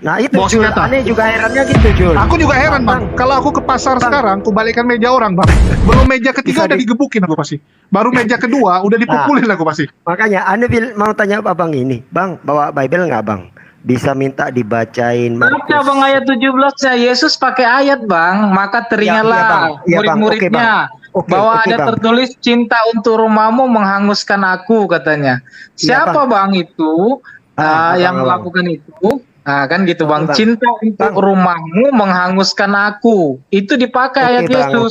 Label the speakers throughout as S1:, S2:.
S1: Nah itu
S2: Bawa
S1: Jul,
S2: senjata.
S1: aneh juga herannya gitu Jul.
S2: Aku juga heran bang, kalau aku ke pasar sekarang, aku balikan meja orang bang, belum meja ketiga
S1: Bisa
S2: udah digebukin aku pasti, baru meja kedua udah dipukulin aku pasti.
S1: Makanya aneh mau tanya abang ini, bang bawa Bible nggak bang? Bisa minta dibacain
S3: Baca
S1: Markus.
S3: bang ayat 17-nya, Yesus pakai ayat bang, maka
S1: Iya, bang.
S3: teringatlah
S1: Iya, bang. Oke,
S3: murid-muridnya
S1: bang. Oke,
S3: bahwa
S1: oke,
S3: ada
S1: bang.
S3: tertulis cinta untuk rumahmu menghanguskan aku katanya.
S1: Iya,
S3: Siapa bang itu yang
S1: abang.
S3: melakukan itu? Nah kan gitu
S1: Oke,
S3: bang,
S1: bang.
S3: cinta untuk
S1: Bang.
S3: rumahmu menghanguskan aku. Itu dipakai
S1: Oke
S3: ayat
S1: bang,
S3: Yesus.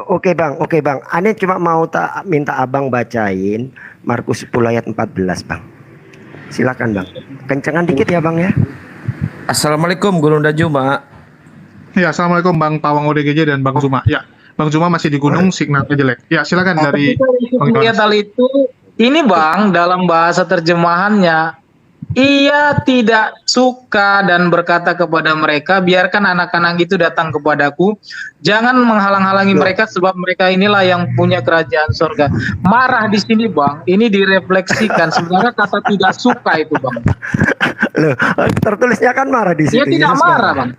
S1: oke bang. Aneh cuma mau minta abang bacain Markus 10 ayat 14 bang. Silakan bang. Kencengan dikit ya bang ya.
S4: Assalamualaikum Guru Juma.
S2: Ya, assalamualaikum bang Pawang ODGJ dan bang Zuma. Ya, bang Zuma masih di gunung, signalnya jelek. Ya, silakan
S3: Nah,
S2: dari
S3: ketika Yesus
S2: bang
S3: melihat
S2: Yohanes.
S3: hal itu, ini bang dalam bahasa terjemahannya, ia tidak suka dan berkata kepada mereka, biarkan anak-anak itu datang kepadaku, jangan menghalang-halangi mereka sebab mereka inilah yang punya kerajaan surga. Marah di sini bang, ini direfleksikan. Sebenarnya kata tidak suka itu bang.
S1: Loh, tertulisnya kan marah di situ.
S3: Ia tidak
S1: Yesus
S3: marah bang.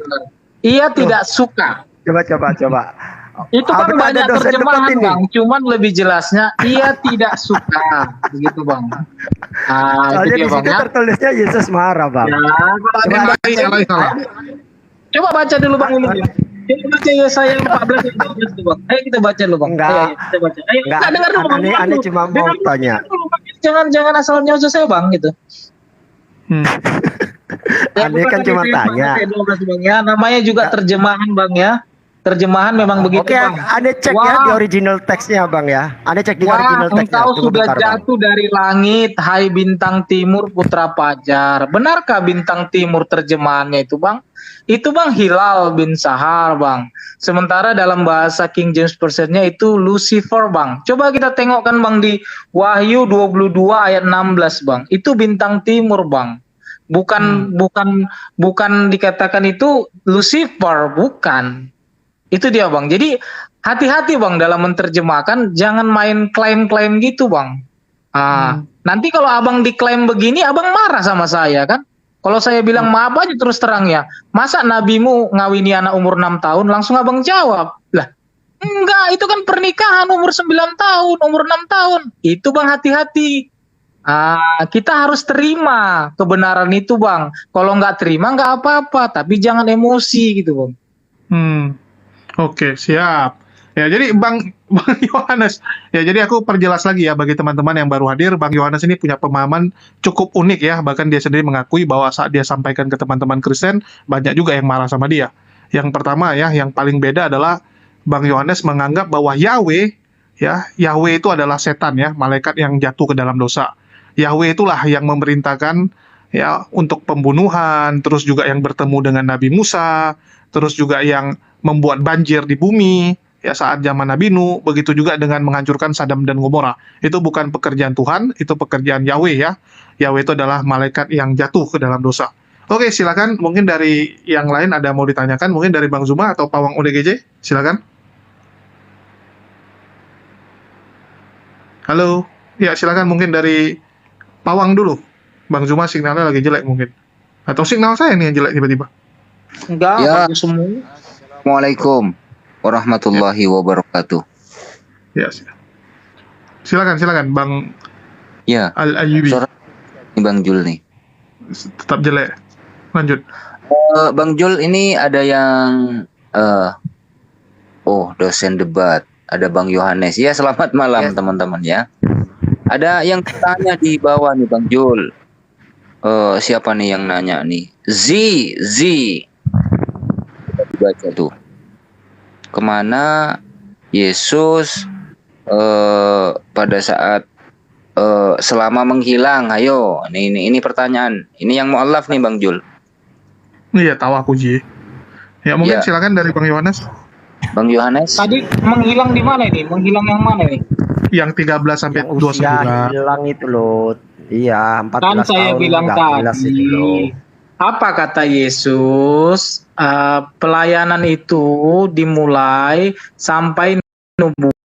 S3: Ia tidak suka.
S1: Coba.
S3: Itu kan
S1: Ada
S3: banyak
S1: dosen
S3: terjemahan
S1: debat ini.
S3: bang, cuman lebih jelasnya ia tidak suka, begitu bang. Nah,
S1: Soalnya
S3: itu
S1: di
S3: dia bang
S1: situ
S3: ya.
S1: tertulisnya Yesus marah bang.
S3: Ya, kalau ada yang
S2: Salah.
S3: coba baca dulu bang ini. Coba baca Yesaya 14 ayat 12 tuh bang. Ayo kita baca dulu bang.
S1: Enggak.
S3: Ayo, kita baca. Ayo,
S1: Enggak,
S3: kita dengar dulu bang.
S1: aneh cuma mau
S3: Dengar dulu,
S1: tanya.
S3: dengar dulu, Bang. Jangan asal nyosor saya bang gitu.
S1: Aneh kan cuma tanya.
S3: Ayat 12 bang ya. Namanya juga terjemahan bang ya. Terjemahan memang begitu
S1: Oke,
S3: bang.
S1: aneh cek ya di original teksnya bang ya. Aneh cek di
S3: Wah,
S1: original teksnya.
S3: engkau
S1: Tunggu
S3: sudah
S1: bentar, Bang.
S3: jatuh dari langit, hai bintang timur putra fajar. Benarkah bintang timur terjemahannya itu bang? Itu bang Hilal bin Sahar bang. Sementara dalam bahasa King James Version-nya itu Lucifer bang. Coba kita tengokkan bang di Wahyu 22 ayat 16 bang. Itu bintang timur bang. Bukan dikatakan itu Lucifer, bukan. Itu dia bang. Jadi hati-hati bang dalam menerjemahkan, jangan main klaim-klaim gitu bang. Nanti kalau abang diklaim begini, abang marah sama saya kan? Kalau saya bilang maaf aja terus terang ya, masa nabimu ngawini anak umur 6 tahun, langsung abang jawab. Lah, enggak, itu kan pernikahan umur 9 tahun, umur 6 tahun. Itu bang hati-hati. Kita harus terima kebenaran itu bang. Kalau nggak terima nggak apa-apa, tapi jangan emosi gitu bang.
S2: Oke, siap. Ya, jadi Bang Yohanes, ya jadi aku perjelas lagi ya bagi teman-teman yang baru hadir, Bang Yohanes ini punya pemahaman cukup unik ya, bahkan dia sendiri mengakui bahwa saat dia sampaikan ke teman-teman Kristen, banyak juga yang marah sama dia. Yang pertama ya, yang paling beda adalah Bang Yohanes menganggap bahwa Yahweh itu adalah setan ya, malaikat yang jatuh ke dalam dosa. Yahweh itulah yang memerintahkan ya untuk pembunuhan, terus juga yang bertemu dengan Nabi Musa, terus juga yang membuat banjir di bumi ya saat zaman Nabi Nuh, begitu juga dengan menghancurkan Sodom dan Gomora. Itu bukan pekerjaan Tuhan, itu pekerjaan Yahweh ya. Yahweh itu adalah malaikat yang jatuh ke dalam dosa. Oke, silakan. Mungkin dari yang lain ada mau ditanyakan, mungkin dari Bang Zuma atau Pawang ODGJ, silakan. Halo. Ya, silakan mungkin dari Pawang dulu. Bang Zuma signalnya lagi jelek mungkin. Atau signal saya nih yang jelek tiba-tiba.
S3: Enggak,
S5: Ya.
S3: bagus semua.
S5: Assalamualaikum warahmatullahi wabarakatuh.
S2: Ya, silakan Bang
S5: Ya,
S2: Al-Ayyubi.
S5: sore ini Bang Jul nih.
S2: Tetap jelek. Lanjut.
S5: Bang Jul ini ada yang dosen debat, ada Bang Yohanes. Ya, selamat malam teman-teman ya. Ada yang tanya di bawah nih Bang Jul. Siapa nih yang nanya nih? Z. Baca tuh. Kemana Yesus pada saat selama menghilang? Ayo, ini pertanyaan. Ini yang mu'allaf nih Bang Jul.
S2: Iya, tahu aku Ji. Ya, mungkin
S5: Ya.
S2: silakan dari Bang Yohanes.
S5: Bang Yohanes.
S3: Tadi menghilang di mana nih? Menghilang yang mana nih?
S2: Yang 13 sampai
S1: Yang usia
S2: 29.
S1: hilang itu loh. Iya, 14
S3: Kan saya
S1: tahun
S3: bilang
S1: nggak jelas itu loh.
S3: tadi. Apa kata Yesus? Pelayanan itu dimulai sampai nubuat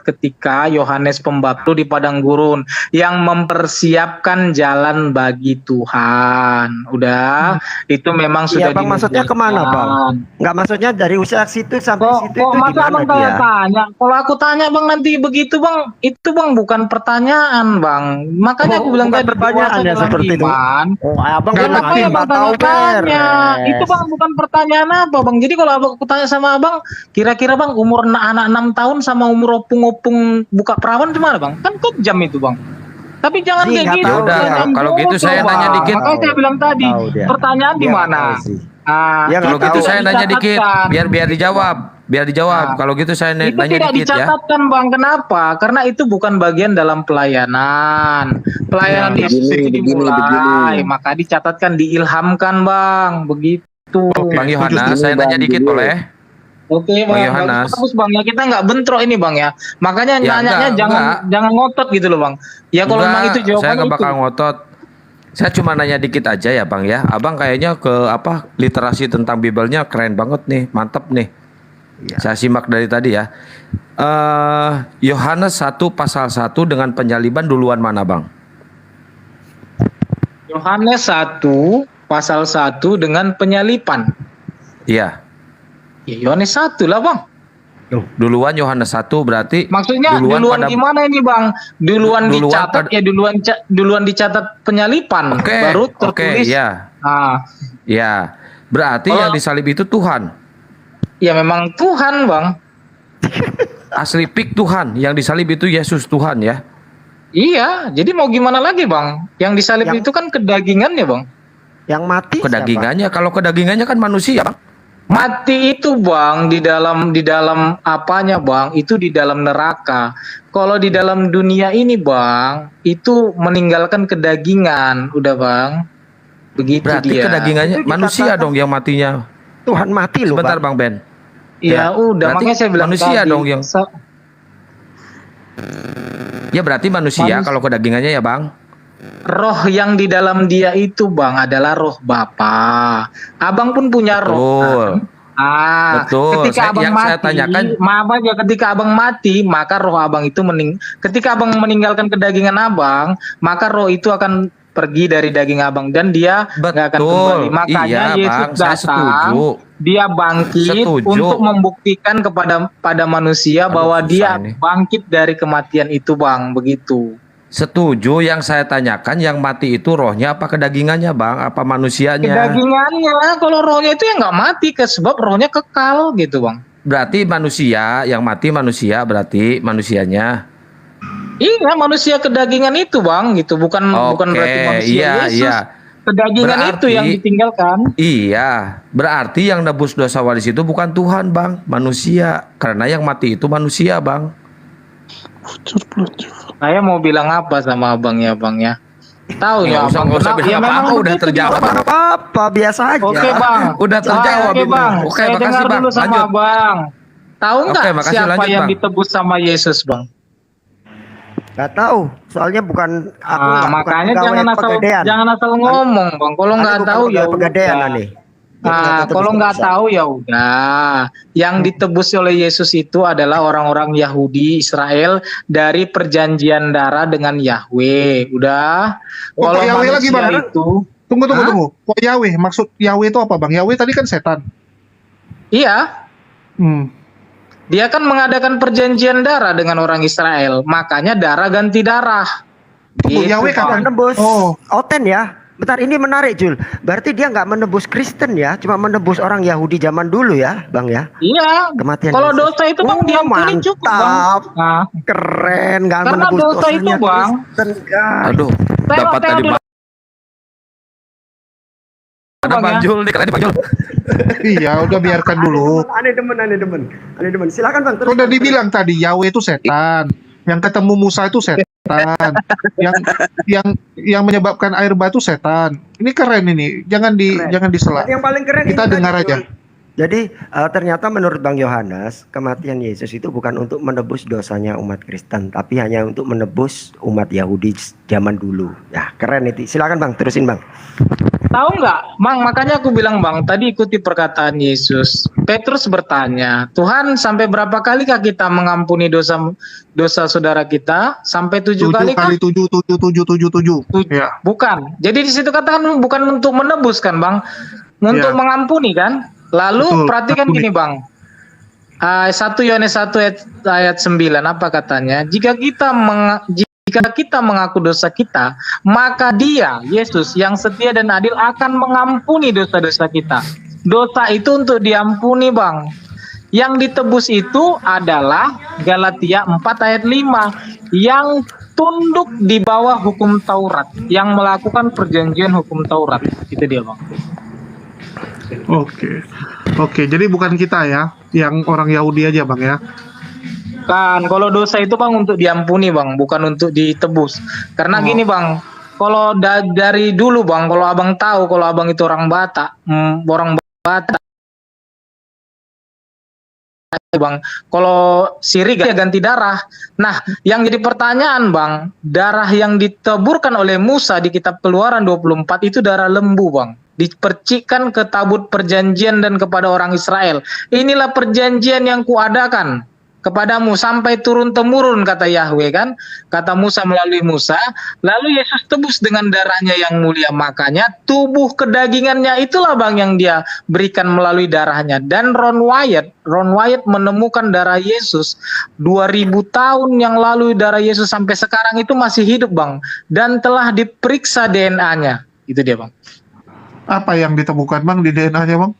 S3: ketika Yohanes Pembaptis di padang gurun yang mempersiapkan jalan bagi Tuhan. Udah, itu memang sudah
S1: Iya bang, maksudnya kemana bang? Nggak, maksudnya dari usia situ sampai situ
S3: Kok
S1: itu
S3: masa
S1: gimana
S3: abang
S1: dia?
S3: tanya? Kalau aku tanya bang nanti begitu bang, itu bang bukan pertanyaan bang. Makanya aku bilang
S1: bukan
S3: tadi
S1: pertanyaan
S3: dewasa
S1: ya
S3: dalam
S1: seperti itu.
S3: iman.
S1: Oh abang
S2: Nggak
S1: bilang
S3: Kenapa ya
S1: nggak
S3: bang
S1: tahu
S3: tanya?
S1: beres.
S3: Itu bang bukan pertanyaan apa bang. Jadi kalau abang aku tanya sama abang, kira-kira bang umur anak 6 tahun sama umur opung-opung buka perawan gimana bang? Kan kejam itu bang. Tapi jangan
S1: Sih,
S3: kayak
S1: nggak
S3: gitu.
S1: tahu
S4: Yaudah,
S1: dia.
S4: kalau gitu saya
S3: Bang.
S4: nanya dikit.
S3: Makanya saya bilang tadi,
S1: Tahu dia.
S3: pertanyaan di
S1: Dia nggak
S3: mana?
S1: tahu sih.
S3: Ah,
S1: Dia nggak
S4: Kalau gitu
S1: tahu.
S4: saya nanya dikit,
S3: Dicatatkan.
S4: biar dijawab, biar dijawab.
S3: Nah,
S4: Kalau gitu saya
S3: itu
S4: nanya
S3: tidak
S4: dikit ya.
S3: dicatatkan bang. Kenapa? Karena itu bukan bagian dalam pelayanan. Pelayanan
S2: Ya,
S3: Yesus itu
S5: begini.
S3: dimulai, maka dicatatkan, diilhamkan bang. Begitu.
S2: Oke.
S4: Bang Yohana,
S5: Begini,
S4: saya nanya
S5: Bang,
S4: dikit
S5: begini.
S4: boleh?
S3: Oke
S4: Bang
S3: bang,
S4: Yohanes.
S3: bagus bang ya, kita nggak bentrok ini bang ya. Makanya
S4: Ya,
S3: nanyanya
S4: enggak.
S3: jangan ngotot gitu loh bang. Ya kalau memang itu
S4: Enggak, saya
S3: jawabannya
S4: nggak
S3: itu.
S4: bakal ngotot. Saya cuma nanya dikit aja ya bang ya. Abang kayaknya ke apa literasi tentang Bibelnya keren banget nih, mantep nih.
S1: Iya.
S4: Saya simak dari tadi ya. Yohanes 1 pasal 1 dengan penyaliban duluan mana bang?
S3: Yohanes 1 pasal 1 dengan penyalipan.
S4: Iya.
S3: Ya Yohanes 1 lah bang.
S4: Duluan Yohanes 1 berarti
S3: Maksudnya duluan
S4: pada-
S3: gimana ini bang? Duluan
S4: Duluan
S3: dicatat
S4: pada-
S3: ya duluan dicatat penyalipan,
S4: Oke,
S3: baru
S4: oke,
S3: tertulis.
S4: ya.
S3: Ah,
S4: Ya. Berarti
S3: Kalau-
S4: yang disalib itu Tuhan.
S3: ya memang Tuhan bang.
S4: Asli pik Tuhan, yang disalib itu Yesus Tuhan ya.
S3: Iya, jadi mau gimana lagi bang? Yang disalib
S1: Yang-
S3: itu kan kedagingannya bang.
S1: Yang mati siapa?
S4: Kedagingannya, kalau kedagingannya kan manusia bang.
S3: Mati itu bang di dalam apanya bang? Itu di dalam neraka. Kalau di dalam dunia ini bang, itu meninggalkan kedagingan, udah bang. Begitu
S4: Berarti
S3: dia.
S4: kedagingannya
S1: Itu
S4: manusia
S1: dikatakan-
S4: dong yang matinya.
S1: Tuhan mati loh
S4: Sebentar
S1: bang.
S4: bang Ben.
S3: Ya, udah
S4: berarti
S3: makanya saya bilang
S4: manusia
S3: tadi,
S4: dong yang ya berarti manusia
S3: Manus-
S4: kalau kedagingannya ya bang.
S3: roh yang di dalam dia itu bang adalah roh Bapa. Abang pun punya roh.
S4: Betul.
S3: Kan?
S4: Betul.
S3: Ketika abang
S4: Yang
S3: mati,
S4: saya tanyakan-
S3: maaf aja, ketika abang mati, maka roh abang itu ketika abang meninggalkan kedagingan abang, maka roh itu akan pergi dari daging abang dan dia nggak akan kembali.
S4: Betul.
S3: Makanya
S4: Iya
S3: Yesus
S4: bang, saya
S3: datang,
S4: setuju.
S3: dia bangkit
S4: Setuju.
S3: untuk membuktikan pada manusia
S4: Aduh,
S3: bahwa
S4: susah
S3: dia
S4: ini.
S3: bangkit dari kematian itu bang, begitu.
S4: Setuju, yang saya tanyakan yang mati itu rohnya apa kedagingannya bang? Apa manusianya?
S3: Kedagingannya, kalau rohnya itu ya nggak mati, sebab rohnya kekal gitu bang.
S4: Berarti manusia, yang mati manusia berarti manusianya.
S3: Iya, manusia kedagingan itu bang, gitu, bukan berarti manusia
S4: iya,
S3: Yesus.
S4: iya.
S3: Kedagingan itu
S4: Berarti-
S3: yang ditinggalkan.
S4: Iya, berarti yang nebus dosa waris itu bukan Tuhan bang, manusia. Karena yang mati itu manusia bang.
S3: Saya mau bilang apa sama abang ya bang ya? Tahu ya
S4: Nggak usah,
S3: abang.
S4: nggak usah
S3: Kenapa?
S4: bilang apa-apa,
S3: memang
S4: udah
S3: begitu,
S4: terjawab.
S3: Bang.
S1: Apa biasa aja.
S3: Oke bang.
S4: Udah terjawab
S3: Oke
S4: ini.
S3: bang.
S4: Oke,
S3: Saya
S4: makasih,
S3: dengar
S4: Bang.
S3: dulu sama
S4: Lanjut.
S3: abang. Tahu nggak
S4: Oke, makasih,
S3: siapa
S4: lanjut,
S3: yang
S4: Bang.
S3: ditebus sama Yesus bang?
S1: Gak tahu, soalnya bukan aku.
S3: Ah,
S1: bukan
S3: makanya
S1: pegawai Pegadaian.
S3: jangan asal ngomong bang. Kalau
S1: Aku
S3: nggak
S1: bukan
S3: tahu ya
S1: pegawai Pegadaian
S3: udah.
S1: nih.
S3: Nah, kalau nggak tahu ya udah. Yang ditebus oleh Yesus itu adalah orang-orang Yahudi Israel dari perjanjian darah dengan Yahweh. Udah.
S2: Oh,
S3: Kalau
S2: kok Yahweh lagi,
S3: manusia
S2: Bang?
S3: itu,
S2: Tunggu.
S3: Hah?
S2: Kok Yahweh? Maksud Yahweh itu apa bang? Yahweh tadi kan setan.
S3: iya,
S2: Hmm.
S3: dia kan mengadakan perjanjian darah dengan orang Israel. Makanya darah ganti darah.
S2: Tunggu, Yahweh
S3: Bang.
S2: kapan?
S1: Menebus
S2: Oh.
S1: Oten ya. Bentar, ini menarik Jul. Berarti dia nggak menebus Kristen ya, cuma menebus orang Yahudi zaman dulu ya, Bang ya.
S3: Iya.
S1: Kematian
S3: Kalau
S1: Yesus.
S3: dosa itu bang
S1: Oh,
S3: diampuni cukup bang.
S1: mantap.
S3: Nah,
S1: Keren, nggak
S3: Karena
S1: menebus
S3: dosa
S1: dosanya
S3: itu, Bang.
S1: Kristen, guys.
S4: Aduh, dapat
S3: saya
S4: tadi
S3: udah-
S4: bang. Ada
S3: Bang,
S4: Bang
S3: ya.
S4: Jul nih, keren Bang Jul.
S2: Iya, udah biarkan dulu.
S1: Aneh demen. Silakan Bang.
S2: Kan udah dibilang tadi Yahweh itu setan. Yang ketemu Musa itu setan. yang menyebabkan air batu setan. Ini keren ini. Jangan disela.
S1: Yang paling keren
S2: Kita
S1: ini
S2: dengar
S1: tadi,
S2: aja.
S1: Jul. Jadi ternyata menurut Bang Yohanes, kematian Yesus itu bukan untuk menebus dosanya umat Kristen, tapi hanya untuk menebus umat Yahudi zaman dulu. Ya, keren itu. Silakan Bang, terusin Bang.
S3: Tahu nggak, Bang? Makanya aku bilang, Bang, tadi ikuti perkataan Yesus. Petrus bertanya, Tuhan, sampai berapa kalikah kita mengampuni dosa saudara kita? Sampai 7 kali kah?
S2: 7 kali 7 ya.
S3: Bukan. Jadi di situ katakan bukan untuk menebus kan, Bang? Untuk
S2: Ya.
S3: mengampuni kan? Lalu
S2: Betul,
S3: perhatikan
S2: ampuni.
S3: gini, Bang. 1 Yohanes 1 ayat 9 apa katanya? Jika kita mengaku dosa kita, maka Dia, Yesus yang setia dan adil akan mengampuni dosa-dosa kita. Dosa itu untuk diampuni, Bang. Yang ditebus itu adalah Galatia 4 ayat 5 yang tunduk di bawah hukum Taurat, yang melakukan perjanjian hukum Taurat. Itu dia, Bang.
S2: Oke, jadi bukan kita ya, yang orang Yahudi aja Bang ya.
S3: Kan kalau dosa itu, Bang, untuk diampuni, Bang, bukan untuk ditebus. Karena
S2: Oh.
S3: gini, Bang, kalau dari dulu, Bang, kalau Abang tahu kalau Abang itu orang Batak, Bang, kalau sirik ya ganti darah. Nah, yang jadi pertanyaan, Bang, darah yang diteburkan oleh Musa di kitab Keluaran 24 itu darah lembu, Bang. Dipercikkan ke tabut perjanjian dan kepada orang Israel. Inilah perjanjian yang kuadakan kepadamu sampai turun-temurun, kata Yahweh kan, kata Musa melalui Musa. Lalu Yesus tebus dengan darahnya yang mulia, makanya tubuh kedagingannya itulah, Bang, yang dia berikan melalui darahnya. Dan Ron Wyatt menemukan darah Yesus 2000 tahun yang lalu, darah Yesus sampai sekarang itu masih hidup, Bang, dan telah diperiksa DNA-nya. Itu dia, Bang.
S2: Apa yang ditemukan Bang di DNA-nya Bang?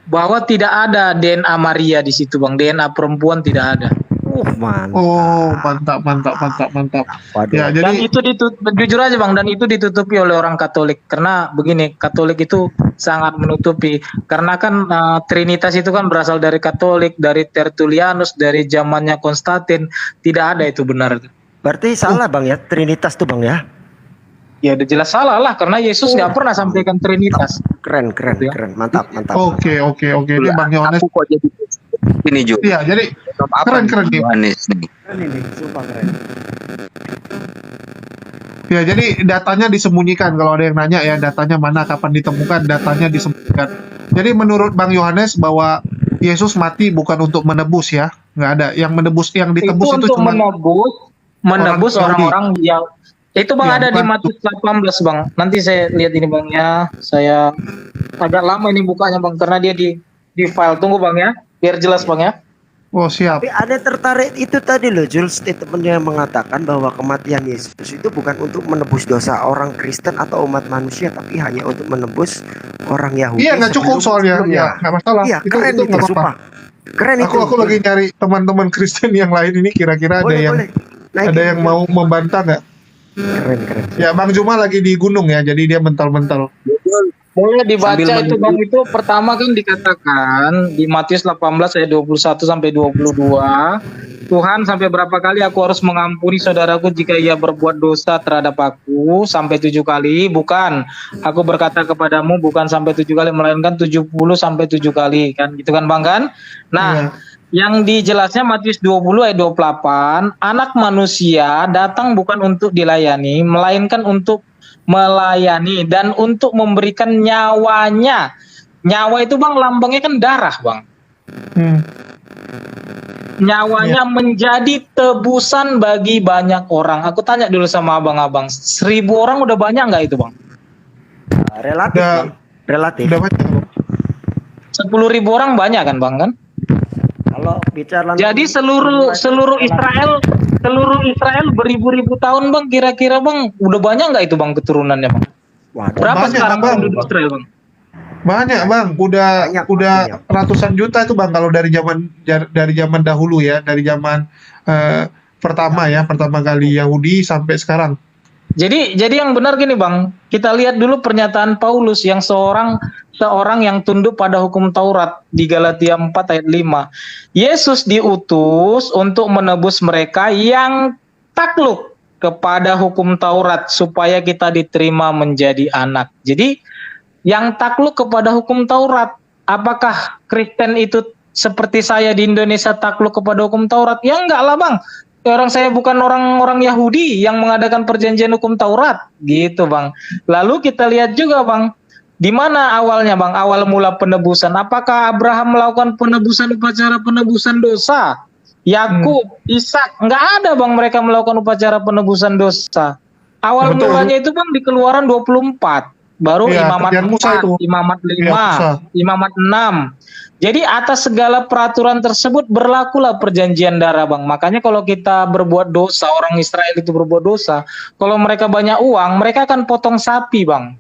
S3: Bahwa tidak ada DNA Maria di situ, Bang. DNA perempuan tidak ada.
S1: Mantap.
S2: Oh, mantap.
S1: Waduh.
S2: Ya,
S3: Dan
S2: jadi
S3: itu jujur aja, Bang, dan itu ditutupi oleh orang Katolik. Karena begini, Katolik itu sangat menutupi. Karena kan Trinitas itu kan berasal dari Katolik, dari Tertullianus, dari zamannya Konstantin. Tidak ada itu benar.
S1: Berarti salah Bang ya, Trinitas tuh Bang ya.
S3: Ya udah jelas salah lah, karena Yesus nggak pernah sampaikan Trinitas.
S1: Keren,
S3: Ya.
S1: mantap.
S2: oke. Ini Bang Yohanes.
S5: Aku kok jadi ini juga.
S2: Iya, jadi
S5: Apa
S2: keren nih.
S5: Yohanes nih?
S1: Keren ini, sumpah keren.
S2: Ya, jadi datanya disembunyikan. Kalau ada yang nanya ya, datanya mana, kapan ditemukan, datanya disembunyikan. Jadi menurut Bang Yohanes bahwa Yesus mati bukan untuk menebus ya, nggak ada. Yang menebus, yang ditebus itu
S3: untuk
S2: cuma
S3: menebus
S2: orang Yahudi.
S3: orang-orang yang itu, Bang,
S2: Ya,
S3: ada di
S2: bukan-
S3: Matius 18, Bang. Nanti saya lihat ini, Bang, ya. Saya agak lama ini bukanya, Bang, karena dia di file. Tunggu, Bang, ya, biar jelas, Bang, ya.
S2: Oh, siap.
S1: Tapi ada tertarik itu tadi loh, Jules, statementnya yang mengatakan bahwa kematian Yesus itu bukan untuk menebus dosa orang Kristen atau umat manusia, tapi hanya untuk menebus orang Yahudi.
S2: Iya, nggak cukup soalnya.
S1: sebelumnya.
S2: Ya, nggak masalah.
S1: Iya, keren
S2: itu
S1: itu,
S2: nggak apa-apa.
S1: sumpah. Keren itu.
S2: Aku lagi nyari teman-teman Kristen yang lain ini, kira-kira ada yang
S1: Naikin
S2: ada yang mau membantah nggak?
S1: Keren.
S2: Ya, Bang Juma lagi di gunung ya, jadi dia mental-mental.
S3: Boleh dibaca
S5: Sambil
S3: itu, Bang. Itu pertama kan dikatakan di Matius 18 ayat 21 sampai 22. Tuhan, sampai berapa kali aku harus mengampuni saudaraku jika ia berbuat dosa terhadap aku? Sampai 7 kali? Bukan. Aku berkata kepadamu bukan sampai 7 kali, melainkan 70 sampai 7 kali. Kan gitu kan, Bang, kan? Nah, yang dijelasnya Matius 20 ayat 28, anak manusia datang bukan untuk dilayani, melainkan untuk melayani dan untuk memberikan nyawanya. Nyawa itu, Bang, lambangnya kan darah, Bang. Nyawanya menjadi tebusan bagi banyak orang. Aku tanya dulu sama abang-abang, 1000 orang udah banyak nggak itu, Bang?
S1: Relatif,
S2: Udah-
S1: Bang. Relatif.
S2: Udah banyak.
S3: 10.000 orang banyak kan, Bang, kan?
S1: Kalau bicara
S3: Jadi seluruh Israel beribu-ribu tahun, Bang, kira-kira, Bang, udah banyak nggak itu, Bang, keturunannya, Bang?
S1: Waduh.
S3: Berapa
S2: Banyak,
S3: sekarang
S2: Bang.
S3: penduduk Israel, Bang?
S2: Banyak Bang, udah
S1: Banyak.
S2: ratusan juta itu Bang kalau dari zaman dahulu ya, dari zaman pertama kali Yahudi sampai sekarang.
S3: Jadi yang benar gini, Bang, kita lihat dulu pernyataan Paulus yang seorang yang tunduk pada hukum Taurat di Galatia 4 ayat 5. Yesus diutus untuk menebus mereka yang takluk kepada hukum Taurat supaya kita diterima menjadi anak. Jadi yang takluk kepada hukum Taurat, apakah Kristen itu seperti saya di Indonesia takluk kepada hukum Taurat? Ya enggak lah, Bang. Orang saya bukan orang Yahudi yang mengadakan perjanjian hukum Taurat, gitu, Bang. Lalu kita lihat juga, Bang, Di mana awalnya bang? Awal mula penebusan. Apakah Abraham melakukan upacara penebusan dosa? Yakub, Ishak, nggak ada bang mereka melakukan upacara penebusan dosa. Awal
S2: Betul.
S3: mulanya itu bang di Keluaran 24. Baru
S2: Iya,
S3: imamat
S2: kerjaan Musa
S3: 4,
S2: itu.
S3: imamat 5,
S2: Iya, Musa.
S3: imamat 6. Jadi atas segala peraturan tersebut berlakulah perjanjian darah bang. Makanya kalau kita berbuat dosa, orang Israel itu berbuat dosa, kalau mereka banyak uang, mereka akan potong sapi bang.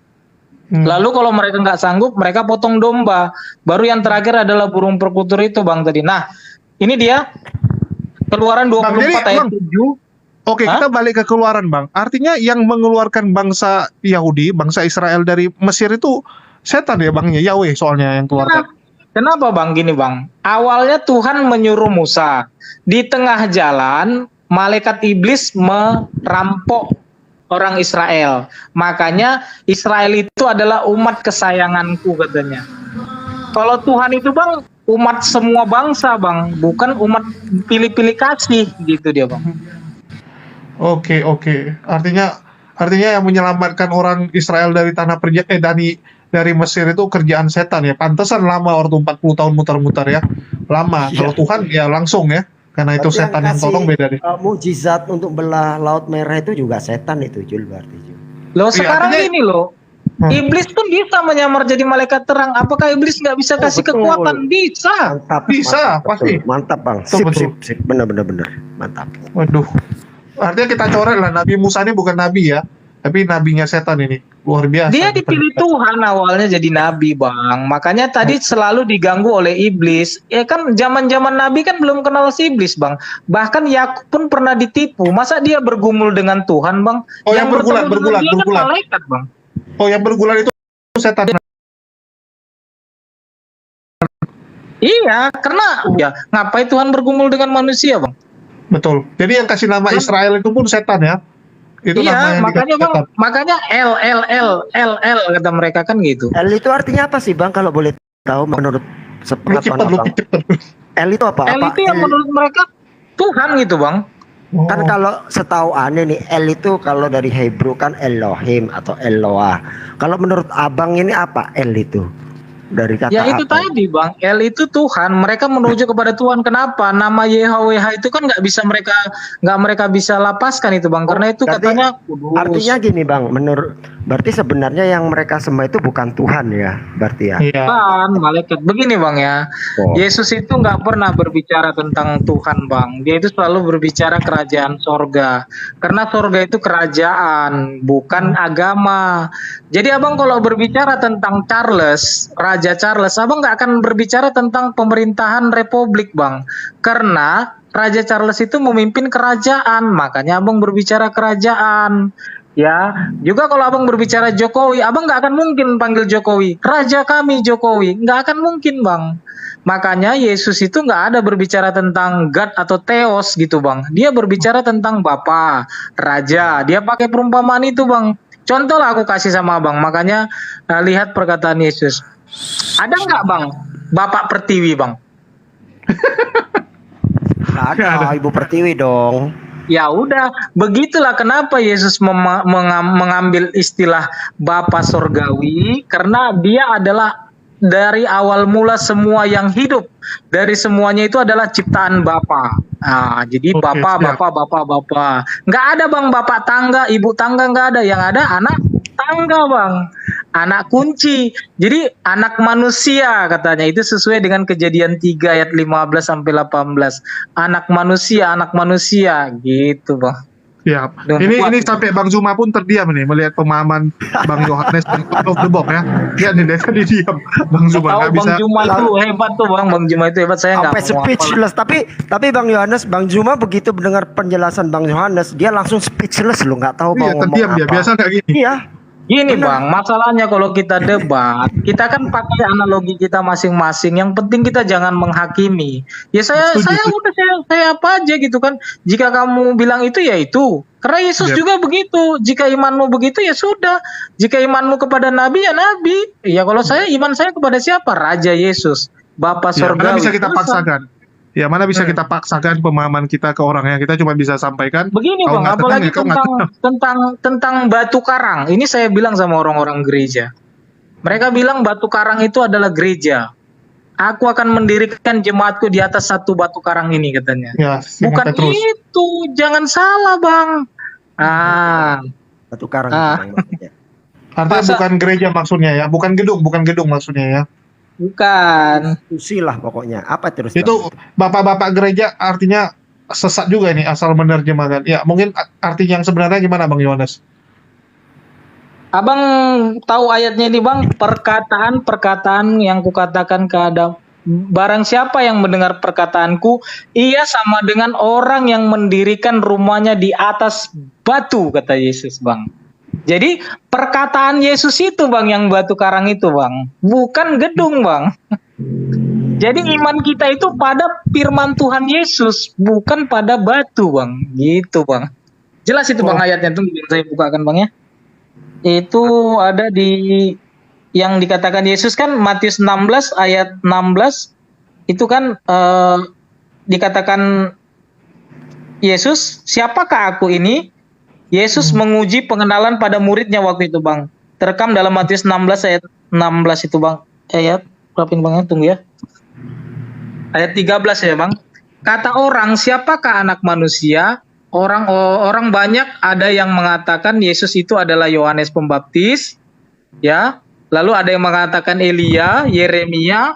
S3: Lalu kalau mereka nggak sanggup, mereka potong domba. Baru yang terakhir adalah burung perkutut itu bang tadi. Nah, ini dia Keluaran 24
S2: Bang, jadi,
S3: ayat
S2: Bang,
S3: 7.
S2: Oke,
S3: Hah?
S2: kita balik ke Keluaran, Bang. Artinya yang mengeluarkan bangsa Yahudi, bangsa Israel dari Mesir itu setan ya, Bang? Yahweh soalnya yang keluarkan.
S3: Kenapa bang gini bang? Awalnya Tuhan menyuruh Musa. Di tengah jalan, malaikat iblis merampok orang Israel. Makanya Israel itu adalah umat kesayanganku katanya. Kalau Tuhan itu bang, umat semua bangsa bang, bukan umat pilih-pilih kasih gitu dia bang.
S2: Oke. Artinya yang menyelamatkan orang Israel dari tanah dari Mesir itu kerjaan setan ya. Pantesan lama waktu 40 tahun muter-muter ya. Lama. Kalau Tuhan ya langsung ya. Karena itu
S1: Berarti
S2: setan yang
S1: kasih,
S2: tolong beda deh.
S1: mujizat untuk belah Laut Merah itu juga setan itu, Jul, berarti, Jul.
S3: Loh sekarang
S2: artinya-
S3: ini loh, iblis pun bisa menyamar jadi malaikat terang. Apakah iblis nggak bisa kasih
S1: betul.
S3: kekuatan? Bisa.
S1: Mantap.
S2: Bisa,
S1: mantap,
S2: pasti.
S1: betul. Mantap, Bang.
S2: Betul.
S1: Sip. Benar. Mantap.
S2: Waduh. Artinya kita coret lah. Nabi Musa ini bukan nabi ya. Tapi nabinya setan ini. Luar biasa.
S3: Dia dipilih Tuhan awalnya jadi nabi, Bang. Makanya tadi selalu diganggu oleh iblis. Ya kan zaman-zaman nabi kan belum kenal si iblis, Bang. Bahkan Yakub pun pernah ditipu. Masa dia bergumul dengan Tuhan, Bang?
S2: Oh, yang
S3: bertemu
S2: bergulat.
S3: dengan dia kan malaikat, Bang.
S2: Oh, yang bergulat itu setan.
S3: Iya, karena ya ngapain Tuhan bergumul dengan manusia, Bang?
S2: Betul. Jadi yang kasih nama Israel itu pun setan ya. Itu nama
S3: Iya,
S2: yang
S3: makanya
S2: dikasih
S3: Bang,
S2: setan.
S3: makanya L kata mereka kan gitu.
S1: L itu artinya apa sih, Bang, kalau boleh tahu menurut
S2: Lu
S1: sepengetahuan
S2: cepet.
S1: Abang? L itu apa?
S3: L
S1: Apa
S3: itu yang menurut mereka Tuhan gitu, Bang.
S1: Kan kalau setahu aneh nih, L itu kalau dari Hebrew kan Elohim atau Eloah. Kalau menurut Abang ini apa L itu? Dari kata
S3: Ya itu
S1: apa?
S3: tadi Bang, L itu Tuhan, mereka menuju kepada Tuhan. Kenapa? Nama YHWH itu kan nggak mereka bisa lapaskan itu Bang, karena itu
S1: Berarti
S3: katanya kudus.
S1: Artinya gini, Bang, berarti sebenarnya yang mereka sembah itu bukan Tuhan ya, berarti ya.
S2: Iya.
S3: Kan malaikat. Begini Bang ya,
S1: Oh.
S3: Yesus itu nggak pernah berbicara tentang Tuhan Bang, dia itu selalu berbicara kerajaan sorga, karena sorga itu kerajaan, bukan agama. Jadi Abang kalau berbicara tentang Raja Charles, Abang nggak akan berbicara tentang pemerintahan republik Bang, karena Raja Charles itu memimpin kerajaan, makanya Abang berbicara kerajaan. Ya, juga kalau Abang berbicara Jokowi, Abang nggak akan mungkin panggil Jokowi, Raja kami Jokowi, nggak akan mungkin Bang. Makanya Yesus itu nggak ada berbicara tentang God atau Theos gitu Bang. Dia berbicara tentang Bapa, Raja. Dia pakai perumpamaan itu Bang. Contoh lah aku kasih sama Abang. Makanya lihat perkataan Yesus. Ada nggak Bang Bapak Pertiwi Bang?
S1: Ada Ibu Pertiwi dong.
S3: Ya udah, begitulah kenapa Yesus mengambil istilah Bapa Sorgawi, karena dia adalah dari awal mula semua yang hidup, dari semuanya itu adalah ciptaan Bapa. Nah, jadi
S2: Oke,
S3: Bapa. Nggak ada Bang Bapak tangga, Ibu tangga nggak ada. Yang ada anak tangga Bang, anak kunci. Jadi anak manusia katanya, itu sesuai dengan Kejadian 3 ayat 15 sampai 18. Anak manusia gitu Bang.
S2: Ya.
S3: Dengan
S2: Ini sampai Bang Zuma pun terdiam nih melihat pemahaman Bang Yohanes out of the box ya. Lihat nih dia tadi diam. Bang Zuma
S3: Tahu
S2: nggak
S3: Bang
S2: bisa.
S3: Juma itu hebat tuh Bang Juma itu hebat, saya nggak
S1: Sampai
S3: mau
S1: speechless. Tapi Bang Yohanes, Bang Juma begitu mendengar penjelasan Bang Yohanes, dia langsung speechless loh, nggak tahu
S2: Iya,
S1: mau ngomong
S2: terdiam dia.
S1: apa.
S2: Biasa nggak gini.
S1: Iya.
S3: Gini Bang, masalahnya kalau kita debat, kita kan pakai analogi kita masing-masing. Yang penting kita jangan menghakimi. Ya saya apa aja gitu kan. Jika kamu bilang itu ya itu. Karena Yesus
S2: Yep.
S3: juga begitu. Jika imanmu begitu ya sudah. Jika imanmu kepada nabi ya nabi. Ya kalau iman saya kepada siapa? Raja Yesus, Bapa
S2: Ya, mana
S3: Sorgawi.
S2: bisa kita paksakan? Ya, mana bisa kita paksakan pemahaman kita ke orangnya? Kita cuma bisa sampaikan.
S3: Begini
S2: Kau
S3: Bang,
S2: nggak
S3: apalagi
S2: tenang ya, kau nggak
S3: tentang batu karang. Ini saya bilang sama orang-orang gereja. Mereka bilang batu karang itu adalah gereja. Aku akan mendirikan jemaatku di atas satu batu karang ini katanya.
S2: Ya, Simon
S3: Bukan
S2: Petrus.
S3: itu, jangan salah bang.
S1: Batu karang
S3: Ah.
S1: Bang, maksudnya.
S2: Artinya
S3: Masa-
S2: bukan gereja maksudnya ya, bukan gedung maksudnya ya.
S3: Bukan.
S1: Institusi lah pokoknya. Apa terus?
S2: Itu bapak-bapak gereja artinya sesat juga ini asal menerjemahkan. Ya, mungkin arti yang sebenarnya gimana Bang Yohanes?
S3: Abang tahu ayatnya ini bang, perkataan yang kukatakan ke Adam. Barang siapa yang mendengar perkataanku, ia sama dengan orang yang mendirikan rumahnya di atas batu, kata Yesus bang. Jadi perkataan Yesus itu bang yang batu karang itu bang, bukan gedung bang. Jadi iman kita itu pada firman Tuhan Yesus, bukan pada batu bang, gitu bang. Jelas itu bang ayatnya tuh, saya bukakan bang ya. Itu ada di yang dikatakan Yesus kan Matius 16 ayat 16 itu kan dikatakan Yesus, siapakah aku ini? Yesus menguji pengenalan pada muridnya waktu itu bang. Terekam dalam Matius 16 ayat 16 itu bang. Ayat berapa ini bang ya? Tunggu ya. Ayat 13 ya bang. Kata orang, siapakah anak manusia? Orang banyak ada yang mengatakan Yesus itu adalah Yohanes Pembaptis, ya. Lalu ada yang mengatakan Elia, Yeremia,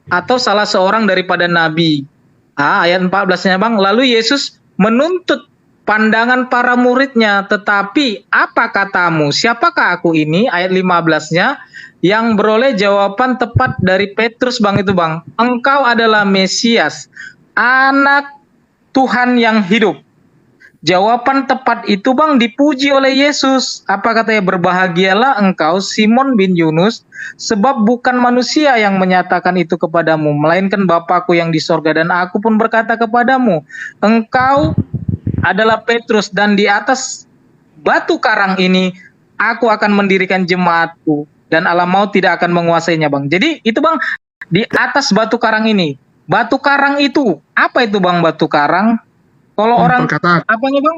S3: atau salah seorang daripada nabi. Ayat 14-nya bang. Lalu Yesus menuntut pandangan para muridnya, tetapi apa katamu? Siapakah aku ini? Ayat 15-nya yang beroleh jawaban tepat dari Petrus bang itu bang. Engkau adalah Mesias, anak Tuhan yang hidup. Jawaban tepat itu bang dipuji oleh Yesus. Apa katanya? Berbahagialah engkau Simon bin Yunus, sebab bukan manusia yang menyatakan itu kepadamu, melainkan Bapakku yang di sorga. Dan aku pun berkata kepadamu, engkau adalah Petrus, dan di atas batu karang ini aku akan mendirikan jemaatku, dan alam maut tidak akan menguasainya bang. Jadi itu bang, di atas batu karang ini. Batu karang itu apa itu bang? Batu karang kalau orang
S2: Perkataan.
S3: apanya bang?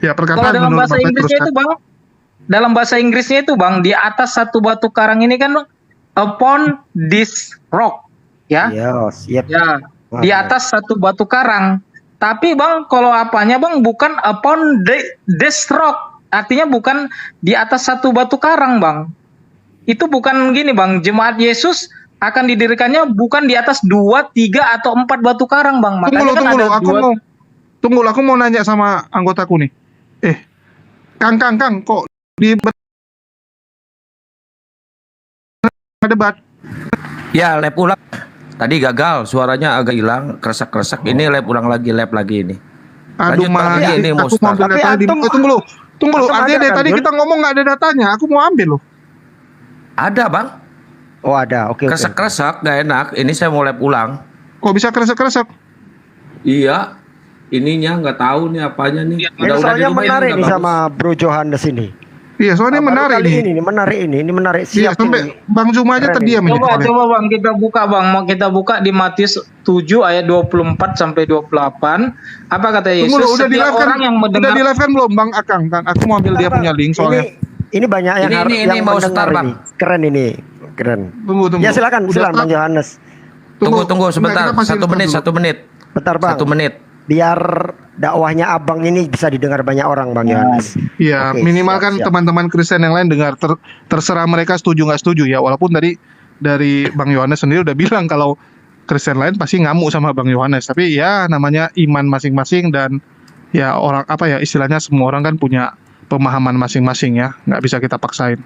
S2: Ya,
S3: Kalau
S2: perkataan
S3: dalam
S2: menurut
S3: bahasa
S2: Bang
S3: Inggrisnya
S2: Petrus,
S3: itu bang, dalam bahasa Inggrisnya itu bang, di atas satu batu karang ini kan upon this rock, ya,
S1: Yes, yep.
S3: ya, di atas satu batu karang. Tapi bang, kalau apanya bang, bukan upon this rock, artinya bukan di atas satu batu karang bang. Itu bukan gini bang, jemaat Yesus akan didirikannya bukan di atas 2, 3, atau 4 batu karang bang. Makanya
S2: Tunggu
S3: kan
S2: dulu, aku mau nanya sama anggotaku nih. Kang, kok di debat?
S4: Ya, lab ulang. Tadi gagal, suaranya agak hilang, kresek-kresek. Ini lab ulang lagi, lab lagi ini.
S2: Aduh,
S4: Lanjut
S2: mah,
S4: lagi ini mau
S2: aku mau ambil
S1: Tapi
S2: data di.
S1: antum-
S2: Tunggu dulu.
S1: antum
S2: Artinya
S1: ada
S2: dari
S1: kan,
S2: tadi
S1: Jul?
S2: kita ngomong nggak ada datanya. Aku mau ambil loh.
S4: Ada bang,
S1: Oh ada, oke.
S4: kresek-kresek, gak enak. Ini saya mau lab ulang.
S2: Kok bisa kresek-kresek?
S4: Iya, ininya nggak tahu nih apanya nih.
S1: Ini soalnya
S4: dilupain,
S1: menarik
S4: udah
S1: nih
S4: bagus.
S1: sama Bro Johannes ini.
S2: Iya, soalnya
S1: Baru
S2: menarik
S1: kali
S2: nih.
S1: ini menarik.
S2: Iya,
S1: Siap
S2: sampai
S1: ini.
S2: Bang Zuma aja
S1: Keren
S2: terdiam ini.
S3: Coba
S2: soalnya.
S3: bang kita buka bang, mau kita buka di Matius 7 ayat 24 sampai 28. Apa kata Yesus?
S2: Tunggu dulu, udah di
S3: Setiap
S2: live kan?
S3: orang yang
S2: Udah
S3: mendengar
S2: di live kan belum Bang Akang kan? Aku mau ambil dia punya link soalnya.
S1: Ini banyak yang
S4: Ini
S1: yang
S4: mau
S1: mendengar
S4: start, Bang.
S1: ini. Keren ini. Keren.
S2: Tunggu.
S1: Ya silakan
S2: Udah
S1: Bang
S2: start?
S1: Johannes.
S4: Tunggu sebentar,
S2: Enggak, kita masih
S4: 1 menit,
S2: dulu.
S4: 1 menit.
S1: Bentar Bang.
S4: 1 menit.
S1: Biar dakwahnya Abang ini bisa didengar banyak orang Bang Johannes.
S2: Iya,
S1: Oke,
S2: minimal
S1: siap,
S2: kan
S1: siap.
S2: teman-teman Kristen yang lain dengar. Terserah mereka setuju nggak setuju ya. Walaupun tadi dari Bang Yohanes sendiri udah bilang kalau Kristen lain pasti ngamuk sama Bang Yohanes. Tapi ya namanya iman masing-masing dan ya orang apa ya istilahnya semua orang kan punya pemahaman masing-masing ya. Nggak bisa kita paksain.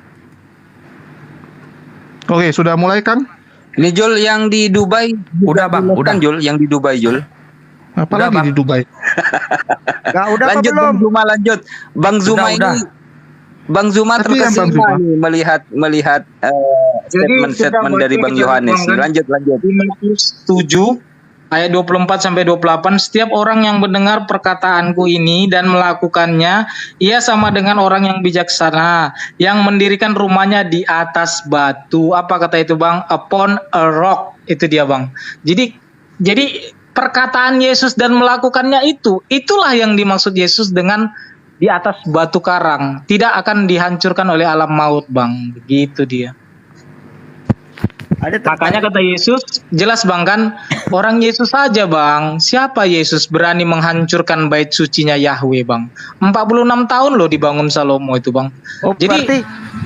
S2: Oke, sudah mulai Kang?
S5: Ini Jul yang di Dubai.
S4: Udah, Bang, udah.
S5: Kan, Jul yang di Dubai Jul.
S2: Apalagi
S4: Udah, Bang.
S2: di Dubai.
S1: Nggak udah apa
S5: Lanjut
S1: belum?
S5: Bang Zuma, lanjut. Bang Zuma
S4: Udah,
S5: ini
S4: udah.
S5: Bang Zuma
S2: Tapi yang Bang
S5: terkesima
S2: Zuma.
S5: nih melihat
S3: Jadi,
S5: statement
S3: kita
S5: dari Bang
S3: baca
S5: Yohanes.
S3: Bang,
S5: Lanjut.
S3: di Matius 7 ayat 24 sampai 28, setiap orang yang mendengar perkataanku ini dan melakukannya, ia sama dengan orang yang bijaksana yang mendirikan rumahnya di atas batu. Apa kata itu Bang? Upon a rock. Itu dia Bang. Jadi perkataan Yesus dan melakukannya itulah yang dimaksud Yesus dengan di atas batu karang. Tidak akan dihancurkan oleh alam maut Bang. Begitu dia.
S1: Ada
S3: Makanya kata Yesus, jelas bang kan, orang Yesus saja bang, siapa Yesus berani menghancurkan bait sucinya Yahweh bang? 46 tahun loh dibangun Salomo itu bang.
S1: Oh,
S3: Jadi
S1: berarti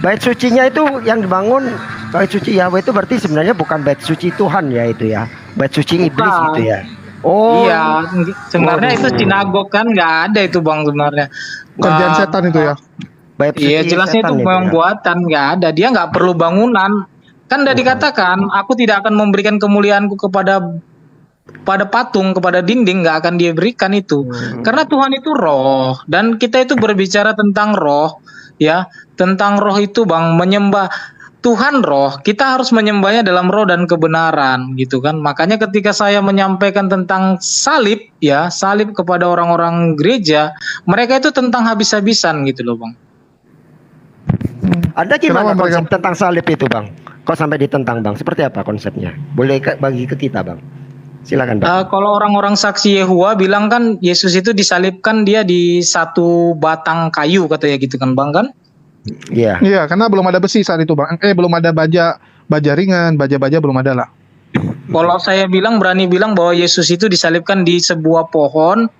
S1: bait sucinya itu yang dibangun, bait suci Yahweh itu berarti sebenarnya bukan bait suci Tuhan ya itu ya, bait suci iblis
S3: Bukan.
S1: gitu ya. Oh,
S3: iya, sebenarnya itu sinagog kan nggak ada itu bang sebenarnya.
S2: Kerjaan
S3: Nah,
S2: setan itu ya.
S1: bait suci
S3: Iya jelasnya itu
S1: setan
S3: memang
S1: ya.
S3: buatan, nggak ada. Dia nggak perlu bangunan. Kan udah dikatakan, aku tidak akan memberikan kemuliaanku pada patung, kepada dinding, nggak akan dia berikan itu. Karena Tuhan itu roh, dan kita itu berbicara tentang roh, ya, tentang roh itu bang, menyembah Tuhan roh, kita harus menyembahnya dalam roh dan kebenaran, gitu kan. Makanya ketika saya menyampaikan tentang salib, ya, salib kepada orang-orang gereja, mereka itu tentang habis-habisan gitu loh bang.
S1: Ada gimana
S2: Kenapa mereka-
S1: konsep tentang salib itu bang? Kok sampai ditentang bang? Seperti apa konsepnya? Boleh bagi ke kita bang? Silakan bang.
S3: Kalau orang-orang saksi Yehova bilang kan Yesus itu disalibkan dia di satu batang kayu katanya gitu kan bang kan?
S1: Iya.
S2: Iya, karena belum ada besi saat itu bang. Belum ada baja ringan, baja belum ada lah.
S3: Kalau saya berani bilang bahwa Yesus itu disalibkan di sebuah pohon,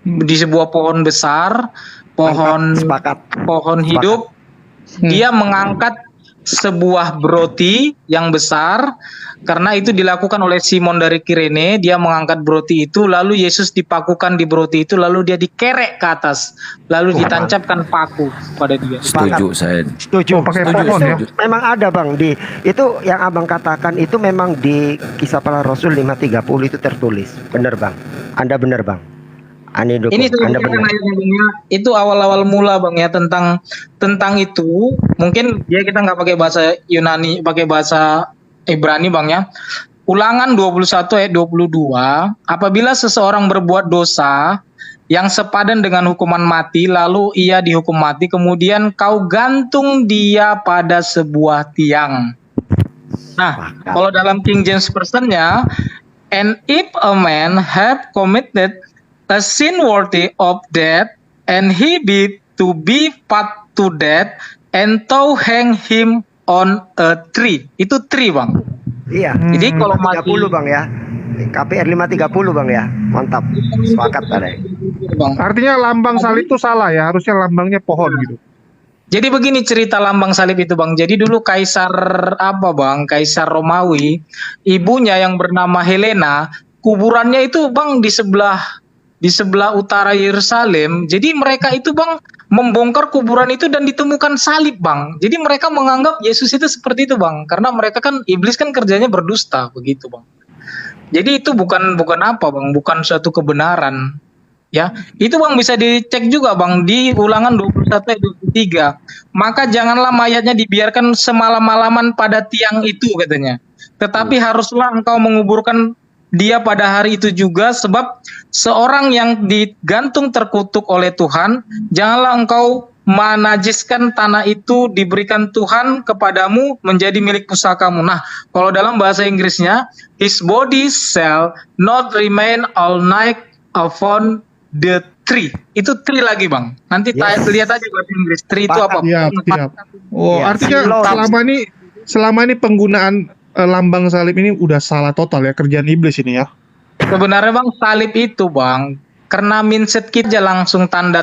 S3: di sebuah pohon besar, pohon
S1: Sepakat.
S3: hidup. Dia mengangkat sebuah broti yang besar, karena itu dilakukan oleh Simon dari Kirene. Dia mengangkat broti itu, lalu Yesus dipakukan di broti itu, lalu dia dikerek ke atas, lalu ditancapkan paku pada dia.
S4: Setuju saya.
S1: Setuju.
S2: Oh, pakai
S1: Setuju.
S2: pohon ya?
S1: Memang ada bang di itu yang abang katakan itu memang di Kisah Para Rasul 5:30 itu tertulis. Bener bang. Anda bener bang. Ani dukung.
S3: Ini
S1: Anda
S3: sebenarnya
S1: bener.
S3: ayatnya, Bang, ya. Itu awal-awal mula bang ya tentang itu. Mungkin dia kita nggak pakai bahasa Yunani, pakai bahasa Ibrani bang ya. Ulangan 21 ayat 22. Apabila seseorang berbuat dosa yang sepadan dengan hukuman mati, lalu ia dihukum mati, kemudian kau gantung dia pada sebuah tiang. Nah, kalau dalam King James Version-nya, and if a man have committed a sin worthy of death, and he be to be put to death, and thou hang him on a tree. Itu tree bang.
S1: Iya.
S3: Jadi kalau
S1: 30 bang ya. KPR 5:30 bang ya. Mantap. Sepakat tadi.
S3: bang.
S2: Artinya lambang salib itu salah ya, harusnya lambangnya pohon gitu.
S3: Jadi begini cerita lambang salib itu bang. Jadi dulu Kaisar Kaisar Romawi, ibunya yang bernama Helena, kuburannya itu bang di sebelah utara Yerusalem. Jadi mereka itu bang membongkar kuburan itu dan ditemukan salib bang. Jadi mereka menganggap Yesus itu seperti itu bang. Karena mereka kan iblis kan kerjanya berdusta begitu bang. Jadi itu bukan apa bang, bukan suatu kebenaran. Ya, itu bang bisa dicek juga bang di Ulangan 21 ayat 23. Maka janganlah mayatnya dibiarkan semalam-malaman pada tiang itu katanya. Tetapi haruslah engkau menguburkan dia pada hari itu juga, sebab seorang yang digantung terkutuk oleh Tuhan, janganlah engkau menajiskan tanah itu, diberikan Tuhan kepadamu menjadi milik pusakamu. Nah, kalau dalam bahasa Inggrisnya, his body shall not remain all night upon the tree. Itu tree lagi bang. Nanti
S1: Yes.
S3: lihat aja bahasa Inggris. Tree itu apa?
S2: Iya, siap. Oh,
S1: Iya,
S2: artinya
S1: silau.
S2: selama ini penggunaan lambang salib ini udah salah total ya, kerjaan iblis ini ya.
S3: Sebenarnya bang salib itu bang, karena mindset kita langsung tanda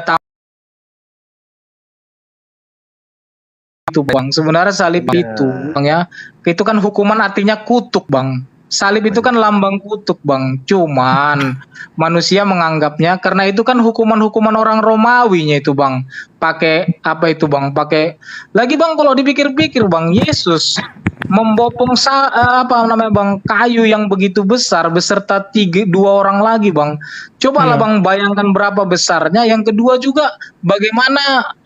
S3: itu bang. Sebenarnya salib itu bang ya, itu kan hukuman artinya kutuk bang. Salib itu kan lambang kutuk bang. Cuman manusia menganggapnya karena itu kan hukuman-hukuman orang Romawinya itu bang. Pakai apa itu bang? Pakai lagi bang kalau dipikir-pikir bang, Yesus membopong bang kayu yang begitu besar beserta dua orang lagi bang. Cobalah bang bayangkan berapa besarnya. Yang kedua juga bagaimana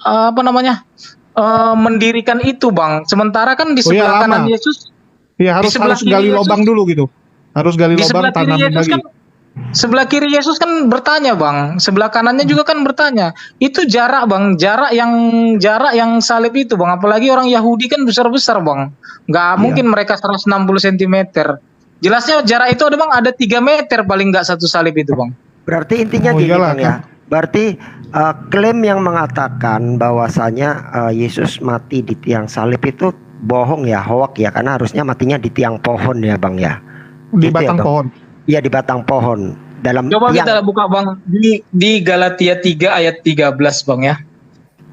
S3: mendirikan itu bang. Sementara kan di sebelah kanan Yesus.
S2: Iya, harus gali lubang dulu gitu. Harus gali lubang, tanamin lagi.
S3: Sebelah kiri Yesus kan bertanya bang, sebelah kanannya juga kan bertanya. Itu jarak bang, jarak yang salib itu bang. Apalagi orang Yahudi kan besar-besar bang. Nggak mungkin mereka 160 cm. Jelasnya jarak itu ada bang, ada 3 meter paling nggak satu salib itu bang.
S1: Berarti intinya gini bang ya. Berarti klaim yang mengatakan bahwasanya Yesus mati di tiang salib itu bohong ya, hoak ya, karena harusnya matinya di tiang pohon ya Bang ya.
S2: Di
S1: Gitu ya,
S2: batang
S1: Bang?
S2: pohon.
S1: Iya di batang pohon. Dalam
S3: Coba
S1: tiang.
S3: kita buka Bang di Galatia 3 ayat 13 Bang ya.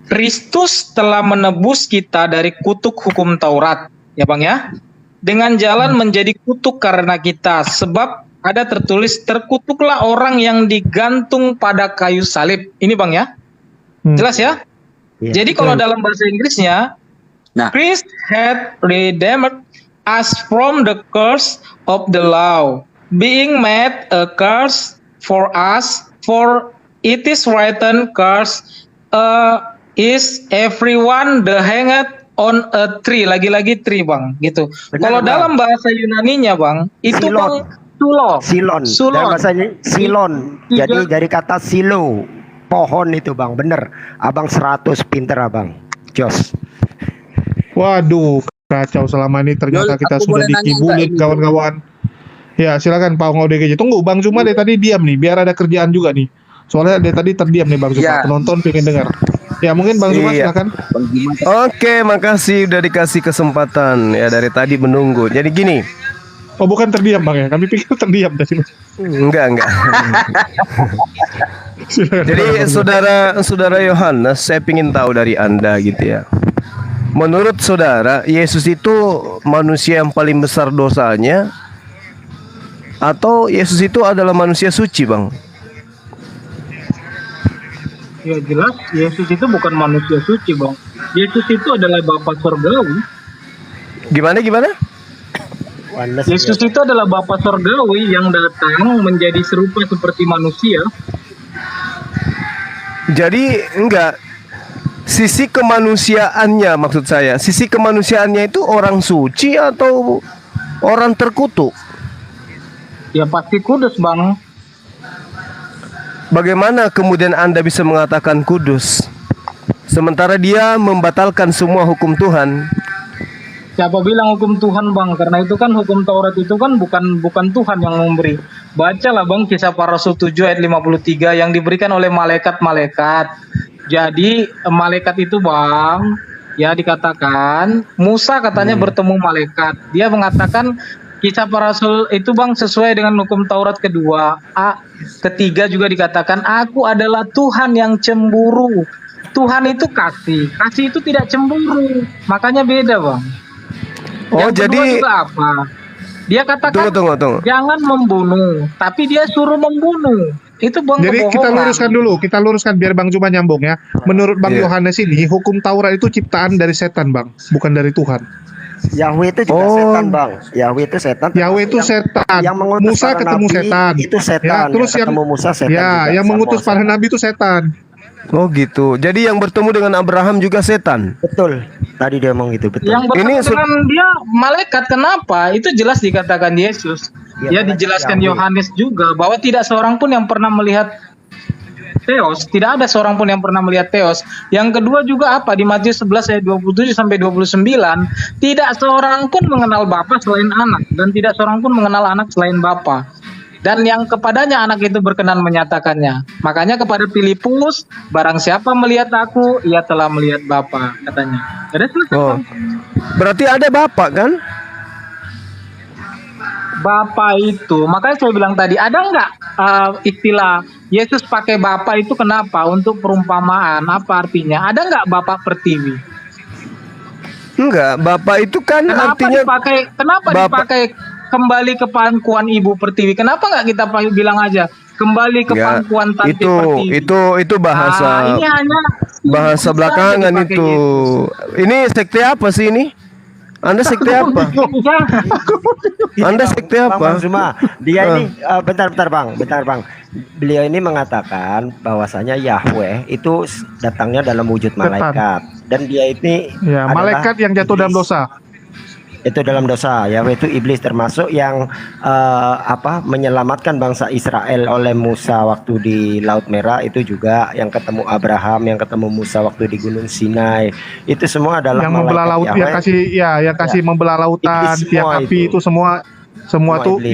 S3: Kristus telah menebus kita dari kutuk hukum Taurat, ya Bang ya. Dengan jalan menjadi kutuk karena kita, sebab ada tertulis terkutuklah orang yang digantung pada kayu salib. Ini Bang ya. Jelas ya?
S1: Iya.
S3: Jadi kalau dalam bahasa Inggrisnya,
S5: Nah.
S3: Christ had redeemed us from the curse of the law, being made a curse for us, for it is written, curse is everyone that hangeth on a tree. Lagi-lagi tree Bang, gitu.
S1: Benar,
S3: Kalau
S1: Bang.
S3: dalam bahasa Yunaninya Bang, itu
S1: Silon.
S3: Bang Sulo.
S1: Silon.
S3: Sulon.
S1: Dalam bahasanya silon.
S3: Tiga.
S1: Jadi dari kata silo, pohon itu Bang, bener. Abang 100 pinter Abang. Jos.
S2: Waduh, kacau selama ini ternyata
S5: Jol,
S2: kita
S5: aku
S2: sudah
S5: boleh nanya
S2: dikibulin
S5: nggak ini?
S2: kawan-kawan. Ya, silakan Pak ODGJ. Tunggu, Bang Zuma deh tadi diam nih, biar ada kerjaan juga nih. Soalnya dia tadi terdiam nih Bang Zuma,
S5: Iya.
S2: penonton pengen dengar. Ya, mungkin Bang Zuma
S6: Iya.
S2: silakan.
S5: Bang Zuma,
S6: Oke, makasih udah dikasih kesempatan ya dari tadi menunggu. Jadi gini,
S2: Oh, bukan terdiam Bang ya. Kami pikir terdiam tadi.
S6: enggak.
S2: Silakan.
S6: Jadi saudara Yohanes, saya ingin tahu dari Anda gitu ya. Menurut saudara, Yesus itu manusia yang paling besar dosanya atau Yesus itu adalah manusia suci, Bang?
S3: Ya jelas Yesus itu bukan manusia suci Bang. Yesus itu adalah Bapa Surgawi.
S6: Gimana?
S3: Yesus itu adalah Bapa Surgawi yang datang menjadi serupa seperti manusia.
S6: Jadi enggak, sisi kemanusiaannya maksud saya, sisi kemanusiaannya itu orang suci atau orang terkutuk?
S3: Ya pasti kudus Bang.
S6: Bagaimana kemudian Anda bisa mengatakan kudus sementara dia membatalkan semua hukum Tuhan?
S3: Siapa bilang hukum Tuhan Bang? Karena itu kan hukum Taurat itu kan bukan Tuhan yang memberi. Bacalah Bang Kisah Para Rasul 7 ayat 53 yang diberikan oleh malaikat-malaikat. Jadi malaikat itu Bang, ya dikatakan Musa katanya bertemu malaikat. Dia mengatakan Kisah Para Rasul itu Bang sesuai dengan hukum Taurat kedua. Ketiga juga dikatakan aku adalah Tuhan yang cemburu. Tuhan itu kasih. Kasih itu tidak cemburu. Makanya beda Bang.
S6: Oh,
S3: Yang kedua
S6: jadi
S3: juga apa? Dia katakan
S6: tunggu.
S3: jangan membunuh, tapi dia suruh membunuh. Itu Bang
S2: Jadi
S3: kebohongan.
S2: kita luruskan biar Bang Zuma nyambung ya. Menurut Bang
S6: Iya.
S2: Yohanes ini, hukum Taurat itu ciptaan dari setan Bang, bukan dari Tuhan.
S1: Yahweh itu juga
S6: Oh.
S1: setan Bang. Yahweh itu setan.
S2: Yahweh itu setan.
S1: Yang mengutus
S2: Musa
S1: para
S2: ketemu
S1: nabi
S2: setan.
S1: itu setan.
S2: Ya, terus
S1: yang ketemu Musa setan.
S2: Ya,
S1: juga,
S2: yang
S1: sama
S2: mengutus para
S1: setan.
S2: nabi itu setan.
S6: oh gitu. Jadi yang bertemu dengan Abraham juga setan.
S1: Betul. Tadi dia ngomong gitu, betul.
S3: Yang bertemu
S6: Ini
S3: dengan dia malaikat kenapa? Itu jelas dikatakan Yesus.
S1: Ya,
S3: Ya dijelaskan
S1: Yahweh.
S3: Yohanes juga bahwa tidak seorang pun yang pernah melihat Theos, tidak ada seorang pun yang pernah melihat Theos. Yang kedua juga apa? Di Matius 11 ayat 27 sampai 29, tidak seorang pun mengenal Bapa selain anak dan tidak seorang pun mengenal anak selain Bapa. Dan yang kepadanya anak itu berkenan menyatakannya. Makanya kepada Filipus, barang siapa melihat aku, ia telah melihat Bapa, katanya. Ada selesai.
S6: Oh. Berarti ada Bapak kan?
S3: Bapa itu, makanya saya bilang tadi, ada nggak istilah Yesus pakai Bapa itu kenapa? Untuk perumpamaan, apa artinya? Ada nggak Bapa pertiwi?
S6: Enggak, Bapak itu kan
S3: Kenapa
S6: artinya
S3: kenapa
S6: Bapak-
S3: dipakai kembali ke pangkuan Ibu Pertiwi? Kenapa nggak kita bilang aja kembali ke
S6: Enggak,
S3: pangkuan Tante Pertiwi?
S6: itu bahasa
S3: ini hanya
S6: bahasa
S3: bisa
S6: belakangan
S3: dipakai
S6: itu.
S3: Yesus.
S6: Ini sekte apa sih ini? Anda sekte apa? Anda sekte
S1: Bang
S6: apa?
S1: Zuma, dia ini bentar bang. Beliau ini mengatakan bahwasanya Yahweh itu datangnya dalam wujud malaikat dan dia ini
S2: Ya,
S1: adalah
S2: malaikat yang jatuh dalam
S1: iblis.
S2: dosa.
S1: Itu dalam dosa. Yahweh itu iblis, termasuk yang menyelamatkan bangsa Israel oleh Musa waktu di Laut Merah, itu juga yang ketemu Abraham, yang ketemu Musa waktu di Gunung Sinai. Itu semua adalah
S2: Yang membelah
S1: malaikat
S2: laut,
S1: Yahweh.
S2: yang kasih membelah lautan,
S1: Iblis
S2: tiang
S1: semua
S2: api
S1: itu.
S2: itu semua tuh
S1: iblis.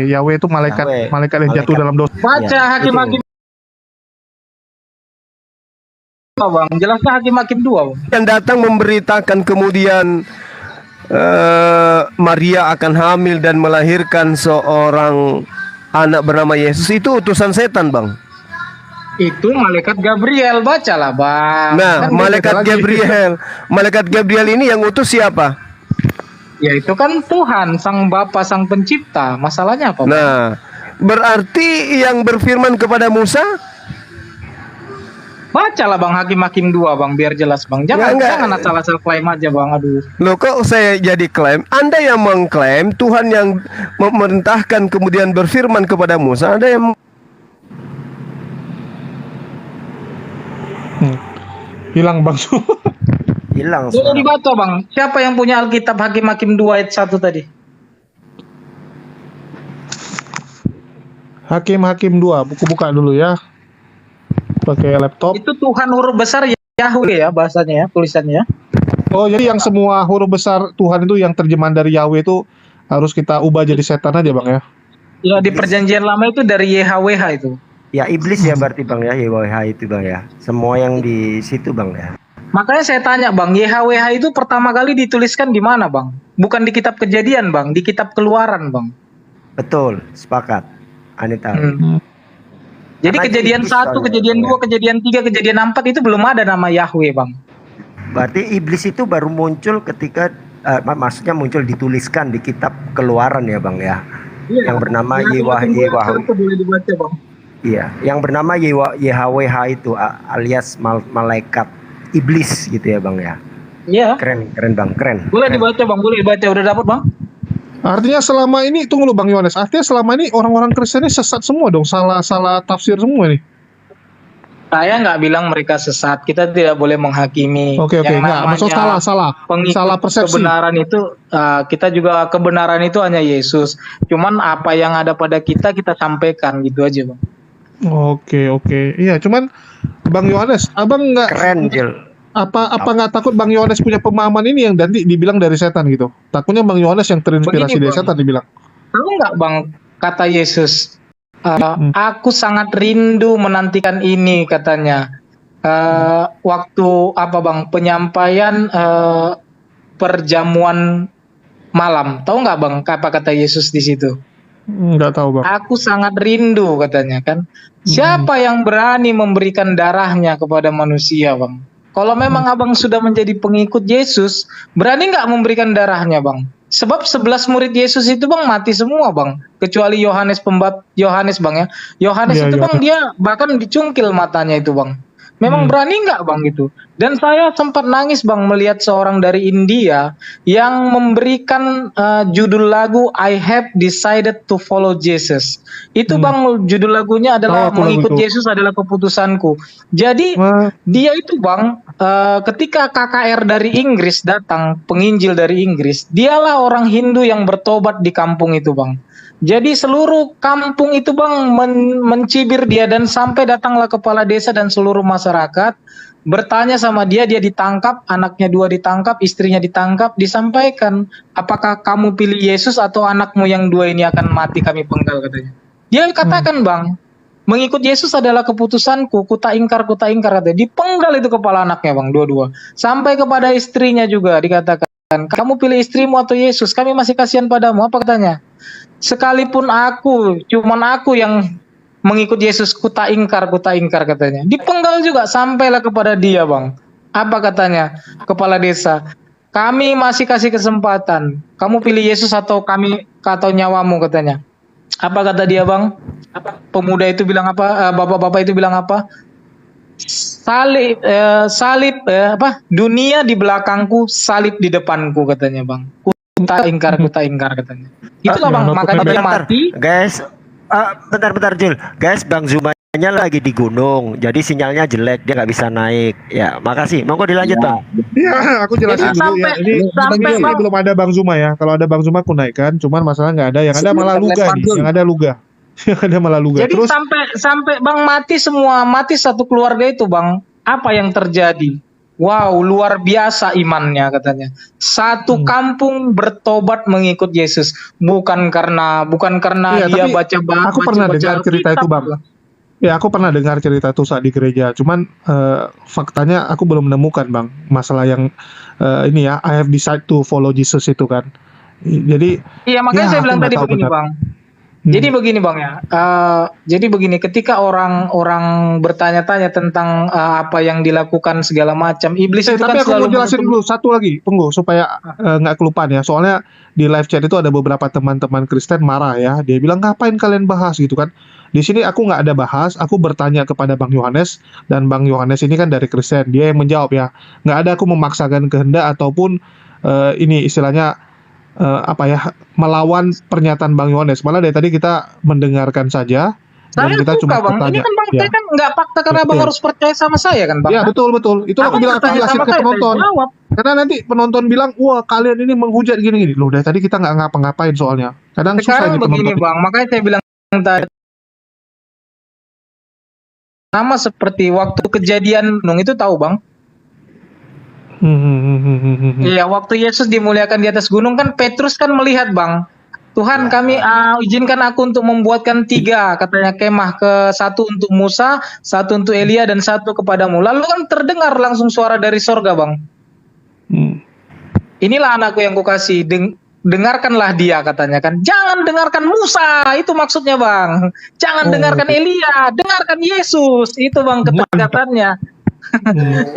S2: Yahweh itu malaikat
S1: Yahweh.
S2: yang jatuh
S1: Malaikat.
S2: dalam dosa.
S3: Baca
S1: Ya,
S3: Hakim-Hakim 2, Bang. Jelasnya Hakim-Hakim 2, Bang.
S6: Yang datang memberitakan kemudian Maria akan hamil dan melahirkan seorang anak bernama Yesus, itu utusan setan, Bang.
S3: Itu malaikat Gabriel, bacalah bang.
S6: Nah,
S3: Kan
S6: malaikat
S2: beda lagi.
S6: Malaikat Gabriel ini yang utus siapa?
S3: ya itu kan Tuhan, sang Bapa, sang Pencipta. Masalahnya apa? Bang?
S6: Nah, berarti yang berfirman kepada Musa,
S3: Bacalah bang Hakim-Hakim 2 bang, biar jelas bang. Jangan
S6: Enggak.
S3: jangan asal-asal klaim aja bang. Aduh.
S6: loh kok saya jadi klaim? Anda yang mengklaim, Tuhan yang memerintahkan kemudian berfirman kepada Musa. Anda yang
S2: Hilang Bang Zul.
S1: Hilang
S3: Boleh
S1: suara.
S3: dibaca bang. Siapa yang punya Alkitab Hakim-Hakim 2 ayat 1 tadi?
S2: Hakim-Hakim 2, buku buka dulu ya. Pakai laptop.
S3: Itu Tuhan huruf besar Yahweh ya bahasanya ya, tulisannya.
S2: Oh, jadi yang semua huruf besar Tuhan itu yang terjemahan dari Yahweh itu harus kita ubah jadi setan aja, Bang ya.
S3: Ya di perjanjian lama itu dari YHWH itu.
S1: Ya iblis ya berarti Bang ya, YHWH itu Bang ya. Semua yang di situ Bang ya.
S3: Makanya saya tanya bang, YHWH itu pertama kali dituliskan di mana bang? Bukan di kitab Kejadian bang, di kitab Keluaran bang.
S1: Betul, sepakat. Anita.
S3: Jadi
S1: Karena
S3: kejadian
S1: iblis
S3: 1,
S1: soalnya,
S3: kejadian
S1: Bang,
S3: 2, kejadian 3, kejadian 4 itu belum ada nama Yahweh bang.
S1: Berarti iblis itu baru muncul ketika maksudnya muncul dituliskan di kitab Keluaran ya Bang ya. Yang bernama YHWH.
S3: Boleh dibaca bang.
S1: Iya, yang bernama YHWH itu alias malaikat iblis gitu ya Bang ya.
S3: Iya.
S1: Keren Bang, keren.
S3: Boleh dibaca bang, boleh dibaca. Udah dapat bang?
S2: Artinya selama ini, tunggu lu Bang Yohanes, artinya selama ini orang-orang Kristen ini sesat semua dong, salah tafsir semua nih.
S3: Saya nggak bilang mereka sesat. Kita tidak boleh menghakimi.
S2: Oke,
S3: Yang
S2: enggak, maksud
S3: namanya
S2: salah
S3: pengikut
S2: persepsi.
S3: kebenaran itu kita juga kebenaran itu hanya Yesus. Cuman apa yang ada pada kita sampaikan gitu aja bang.
S2: Oke. Iya, cuman Bang Yohanes, Abang nggak
S1: Keren Jil.
S2: apa nggak takut Bang Yohanes punya pemahaman ini yang nanti dibilang dari setan gitu? Takutnya Bang Yohanes yang terinspirasi
S3: Begini,
S2: dari
S3: Bang.
S2: setan dibilang.
S3: Tahu nggak bang kata Yesus? Aku sangat rindu menantikan ini katanya. Waktu apa bang? Penyampaian perjamuan malam. Tahu nggak bang apa kata Yesus di situ?
S2: Nggak tahu Bang.
S3: Aku sangat rindu katanya kan. Siapa yang berani memberikan darahnya kepada manusia bang? Kalau memang abang sudah menjadi pengikut Yesus, berani nggak memberikan darahnya bang? Sebab 11 murid Yesus itu bang mati semua bang, kecuali Yohanes bang ya. Yohanes
S2: Iya,
S3: itu
S2: iya.
S3: bang dia bahkan dicungkil matanya itu bang. Memang berani nggak bang gitu? Dan saya sempat nangis bang melihat seorang dari India yang memberikan judul lagu I Have Decided to Follow Jesus. Itu bang judul lagunya adalah
S2: Tahu aku lagu
S3: mengikut
S2: itu.
S3: Yesus adalah keputusanku. Jadi
S2: Wah,
S3: dia itu bang ketika KKR dari Inggris datang, penginjil dari Inggris, dialah orang Hindu yang bertobat di kampung itu bang. Jadi seluruh kampung itu bang mencibir dia dan sampai datanglah kepala desa dan seluruh masyarakat bertanya sama dia, dia ditangkap, anaknya 2 ditangkap, istrinya ditangkap, disampaikan apakah kamu pilih Yesus atau anakmu yang 2 ini akan mati kami penggal katanya. Dia katakan bang, mengikut Yesus adalah keputusanku, kuta ingkar katanya. Dipenggal itu kepala anaknya bang, 2-2. Sampai kepada istrinya juga dikatakan, kamu pilih istrimu atau Yesus, kami masih kasihan padamu. Apa katanya? Sekalipun cuman aku yang mengikut Yesus, kuta ingkar katanya. Dipenggal juga sampailah kepada dia bang. Apa katanya? Kepala desa, kami masih kasih kesempatan. Kamu pilih Yesus atau nyawamu katanya. Apa kata dia bang? Pemuda itu bilang apa? Bapak-bapak itu bilang apa? Salib dunia di belakangku, salib di depanku katanya bang. Kuta ingkar katanya. Itulah bang, makanya dia mati.
S1: Guys, bentar Jul. Guys, Bang Zumanya lagi di gunung, jadi sinyalnya jelek, dia nggak bisa naik. Ya, makasih. Monggo dilanjut Bang.
S2: iya, aku jelasin
S3: Jadi
S2: dulu ya.
S3: sampai
S2: Ini
S3: Bang,
S2: belum ada Bang Zuma ya. Kalau ada Bang Zuma aku naikkan, cuman masalah nggak ada. Yang ada malah luga nih. Yang ada luga. Yang ada malah luga.
S3: jadi
S2: Terus
S3: sampai bang mati satu keluarga itu bang. Apa yang terjadi? Wow, luar biasa imannya katanya. Satu kampung bertobat mengikut Yesus, bukan karena
S2: Iya,
S3: dia
S2: tapi
S3: baca
S2: aku pernah dengar cerita itu Bang. Ya, aku pernah dengar cerita Tusa di gereja. Cuman faktanya aku belum menemukan, Bang. Masalah yang ini ya, I have decided to follow Jesus itu kan. Jadi
S3: Iya, makanya
S2: ya
S3: saya
S2: aku
S3: bilang
S2: nggak
S3: tadi
S2: tahu
S3: begini,
S2: benar.
S3: Bang. Jadi begini, Bang ya. Jadi begini, ketika orang-orang bertanya-tanya tentang apa yang dilakukan segala macam, iblis itu
S2: Tapi
S3: kan
S2: aku mau
S3: selalu
S2: jelasin dulu satu lagi, tunggu supaya nggak kelupaan ya. Soalnya di live chat itu ada beberapa teman-teman Kristen marah ya. Dia bilang ngapain kalian bahas gitu kan. Di sini aku nggak ada bahas, aku bertanya kepada Bang Yohanes, dan Bang Yohanes ini kan dari Kristen, dia yang menjawab ya. Nggak ada aku memaksakan kehendak ataupun ini istilahnya apa ya, melawan pernyataan Bang Yohanes. Malah dari tadi kita mendengarkan saja dan
S3: Saya
S2: kita
S3: suka,
S2: cuma
S3: Bang. Ini
S2: bertanya.
S3: kan Bang,
S2: Ya,
S3: saya kan nggak fakta karena Bang
S2: betul.
S3: harus percaya sama saya kan, Bang.
S2: Ya, betul betul. Itu aku
S3: Apa yang
S2: bilang, aku
S3: bertanya
S2: jelasin
S3: sama
S2: ke
S3: saya
S2: penonton.
S3: jawab.
S2: Karena nanti penonton bilang, wah kalian ini menghujat gini-gini. Loh, dari tadi kita nggak ngapa-ngapain soalnya. Kadang susah
S3: Sekarang
S2: ini
S3: begini,
S2: penonton.
S3: Bang. Makanya saya bilang tadi, sama seperti waktu kejadian gunung itu, tahu, Bang? Iya, waktu Yesus dimuliakan di atas gunung kan Petrus kan melihat, Bang. Tuhan, kami izinkan aku untuk membuatkan 3, katanya, kemah, satu untuk Musa, satu untuk Elia, dan satu kepadamu. Lalu kan terdengar langsung suara dari sorga, Bang.
S2: Hmm.
S3: Inilah anakku yang kukasih, dengarkanlah dia, katanya kan. Jangan dengarkan Musa, itu maksudnya, Bang. Jangan dengarkan Elia, dengarkan Yesus. Itu, Bang, ketegasannya.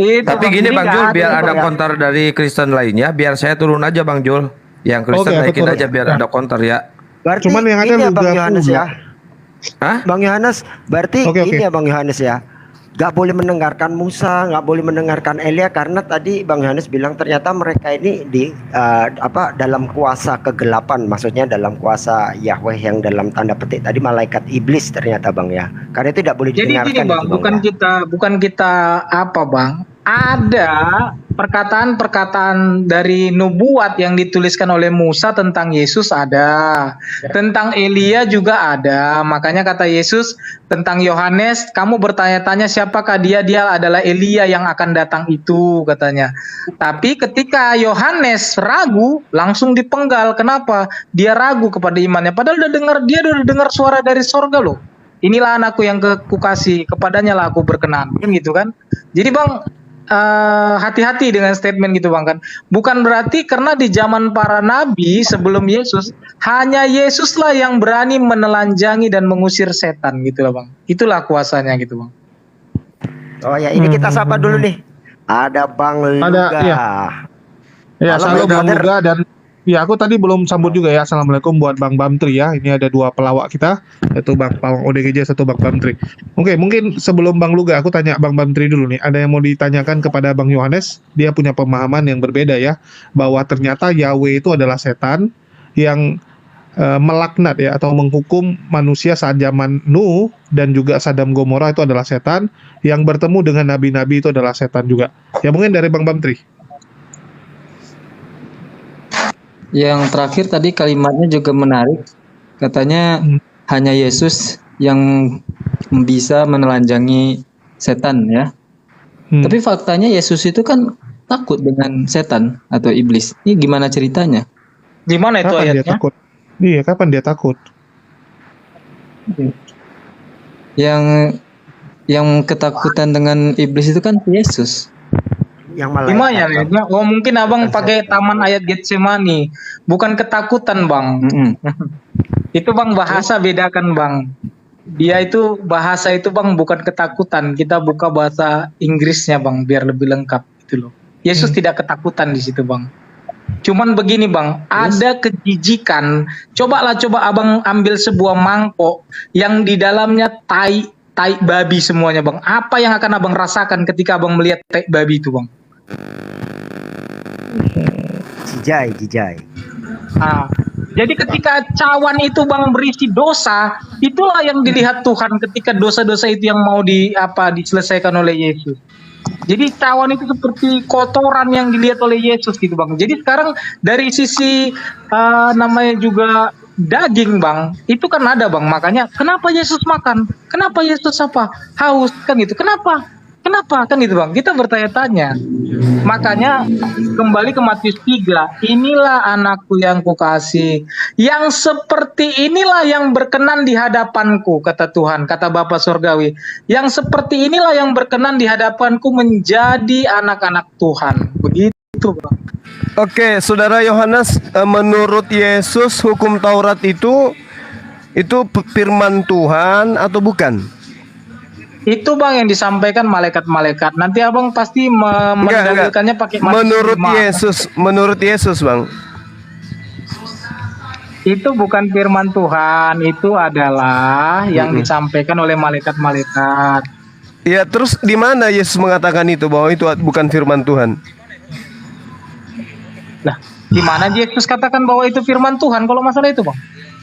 S3: Itu,
S4: Tapi
S3: Bang.
S4: gini
S3: Jadi
S4: Bang
S3: nggak
S4: Jul,
S3: ada,
S4: biar ada
S3: Bang, ya.
S4: counter dari Kristen lainnya, biar saya turun aja Bang Jul. Yang Kristen
S2: Oke, aku
S4: naikin
S2: turun.
S4: aja biar
S2: Ya.
S4: ada counter ya.
S1: Berarti
S2: Cuman yang ada
S1: gini ya
S2: lu
S1: Bang
S2: gak
S1: Yohanes
S2: pula.
S1: ya.
S4: Hah?
S1: Bang Yohanes, berarti
S2: Oke,
S1: gini
S2: oke.
S1: ya Bang Yohanes ya. Gak boleh mendengarkan Musa, gak boleh mendengarkan Elia karena tadi Bang Yohanes bilang ternyata mereka ini dalam kuasa kegelapan, maksudnya dalam kuasa Yahweh yang dalam tanda petik tadi malaikat iblis ternyata Bang ya. Karena itu tidak boleh
S3: Jadi
S1: didengarkan
S3: gini, Bang,
S1: itu, Bang, ya.
S3: bukan kita apa, Bang? Ada perkataan-perkataan dari nubuat yang dituliskan oleh Musa tentang Yesus, ada. Tentang Elia juga ada. Makanya kata Yesus tentang Yohanes, kamu bertanya-tanya siapakah dia? Dia adalah Elia yang akan datang itu, katanya. Tapi ketika Yohanes ragu, langsung dipenggal. Kenapa? Dia ragu kepada imannya. Padahal dia udah dengar suara dari sorga loh. Inilah anakku yang kukasih, kepadanya lah aku berkenan, gitu kan. Jadi, Bang, hati-hati dengan statement gitu, Bang, kan. Bukan berarti karena di zaman para nabi sebelum Yesus hanya Yesuslah yang berani menelanjangi dan mengusir setan, gitu lah, Bang. Itulah kuasanya, gitu, Bang.
S1: Oh ya, ini kita sapa dulu nih. Ada Bang Luga.
S2: iya. Ya,
S1: Halo,
S2: salam Bang
S1: brother.
S2: Luga, dan ya aku tadi belum sambut juga ya. Assalamualaikum buat Bang Bamtri ya. Ini ada 2 pelawak kita, satu Bang Pawang ODGJ, satu Bang Bamtri. Oke, mungkin sebelum Bang Luga aku tanya Bang Bamtri dulu nih. Ada yang mau ditanyakan kepada Bang Yohanes? Dia punya pemahaman yang berbeda ya, bahwa ternyata Yahweh itu adalah setan yang melaknat ya atau menghukum manusia saat zaman Nuh, dan juga Sodom Gomora itu adalah setan, yang bertemu dengan nabi-nabi itu adalah setan juga. Ya mungkin dari Bang Bamtri.
S7: Yang terakhir tadi kalimatnya juga menarik. Katanya hanya Yesus yang bisa menelanjangi setan ya. Tapi faktanya Yesus itu kan takut dengan setan atau iblis. Ini gimana ceritanya?
S3: Gimana itu
S2: Kapan dia
S3: ayatnya?
S2: takut? Iya, kapan dia takut?
S7: Yang ketakutan dengan iblis itu kan Yesus.
S1: Yang malaikat.
S3: Gimana ya?
S1: Bang.
S3: Oh, mungkin Abang pakai taman ayat Getsemani. Bukan ketakutan, Bang. Itu, Bang, bahasa bedakan, Bang. Dia itu bahasa itu, Bang, bukan ketakutan. Kita buka bahasa Inggrisnya, Bang, biar lebih lengkap gitu loh. Yesus tidak ketakutan di situ, Bang. Cuman begini, Bang, ada kejijikan. Coba Abang ambil sebuah mangkok yang di dalamnya tai babi semuanya, Bang. Apa yang akan Abang rasakan ketika Abang melihat tai babi itu, Bang?
S1: Jijai.
S3: Nah, jadi ketika cawan itu, Bang, berisi dosa, itulah yang dilihat Tuhan ketika dosa-dosa itu yang mau diselesaikan oleh Yesus. Jadi cawan itu seperti kotoran yang dilihat oleh Yesus gitu, Bang. Jadi sekarang dari sisi namanya juga daging, Bang, itu kan ada, Bang. Makanya kenapa Yesus makan? Kenapa Yesus haus kan gitu? Kenapa? Kenapa kan itu bang? Kita bertanya-tanya. Makanya kembali ke Matius 3. Inilah anakku yang kukasih. Yang seperti inilah yang berkenan di hadapanku, kata Tuhan, kata Bapa Surgawi. Yang seperti inilah yang berkenan di hadapanku menjadi anak-anak Tuhan. Begitu bang.
S6: Oke, Saudara Yohanes, menurut Yesus hukum Taurat itu firman Tuhan atau bukan?
S3: Itu bang yang disampaikan malaikat-malaikat. Nanti abang pasti mendalilkannya pakai Matius
S6: Menurut
S3: 5.
S6: menurut Yesus, Bang.
S3: Itu bukan firman Tuhan, itu adalah yang disampaikan oleh malaikat-malaikat.
S6: Ya, terus di mana Yesus mengatakan itu bahwa itu bukan firman Tuhan?
S3: Nah, di mana Yesus katakan bahwa itu firman Tuhan kalau masalah itu, bang?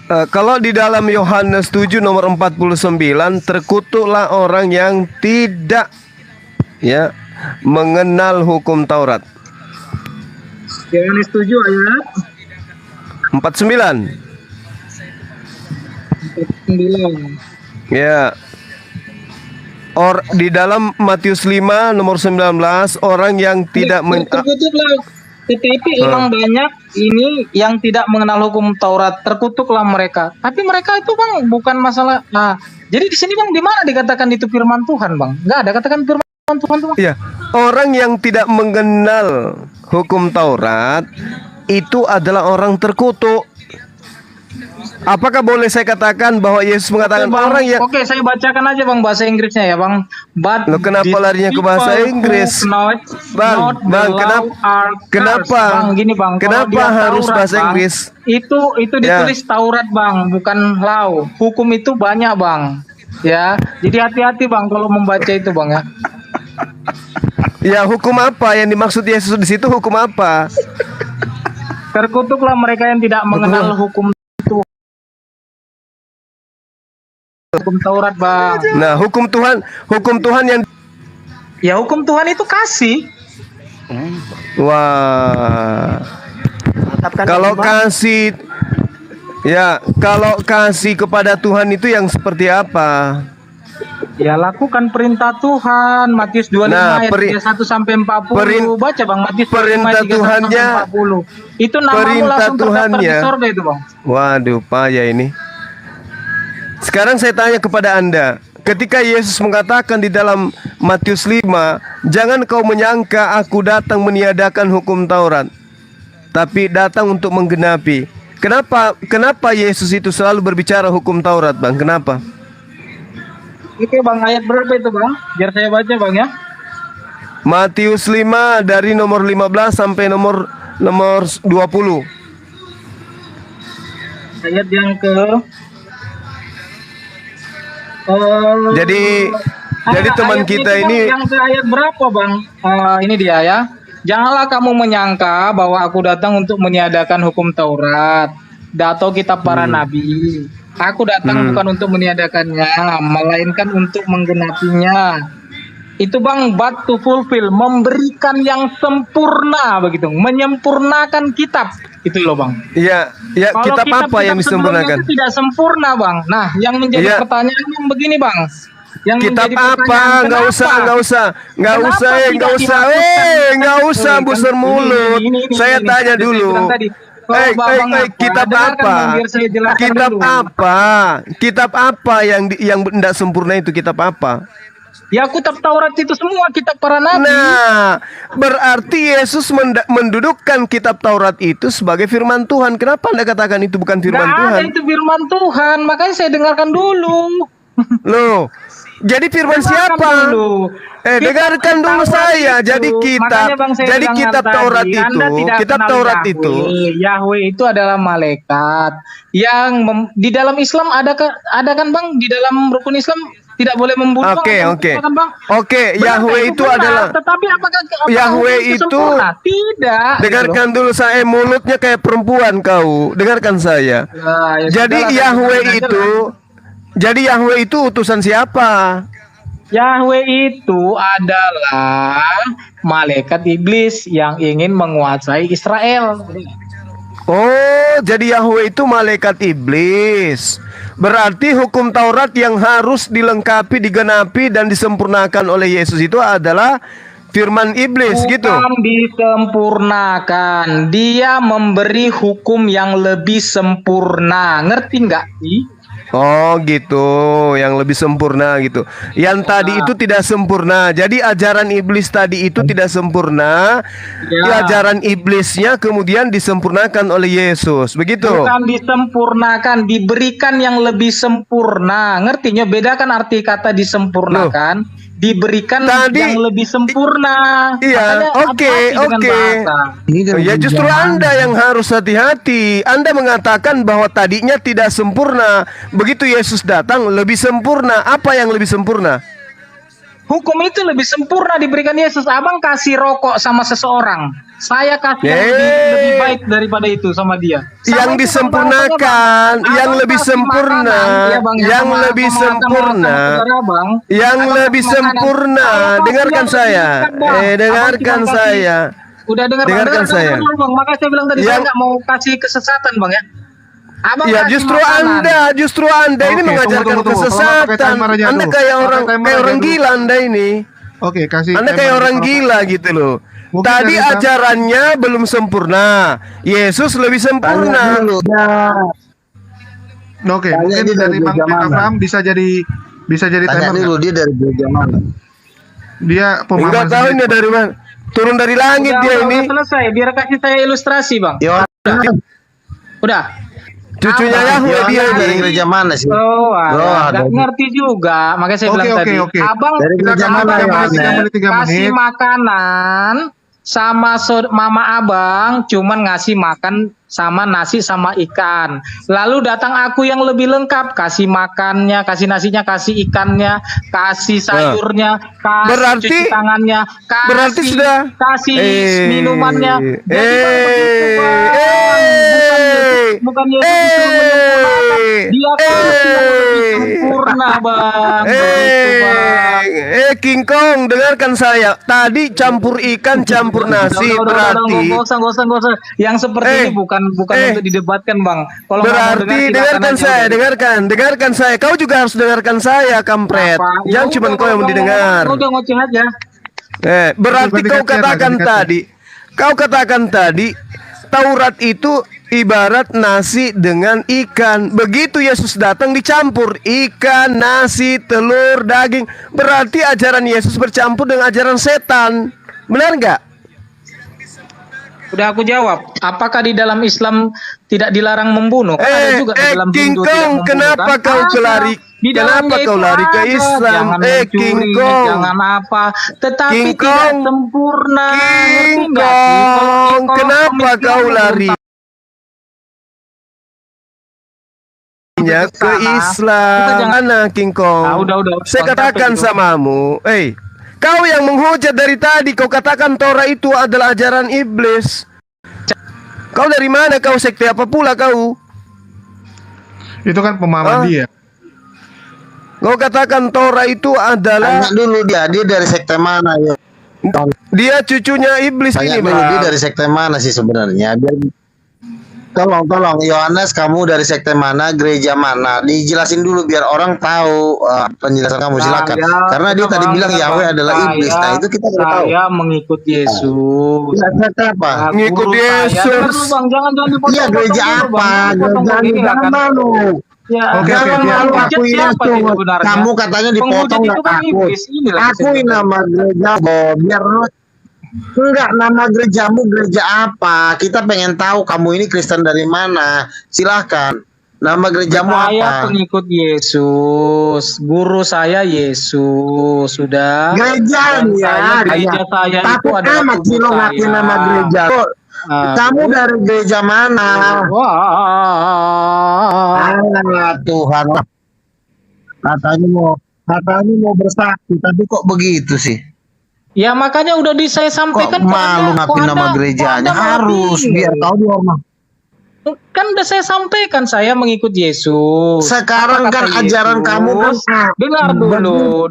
S6: Kalau di dalam Yohanes 7 nomor 49, terkutuklah orang yang tidak mengenal hukum Taurat.
S3: Yohanes 7 ayat
S6: 49.
S3: 9.
S6: Ya. Di dalam Matius 5 nomor 19, orang yang tidak
S3: Terkutuklah. Tetapi memang banyak ini yang tidak mengenal hukum Taurat, terkutuklah mereka. Tapi mereka itu bang bukan masalah. Nah, jadi di sini bang di mana dikatakan itu firman Tuhan bang? Nggak ada katakan firman Tuhan tuh.
S6: Ya, orang yang tidak mengenal hukum Taurat itu adalah orang terkutuk. Apakah boleh saya katakan bahwa Yesus mengatakan orang yang...
S3: Oke, saya bacakan aja bang bahasa Inggrisnya ya bang. But
S6: Loh, kenapa larinya ke bahasa Inggris? Bang, kenapa?
S3: Bang, gini bang.
S6: Kenapa harus
S3: Taurat,
S6: bahasa
S3: bang,
S6: Inggris?
S3: Itu ditulis Taurat bang, bukan law. Hukum itu banyak bang. Ya, jadi hati-hati bang kalau membaca itu bang ya.
S6: Ya, hukum apa yang dimaksud Yesus di situ? Hukum apa?
S3: Terkutuklah mereka yang tidak mengenal hukum Taurat bang.
S6: Nah, hukum Tuhan yang...
S3: Ya hukum Tuhan itu kasih.
S6: Wah.
S1: Mantap kan,
S6: Kalau
S1: Bang?
S6: kalau kasih kepada Tuhan itu yang seperti apa?
S3: Ya lakukan perintah Tuhan. Matius 25
S6: Nah,
S3: ayat 31 sampai 40. Baca bang Matius 25
S6: perintah
S3: ayat 31
S6: Tuhannya,
S3: sampai 40. Itu namamu
S6: perintah
S3: langsung terdaftar di
S6: Tuhannya.
S3: surga itu bang.
S6: Waduh, payah ini. Sekarang saya tanya kepada Anda, ketika Yesus mengatakan di dalam Matius 5, jangan kau menyangka aku datang meniadakan hukum Taurat, tapi datang untuk menggenapi. Kenapa Yesus itu selalu berbicara hukum Taurat, Bang? Kenapa?
S3: Oke bang, ayat berapa itu bang? Biar saya baca bang ya.
S6: Matius 5 dari nomor 15 sampai nomor 20.
S3: Ayat yang ke
S6: Jadi teman
S3: ayat
S6: kita
S3: itu,
S6: ini...
S3: Bang, yang ke ayat berapa bang? Ini dia ya. Janganlah kamu menyangka bahwa aku datang untuk meniadakan hukum Taurat atau kitab para nabi. Aku datang bukan untuk meniadakannya, melainkan untuk menggenapinya. Itu bang, but to fulfill, memberikan yang sempurna begitu, menyempurnakan kitab. Itu loh bang.
S6: Ya,
S3: Kalau
S6: kitab apa yang
S3: sebelumnya
S6: disempurnakan?
S3: itu tidak sempurna bang. Nah, yang menjadi pertanyaan yang begini bang. Yang
S6: Kitab
S3: menjadi
S6: apa?
S3: pertanyaan,
S6: Nggak usah, busur mulut. Saya tanya dulu. Kitab apa? Kitab apa yang tidak sempurna itu? Kitab apa?
S3: Ya kitab Taurat itu semua kitab para nabi.
S6: Nah, berarti Yesus mendudukkan kitab Taurat itu sebagai firman Tuhan. Kenapa Anda katakan itu bukan firman
S3: Nggak
S6: Tuhan?
S3: ada itu firman Tuhan, makanya saya dengarkan dulu.
S6: Loh, jadi firman siapa? Dengarkan dulu saya. Jadi kitab Taurat itu,
S3: Yahweh itu adalah malaikat yang di dalam Islam ada kan bang, di dalam rukun Islam tidak boleh membunuh.
S6: Oke, Yahweh itu adalah.
S3: Tetapi apakah
S6: Yahweh itu
S3: sempurna? Tidak.
S6: Dengarkan dulu saya, mulutnya kayak perempuan kau. Dengarkan saya. Jadi Yahweh itu utusan siapa?
S3: Yahweh itu adalah malaikat iblis yang ingin menguasai Israel.
S6: Oh, jadi Yahweh itu malaikat iblis. Berarti hukum Taurat yang harus dilengkapi, digenapi dan disempurnakan oleh Yesus itu adalah firman iblis gitu.
S3: Bukan disempurnakan, dia memberi hukum yang lebih sempurna. Ngerti nggak sih?
S6: Oh gitu, yang lebih sempurna gitu. Yang tadi itu tidak sempurna. Jadi ajaran iblis tadi itu tidak sempurna.
S3: Ya.
S6: Ajaran iblisnya kemudian disempurnakan oleh Yesus. Begitu.
S3: Bukan disempurnakan, diberikan yang lebih sempurna. Ngertinya? Bedakan arti kata disempurnakan, diberikan
S6: Tadi-
S3: yang lebih sempurna.
S6: Iya,
S3: Makanya
S6: oke,
S3: hati-hati dengan
S6: oke.
S3: bahasa.
S6: Ya justru Anda yang harus hati-hati. Anda mengatakan bahwa tadinya tidak sempurna. Begitu Yesus datang lebih sempurna. Apa yang lebih sempurna?
S3: Hukum itu lebih sempurna diberikan Yesus. Abang kasih rokok sama seseorang, saya kasih yang lebih baik daripada itu sama dia.
S6: Yang
S3: Sama itu
S6: disempurnakan,
S3: sama
S6: yang
S3: Abang
S6: lebih
S3: kasih
S6: sempurna,
S3: makanan, ya Bang, ya,
S6: yang
S3: sama-
S6: lebih
S3: sama
S6: sempurna,
S3: saudara, Bang.
S6: yang
S3: Abang
S6: lebih
S3: kasih makanan.
S6: sempurna.
S3: Saya kasih
S6: Dengarkan
S3: yang
S6: saya.
S3: lebih dekat, Bang. Abang
S6: Dengarkan
S3: cuma kasih-
S6: saya.
S3: Udah dengar Bang,
S6: Dengarkan
S3: dengar
S6: saya.
S3: dulu, Bang. Makanya saya bilang tadi saya
S6: Yang-
S3: nggak mau kasih kesesatan Bang ya. Abang
S6: Ya
S3: kasih
S6: justru
S3: makanan.
S6: justru Anda ini
S2: Oke,
S6: mengajarkan
S2: tunggu. Tolong pakai
S6: kesesatan.
S2: timer aja
S6: Anda
S2: dulu.
S6: kayak
S2: Pakai
S6: orang
S2: timer aja dulu.
S6: gila Anda ini.
S2: Oke, kasih.
S6: Anda
S2: timer
S6: kayak
S2: aja
S6: orang
S2: kalau-
S6: gila gitu loh.
S2: Mungkin
S6: Tadi
S2: dari
S6: ajarannya belum sempurna. Yesus lebih sempurna.
S2: Oke, mungkin
S8: dia
S2: dari
S8: dari
S2: Bang
S8: gereja mana?
S2: Abraham bisa jadi
S8: Tanya
S2: timer
S8: dulu
S2: nggak?
S8: dia dari gereja mana?
S2: Dia pemahaman
S6: Enggak tahu ini dari mana. Turun dari langit
S3: Udah,
S6: dia
S3: udah,
S6: ini.
S3: udah selesai. Biar kasih saya ilustrasi Bang. Udah.
S6: Cucunya
S3: Abang,
S6: Yahweh dia
S8: Yohanes dari
S6: ini.
S8: gereja mana sih?
S3: Oh,
S8: ada.
S3: nggak ngerti juga. Makanya saya
S2: Oke,
S3: bilang
S2: oke,
S3: tadi,
S2: oke.
S3: abang
S8: Dari
S2: Kita
S8: gereja
S2: kasih
S8: mana,
S2: tiga menit,
S8: Yohanes?
S2: tiga
S3: kasih
S2: menit.
S3: makanan sama mama abang, cuman ngasih makan sama nasi sama ikan. Lalu datang aku yang lebih lengkap, kasih makannya, kasih nasinya, kasih ikannya, kasih sayurnya, kasih
S6: Berarti-
S3: cuci tangannya, kasih,
S6: berarti sudah-
S3: kasih minumannya. Jadi Bang, begitu, Bang. Bukan Yesus disuruh menyempurnakan. Dia kasih yang lebih sempurna, Bang. Begitu, Bang.
S6: King Kong, dengarkan saya. Tadi campur ikan, campur nasi, berarti.
S3: Nggak usah. Yang seperti ini bukan untuk didebatkan, Bang. Kalau nggak mau
S6: Berarti
S3: dengar, silakan
S6: dengarkan
S3: aja
S6: saya,
S3: udah.
S6: dengarkan saya. Kau juga harus dengarkan saya, kampret.
S3: Apa? Ya
S6: Jangan cuma
S3: udah,
S6: kau yang
S3: kalau
S6: mendengar.
S3: udah ngoceh aja.
S6: Berarti
S2: Coba
S6: kau
S2: dikasih
S6: katakan
S2: dikasih.
S6: tadi, Taurat itu ibarat nasi dengan ikan. Begitu Yesus datang dicampur ikan, nasi, telur, daging. Berarti ajaran Yesus bercampur dengan ajaran setan. Benar nggak?
S3: Udah aku jawab. Apakah di dalam Islam tidak dilarang membunuh? Kan ada juga di dalam
S6: King
S3: Hindu tidak
S6: Kong,
S3: membunuh,
S6: kenapa
S3: kan?
S6: kau
S3: Ada.
S6: kelari?
S3: Di
S6: Kenapa
S3: dalamnya
S6: kau
S3: itu
S6: lari ke
S3: ada.
S6: Islam?
S3: Jangan
S6: King
S3: mencuri,
S6: Kong.
S3: jangan apa. Tetapi
S6: King
S3: tidak
S6: Kong.
S3: sempurna. Ngerti
S6: King
S3: nggak sih?
S6: Kong,
S3: Kalau
S6: kenapa
S3: pemikiran
S6: kau
S3: belum
S6: lari? Ya, ke
S3: sana, kita
S6: Islam.
S3: jangan-
S6: Mana King Kong?
S3: Ah, udah.
S6: Saya
S3: Bang,
S6: katakan
S3: capek itu.
S6: samamu, kau yang menghujat dari tadi, kau katakan Torah itu adalah ajaran iblis. Kau dari mana? Kau sekte apa pula kau?
S2: Itu kan pemahaman dia.
S6: Kau katakan Torah itu adalah
S8: Tanya dulu dia dari sekte mana ya?
S6: dia cucunya iblis
S8: Tanya
S6: ini,
S8: dulu dia
S6: Bang.
S8: dari sekte mana sih sebenarnya? Tolong Yohanes, kamu dari sekte mana, gereja mana? Dijelasin dulu biar orang tahu penjelasan kamu, silakan. Karena dia tadi bilang Yahweh adalah iblis. Nah, itu kita nggak tahu.
S3: Saya mengikut Yesus.
S8: Sekte apa?
S3: Nah,
S6: Ngikut
S3: guru saya-
S6: Yesus.
S3: Dengar dulu, Bang, jangan dipotong.
S8: Iya, gereja apa? Jangan malu.
S3: Ya,
S2: Oke,
S8: Jangan
S2: oke,
S8: malu,
S2: biar-
S8: akui
S3: siapa
S8: itu.
S3: sih sebenarnya?
S8: Kamu katanya dipotong
S3: Penghujat
S8: nggak
S3: itu kan
S8: takut.
S3: iblis. Inilah
S8: Akui
S3: kesimpulan.
S8: nama gereja, biar lu enggak, nama gerejamu gereja apa? Kita pengen tahu kamu ini Kristen dari mana. Silahkan. Nama gerejamu
S3: Saya
S8: apa?
S3: pengikut Yesus. Guru saya Yesus. Sudah. Dan
S8: Gerejanya.
S3: gereja saya itu
S8: Takut
S3: adalah
S8: amat sih lo
S3: tubuh
S8: ngakuin
S3: saya.
S8: nama gereja. Kamu dari gereja mana?
S3: Wah.
S8: Tuhan. Katanya mau bersaksi, tapi kok begitu sih?
S3: Ya makanya udah saya
S8: Kok
S3: sampaikan ke
S8: malu
S3: Anda.
S8: ngakuin
S3: Kok
S8: nama
S3: Anda-
S8: gerejanya?
S3: kok Anda
S8: Harus
S3: malu?
S8: biar kau dihormati.
S3: Kan udah saya sampaikan, saya mengikut Yesus.
S8: Sekarang
S3: Apa
S8: kan
S3: kata
S8: ajaran
S3: Yesus?
S8: kamu kan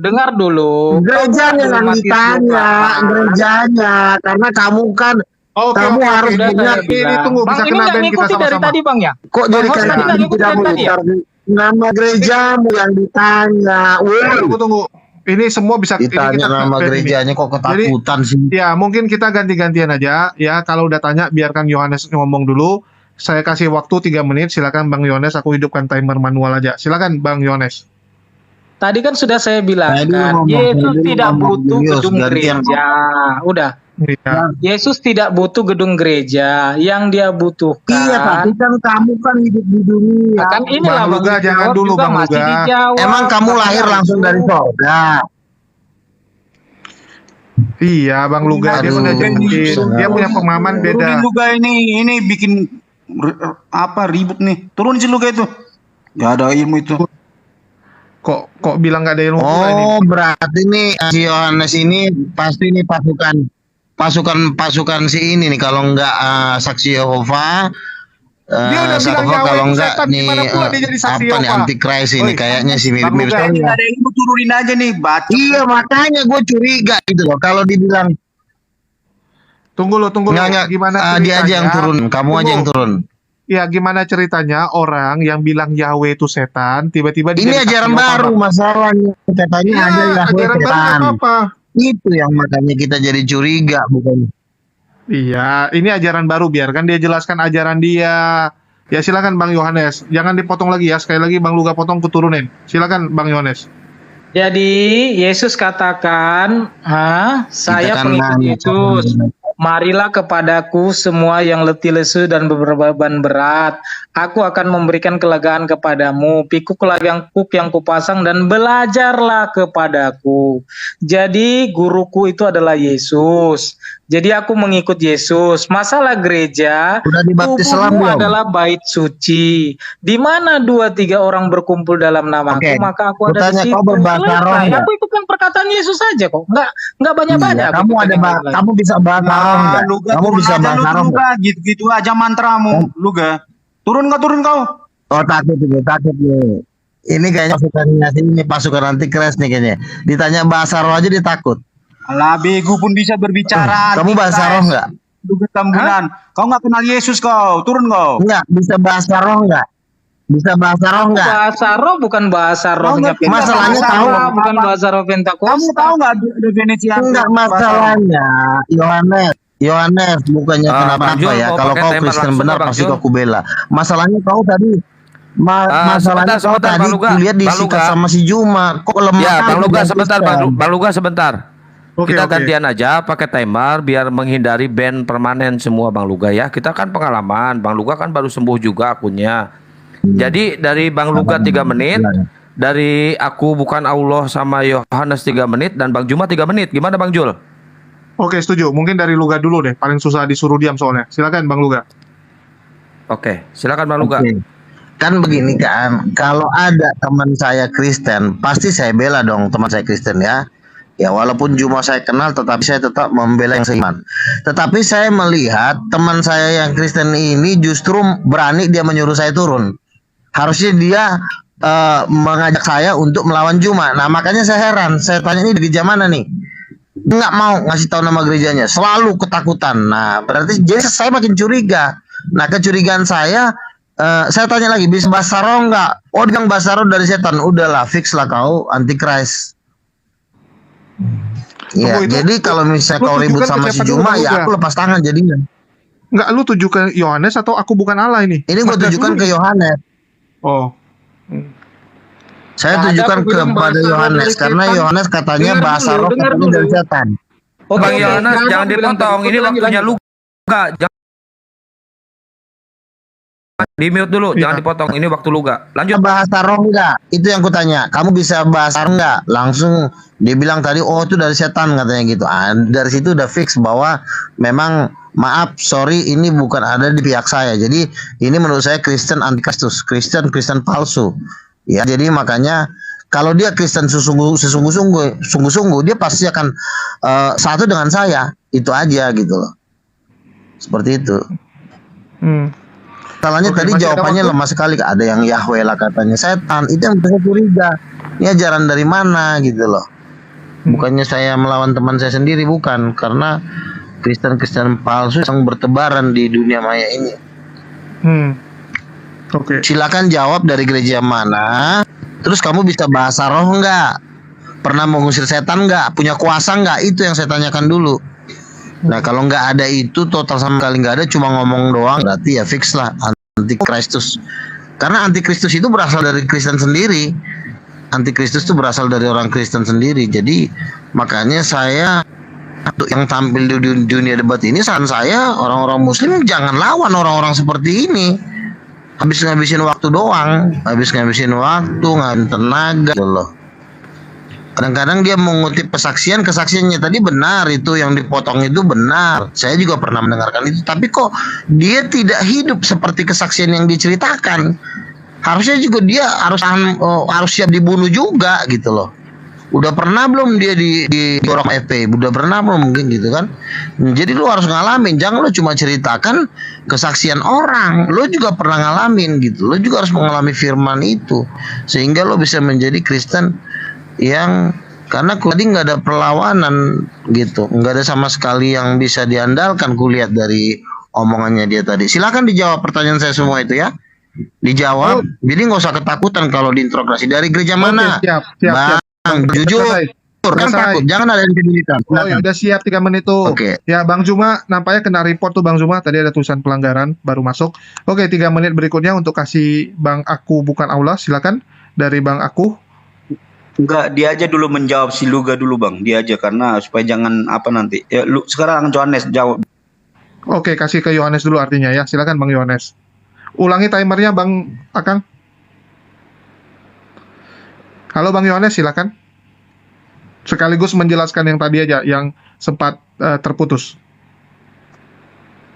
S3: Dengar dulu.
S8: gerejanya
S3: Kau
S8: yang
S3: hormati
S8: ditanya,
S3: Tuhan.
S8: gerejanya, karena kamu kan
S2: Oke,
S8: Kamu
S2: oke,
S8: harus
S2: oke.
S3: Udah
S8: dengar.
S3: saya
S2: Ini
S3: bilang.
S2: tunggu,
S3: Bang,
S2: bisa
S3: ini
S2: kena
S3: nggak
S2: ban kita
S3: ngikuti dari
S2: sama-sama.
S3: tadi Bang ya?
S8: kok jadi
S3: Bang,
S8: kayak
S3: tadi nggak
S8: tidak
S3: ngikutin dari tadi ya?
S8: mengutar Nama gerejamu yang ditanya. Woi,
S2: Tunggu. Ini semua bisa
S8: ditanya nama gerejanya kok ketakutan sih.
S2: Ya, mungkin kita ganti-gantian aja ya. Kalau udah tanya biarkan Yohanes ngomong dulu. Saya kasih waktu 3 menit. Silakan Bang Yohanes, aku hidupkan timer manual aja. Silakan Bang Yohanes.
S3: Tadi kan sudah saya bilang
S8: Tadi
S3: kan,
S8: ngomong,
S3: Yesus
S8: tadi
S3: tidak
S8: ngomong,
S3: butuh
S8: Yus,
S3: gedung
S8: gantian.
S3: gereja. Udah.
S2: Iya.
S3: Yesus tidak butuh gedung gereja. Yang dia butuhkan.
S8: Iya, tapi kan kamu kan hidup di dunia.
S3: Kan inilah
S2: Bang Luga,
S3: Bang
S2: jangan
S3: Jawab
S2: dulu,
S3: juga
S2: Bang
S3: masih
S2: Luga.
S3: dijawab.
S8: Emang kamu lahir
S3: Katanya
S8: langsung dari
S3: Yesus.
S8: sorga?
S2: Iya, Bang Luga dia
S8: Aduh,
S2: punya dia punya pemahaman beda.
S9: Turunin juga ini bikin ribut nih. Turunin si Luga itu. Gak ada ilmu itu.
S2: Kok bilang nggak ada ilmu pula ini?
S8: Oh, berarti nih si Yohanes ini pasti nih pasukan si ini nih, kalau nggak saksi Yehova,
S2: Dia udah
S8: saksi
S2: bilang
S8: Yehova,
S2: Yahweh
S8: kalau
S2: itu
S8: nggak
S2: setan,
S8: nih
S2: gimana pula dia jadi saksi
S8: apa nih
S2: Yehova?
S8: antikris ini,
S2: Oi,
S8: kayaknya si
S9: Bang
S8: mirip-mirip.
S9: Luga ini gak ada ilmu, turunin aja nih, baca.
S8: Iya, makanya gue curiga gitu loh kalau dibilang
S2: Tunggu lo.
S8: nggak,
S2: Gimana
S8: dia aja yang turun, kamu aja yang turun.
S2: Ya, gimana ceritanya orang yang bilang Yahweh itu setan, tiba-tiba dia
S8: Ini
S2: jadi saksi
S8: ajaran
S2: Yehova,
S8: baru
S2: Bang?
S8: masalahnya, katanya
S2: Iya,
S8: ada Yahweh
S2: ajaran baru nggak
S8: setan.
S2: apa-apa.
S8: Itu yang makanya kita jadi curiga, bukan?
S2: Iya, ini ajaran baru, biarkan dia jelaskan ajaran dia. Ya silakan Bang Yohanes, jangan dipotong lagi ya. Sekali lagi Bang Luga potong, kuturunin. Silakan Bang Yohanes.
S3: Jadi Yesus katakan, saya
S8: Kita kan
S3: pengikut
S8: nanya,
S3: Yesus. Marilah kepadaku semua yang letih lesu dan berbeban berat. Aku akan memberikan kelegaan kepadamu. Pikuklah yang kupasang dan belajarlah kepadaku. Jadi guruku itu adalah Yesus. Jadi aku mengikut Yesus. Masalah gereja,
S8: Udah dibaptis Islam
S3: tubuhmu
S8: belum?
S3: adalah bait suci. Di mana 2-3 orang berkumpul dalam namaku,
S8: Oke,
S3: maka aku ada
S8: kutanya,
S3: di situ.
S8: kau berbahasa roh
S3: Selesai.
S8: nggak?
S3: Aku ikutkan perkataan Yesus saja kok. Nggak banyak-banyak.
S8: Iya,
S3: aku
S8: kamu
S3: ikutkan
S8: ada
S3: yang
S8: bahasa,
S3: lain-lain.
S8: kamu bisa bahasa roh nggak?
S9: Luga,
S8: Kamu
S9: turun
S8: bisa
S9: aja
S8: bahasa
S9: lu,
S8: roh nggak?
S9: Luga, gitu-gitu aja mantramu, Luga. Turun kau?
S8: Oh, takut nih. Ini kayaknya pasukan antikris nih kayaknya. Ditanya bahasa roh aja dia takut.
S9: Alah, bego pun bisa berbicara.
S8: Kamu bahasa roh nggak?
S9: Luga Tambunan. Kau nggak kenal Yesus kau, turun kau.
S8: Enggak, bisa bahasa roh nggak? Bisa bahasa roh nggak?
S3: Bahasa roh bukan bahasa rohnya
S9: ngerti nggak
S8: masalahnya
S3: Pentakosta,
S8: tahu.
S3: bukan bahasa roh
S9: Kamu
S3: Pentakosta.
S9: tahu nggak definisi
S8: Enggak, masalahnya Yohanes bukannya
S4: Bang
S8: kenapa-napa
S4: Jul,
S8: ya.
S4: mau
S8: Kalau
S4: pakai
S8: kau
S4: timer
S8: Kristen
S4: langsung
S8: benar
S4: nggak, Bang
S8: pasti
S4: Jul?
S8: kau bela. Masalahnya kau tadi masalahnya
S4: sebentar,
S8: kau
S4: Bang
S8: tadi
S4: Luga.
S8: kulihat
S4: Bang
S8: disikat
S4: Luga.
S8: sama si Juma. Kok lemah
S4: Ya,
S8: kali
S4: Bang Luga
S8: dengan
S4: sebentar,
S8: Kristen?
S4: Bang Luga sebentar.
S2: Oke,
S4: Kita
S2: oke.
S4: gantian aja pakai timer biar menghindari ban permanen semua Bang Luga ya. Kita kan pengalaman, Bang Luga kan baru sembuh juga akunnya. Jadi dari Bang Luga 3 menit, dari aku bukan Allah sama Yohanes 3 menit, dan Bang Juma 3 menit. Gimana Bang Jul?
S2: Oke, setuju. Mungkin dari Luga dulu deh, paling susah disuruh diam soalnya. Silakan Bang Luga.
S4: Oke, silakan Bang Luga.
S8: Oke. Kan begini kan, kalau ada teman saya Kristen, pasti saya bela dong teman saya Kristen ya. Ya walaupun Juma saya kenal, tetapi saya tetap membela yang seiman. Tetapi saya melihat teman saya yang Kristen ini justru berani dia menyuruh saya turun. Harusnya dia mengajak saya untuk melawan Juma. Nah makanya saya heran, saya tanya ini di gereja mana nih? Nggak mau ngasih tahu nama gerejanya, selalu ketakutan. Nah berarti jadi saya makin curiga. Nah kecurigaan saya tanya lagi, bisa bahasa roh nggak? Oh dia bilang bahasa roh dari setan. Udahlah, fix lah kau antikris. Ya,
S2: Tunggu, itu-
S8: jadi kalau misalnya
S2: lu
S8: kau ribut
S2: tujukan
S8: sama
S2: ke
S8: si
S2: siapa dulu,
S8: Juma,
S2: Bang
S8: ya
S2: Luga?
S8: aku lepas tangan jadinya.
S2: Nggak, lu tuju ke Yohanes atau aku bukan Allah ini?
S8: Ini gue
S2: Mas
S8: tujukan
S2: dulu
S8: ke
S2: nih.
S8: Yohanes.
S2: Oh,
S8: Saya
S3: Ada
S8: tujukan
S3: aku bilang
S8: kepada
S3: bahasa roh
S8: Yohanes
S3: dari
S8: karena
S3: setan.
S8: Yohanes katanya
S3: Dengar
S8: bahasa
S3: dulu,
S8: roh
S3: dengar
S8: katanya dari
S3: dulu.
S8: setan.
S4: Bang Yohanes
S3: Jangan
S4: jangan
S3: aku bilang
S4: dipotong.
S3: tadi.
S4: Ini
S3: Lanjut,
S4: waktunya
S3: lanjut.
S4: Luga. Jangan di mute dulu,
S2: Iya.
S4: jangan dipotong. Ini waktu Luga. Lanjut.
S8: Bahasa roh enggak? Itu yang kutanya. Kamu bisa bahasa roh enggak? Langsung dia bilang tadi, oh itu dari setan katanya gitu. Dari situ udah fix bahwa memang maaf, sorry ini bukan ada di pihak saya. Jadi ini menurut saya Kristen antikristus, Kristen palsu. Ya, jadi makanya kalau dia Kristen sungguh-sungguh, dia pasti akan satu dengan saya. Itu aja gitu loh. Seperti itu. Masalahnya
S2: Oke,
S8: tadi
S2: masih ada
S8: jawabannya
S2: waktu?
S8: lemah sekali. Ada yang Yahweh lah katanya setan. Itu yang saya curiga. Ini ajaran dari mana gitu loh. Bukannya saya melawan teman saya sendiri, bukan. Karena Kristen palsu yang bertebaran di dunia maya ini.
S2: Oke.
S8: Silakan jawab dari gereja mana. Terus kamu bisa bahasa roh nggak? Pernah mengusir setan nggak? Punya kuasa nggak? Itu yang saya tanyakan dulu. Nah kalau nggak ada itu, total sama sekali nggak ada, cuma ngomong doang, berarti ya fix lah antikristus. Karena antikristus itu berasal dari Kristen sendiri. Antikristus itu berasal dari orang Kristen sendiri. Jadi makanya saya untuk yang tampil di dunia debat ini, saran saya orang-orang Muslim jangan lawan orang-orang seperti ini. Habis ngabisin waktu doang, ngabisin tenaga gitu loh. Kadang-kadang dia mengutip kesaksiannya tadi benar, itu yang dipotong itu benar. Saya juga pernah mendengarkan itu, tapi kok dia tidak hidup seperti kesaksian yang diceritakan. Harusnya juga dia harus siap dibunuh juga gitu loh. Udah pernah belum dia di orang FP? Udah pernah belum mungkin gitu kan? Jadi lu harus ngalamin, jangan lu cuma ceritakan kesaksian orang. Lu juga pernah ngalamin gitu. Lu juga harus mengalami firman itu sehingga lu bisa menjadi Kristen yang, karena tadi nggak ada perlawanan gitu, nggak ada sama sekali yang bisa diandalkan kulihat dari omongannya dia tadi. Silakan dijawab pertanyaan saya semua itu ya. Dijawab. Jadi nggak usah ketakutan kalau diinterogasi. Dari gereja mana?
S2: Siap.
S8: Bang, jujur, kan takut. Jangan ada yang dimiliki.
S2: Oh ya udah siap 3 menit tuh.
S8: Oke.
S2: Ya Bang Zuma, nampaknya kena report tuh Bang Zuma. Tadi ada tulisan pelanggaran baru masuk. Oke, 3 menit berikutnya untuk kasih Bang Aku Bukan Allah. Silakan dari Bang Aku.
S9: Enggak, dia aja dulu menjawab si Luga dulu Bang. Dia aja, karena supaya jangan apa nanti. Ya, sekarang Johannes jawab.
S2: Oke, kasih ke Yohanes dulu artinya ya. Silakan Bang Yohanes. Ulangi timernya Bang Akang. Halo Bang Yohanes, silakan. Sekaligus menjelaskan yang tadi aja, yang sempat terputus.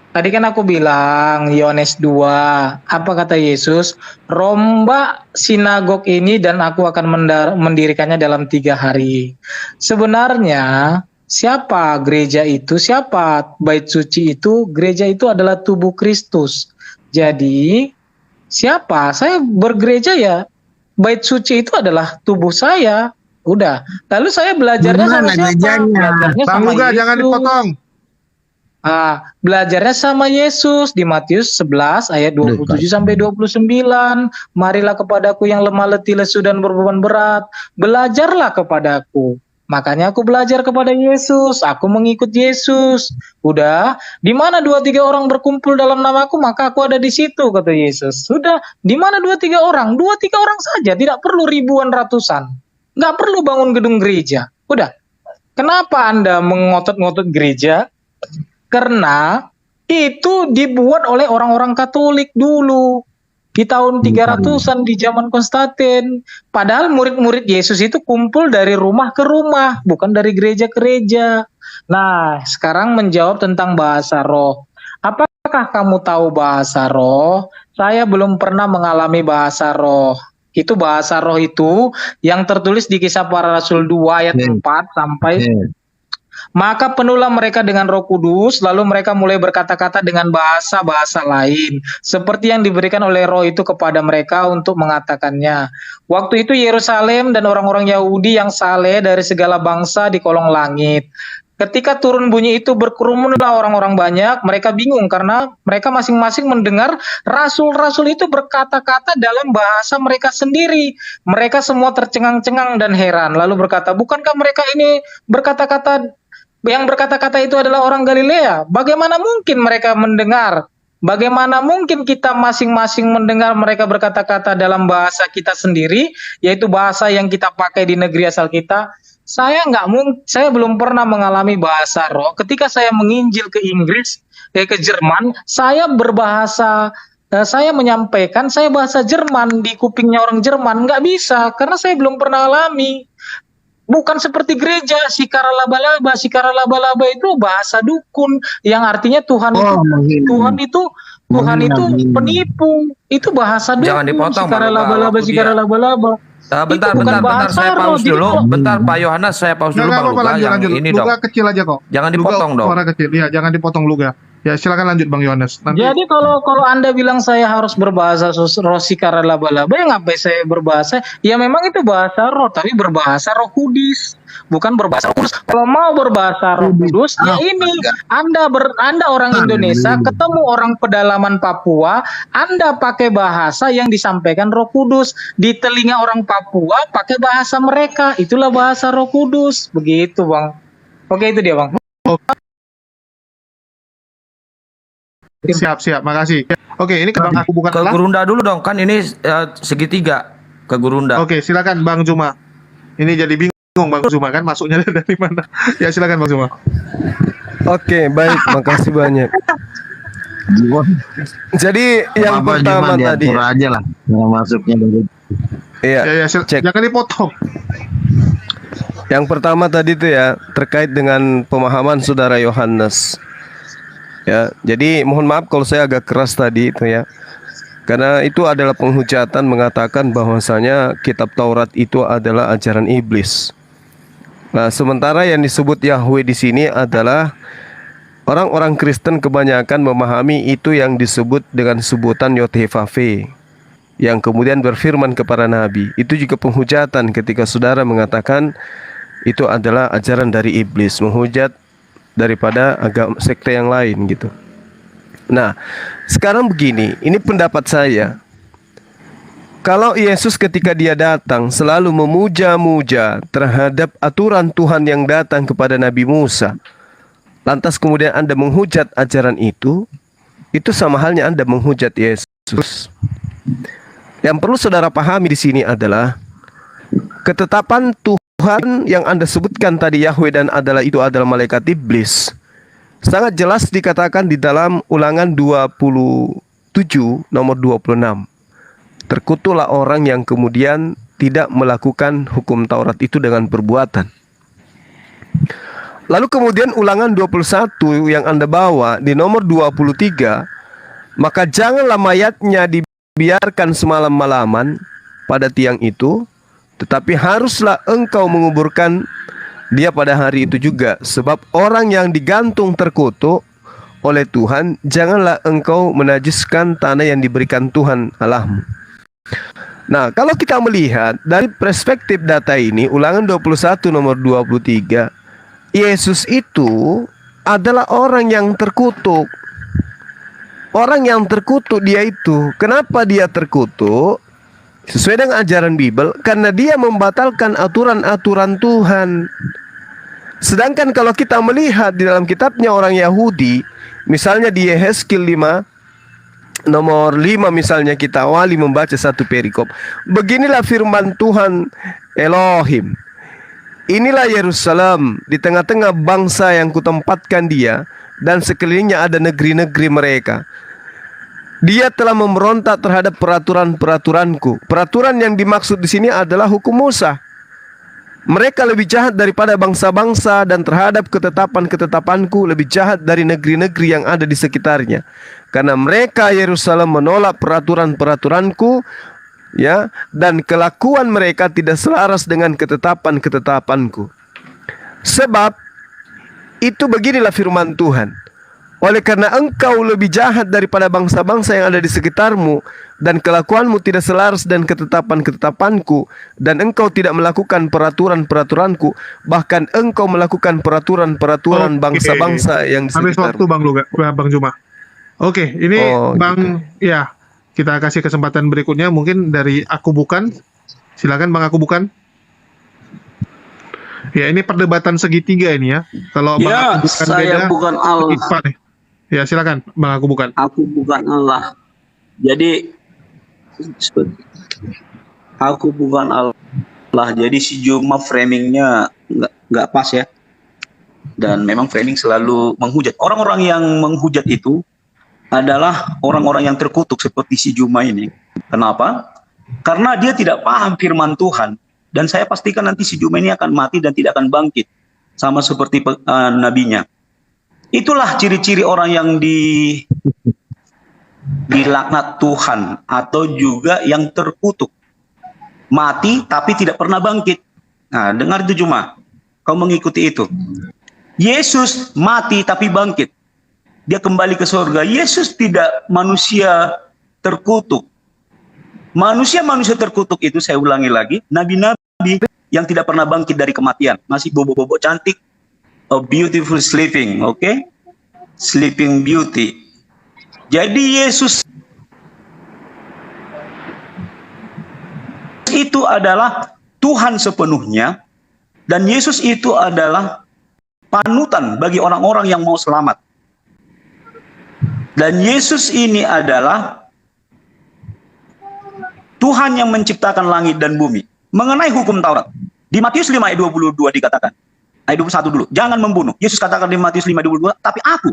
S3: Tadi kan aku bilang Yohanes 2, apa kata Yesus? Rombak sinagog ini dan aku akan mendirikannya dalam 3 hari. Sebenarnya siapa gereja itu? Siapa bait suci itu? Gereja itu adalah tubuh Kristus. Jadi siapa? Saya bergereja ya. Bait suci itu adalah tubuh saya. Udah. Lalu saya belajarnya sama siapa? Belajarnya
S2: Bang
S3: sama
S2: Luga, jangan
S3: Yesus.
S2: dipotong.
S3: Belajarnya sama Yesus di Matius 11 ayat 27 sampai 29. Marilah kepadaku yang lemah letih, lesu dan berbeban berat. Belajarlah kepadaku. Makanya aku belajar kepada Yesus, aku mengikut Yesus. Udah, di mana 2-3 orang berkumpul dalam namaku, maka aku ada di situ, kata Yesus. Sudah, di mana 2-3 orang? 2-3 orang saja, tidak perlu ribuan ratusan. Nggak perlu bangun gedung gereja. Udah. Kenapa Anda mengotot-ngotot gereja? Karena itu dibuat oleh orang-orang Katolik dulu. Di tahun 300-an di zaman Konstantin. Padahal murid-murid Yesus itu kumpul dari rumah ke rumah, bukan dari gereja ke gereja. Nah, sekarang menjawab tentang bahasa roh. Apakah kamu tahu bahasa roh? Saya belum pernah mengalami bahasa roh. Itu bahasa roh itu yang tertulis di Kisah Para Rasul 2 ayat 4 sampai maka penuhlah mereka dengan Roh Kudus, lalu mereka mulai berkata-kata dengan bahasa-bahasa lain, seperti yang diberikan oleh Roh itu kepada mereka untuk mengatakannya. Waktu itu Yerusalem dan orang-orang Yahudi yang saleh dari segala bangsa di kolong langit. Ketika turun bunyi itu berkerumunlah orang-orang banyak, mereka bingung karena mereka masing-masing mendengar rasul-rasul itu berkata-kata dalam bahasa mereka sendiri. Mereka semua tercengang-cengang dan heran, lalu berkata, bukankah mereka ini berkata-kata, yang berkata-kata itu adalah orang Galilea? Bagaimana mungkin mereka mendengar? Bagaimana mungkin kita masing-masing mendengar mereka berkata-kata dalam bahasa kita sendiri, yaitu bahasa yang kita pakai di negeri asal kita? Saya belum pernah mengalami bahasa roh. Ketika saya menginjil ke Inggris, ke Jerman, saya berbahasa, saya menyampaikan saya bahasa Jerman di kupingnya orang Jerman, nggak bisa karena saya belum pernah alami. Bukan seperti gereja, sikara laba-laba itu bahasa dukun yang artinya Tuhan itu penipu. Itu bahasa dukun.
S4: Jangan dipotong,
S3: sikara laba-laba.
S4: Bentar, saya pause dulu. Bentar Pak Yohanes, saya pause dulu Bang Luga.
S2: Lanjut.
S4: Ini
S2: Luga
S4: dong.
S2: kecil aja kok.
S4: Jangan dipotong dong.
S2: Suara kecil, ya jangan dipotong Luga. Ya, silakan lanjut Bang Yohanes. Nanti
S3: Jadi kalau Anda bilang saya harus berbahasa rosi karena laba-laba, ya ngapain saya berbahasa? Ya memang itu bahasa roh, tapi berbahasa roh kudus, bukan berbahasa roh kudus. Kalau mau berbahasa roh kudus, ya ini Anda orang Indonesia ketemu orang pedalaman Papua, Anda pakai bahasa yang disampaikan roh kudus. Di telinga orang Papua pakai bahasa mereka, itulah bahasa roh kudus. Begitu Bang. Oke, itu dia Bang.
S2: siap, makasih. Oke, ini Bang Aku Bukan
S4: Ke
S2: Allah.
S4: Gurunda dulu dong, kan ini segitiga ke Gurunda.
S2: Oke, silakan Bang Juma. Ini jadi bingung Bang Juma kan masuknya dari mana? Ya, silakan Bang Juma.
S6: Oke, baik, makasih banyak. Jadi yang pertama tadi,
S8: diatur aja lah yang masuknya dari
S6: iya,
S2: Ya,
S6: cek.
S2: jangan dipotong.
S6: Yang pertama tadi itu ya terkait dengan pemahaman Saudara Yohanes. Ya, jadi mohon maaf kalau saya agak keras tadi itu ya. Karena itu adalah penghujatan mengatakan bahwasanya kitab Taurat itu adalah ajaran iblis. Nah, sementara yang disebut Yahweh di sini adalah orang-orang Kristen kebanyakan memahami itu yang disebut dengan sebutan Yod-Heh-Vav-He, yang kemudian berfirman kepada Nabi. Itu juga penghujatan ketika saudara mengatakan itu adalah ajaran dari iblis, menghujat daripada agama sekte yang lain gitu. Nah, sekarang begini, ini pendapat saya. Kalau Yesus ketika dia datang selalu memuja-muja terhadap aturan Tuhan yang datang kepada Nabi Musa, lantas kemudian Anda menghujat ajaran itu sama halnya Anda menghujat Yesus. Yang perlu saudara pahami di sini adalah ketetapan Tuhan yang Anda sebutkan tadi Yahweh dan itu adalah malaikat iblis. Sangat jelas dikatakan di dalam Ulangan 27 nomor 26. Terkutuklah orang yang kemudian tidak melakukan hukum Taurat itu dengan perbuatan. Lalu kemudian Ulangan 21 yang Anda bawa di nomor 23, maka janganlah mayatnya dibiarkan semalam-malaman pada tiang itu, tetapi haruslah engkau menguburkan dia pada hari itu juga. Sebab orang yang digantung terkutuk oleh Tuhan, janganlah engkau menajiskan tanah yang diberikan Tuhan Allahmu. Nah, kalau kita melihat dari perspektif data ini, Ulangan 21 nomor 23, Yesus itu adalah orang yang terkutuk. Orang yang terkutuk dia itu. Kenapa dia terkutuk? Sesuai dengan ajaran Bible, karena dia membatalkan aturan-aturan Tuhan. Sedangkan kalau kita melihat di dalam kitabnya orang Yahudi, misalnya di Yehezkiel 5 nomor 5 misalnya kita awali membaca satu perikop. Beginilah firman Tuhan Elohim. Inilah Yerusalem, di tengah-tengah bangsa yang kutempatkan dia, dan sekelilingnya ada negeri-negeri mereka. Dia telah memberontak terhadap peraturan-peraturanku. Peraturan yang dimaksud di sini adalah hukum Musa. Mereka lebih jahat daripada bangsa-bangsa, dan terhadap ketetapan-ketetapanku lebih jahat dari negeri-negeri yang ada di sekitarnya. Karena mereka Yerusalem menolak peraturan-peraturanku, ya, dan kelakuan mereka tidak selaras dengan ketetapan-ketetapanku. Sebab itu beginilah firman Tuhan. Oleh karena engkau lebih jahat daripada bangsa-bangsa yang ada di sekitarmu, dan kelakuanmu tidak selaras dengan ketetapan-ketetapanku, dan engkau tidak melakukan peraturan-peraturanku, bahkan engkau melakukan peraturan-peraturan bangsa-bangsa yang di
S2: Habis
S6: sekitarmu.
S2: waktu Bang Juma. Oke, ini Bang
S6: gitu.
S2: Ya, kita kasih kesempatan berikutnya mungkin dari Aku Bukan. Silakan Bang Aku Bukan. Ya, ini perdebatan segitiga ini ya. Kalau Bang Aku Bukan
S10: saya
S2: beda,
S10: bukan Allah.
S2: IPA nih. Ya, silakan Bang Aku Bukan.
S10: Aku bukan Allah. Jadi aku bukan Allah. Jadi si Juma framingnya nggak pas ya. Dan memang framing selalu menghujat. Orang-orang yang menghujat itu adalah orang-orang yang terkutuk seperti si Juma ini. Kenapa? Karena dia tidak paham firman Tuhan. Dan saya pastikan nanti si Juma ini akan mati dan tidak akan bangkit. Sama seperti nabinya. Itulah ciri-ciri orang yang dilaknat Tuhan. Atau juga yang terkutuk. Mati tapi tidak pernah bangkit. Nah, dengar itu Juma. Kau mengikuti itu. Yesus mati tapi bangkit. dia kembali ke surga. Yesus tidak manusia terkutuk. Manusia-manusia terkutuk itu, saya ulangi lagi, nabi-nabi yang tidak pernah bangkit dari kematian, masih bobo-bobo cantik, a beautiful sleeping, oke? Sleeping beauty. Jadi Yesus itu adalah Tuhan sepenuhnya, dan Yesus itu adalah panutan bagi orang-orang yang mau selamat. Dan Yesus ini adalah Tuhan yang menciptakan langit dan bumi. Mengenai hukum Taurat, di Matius 5 ayat 22 dikatakan, ayat 21 dulu, jangan membunuh. Yesus katakan di Matius 5 ayat 22, tapi aku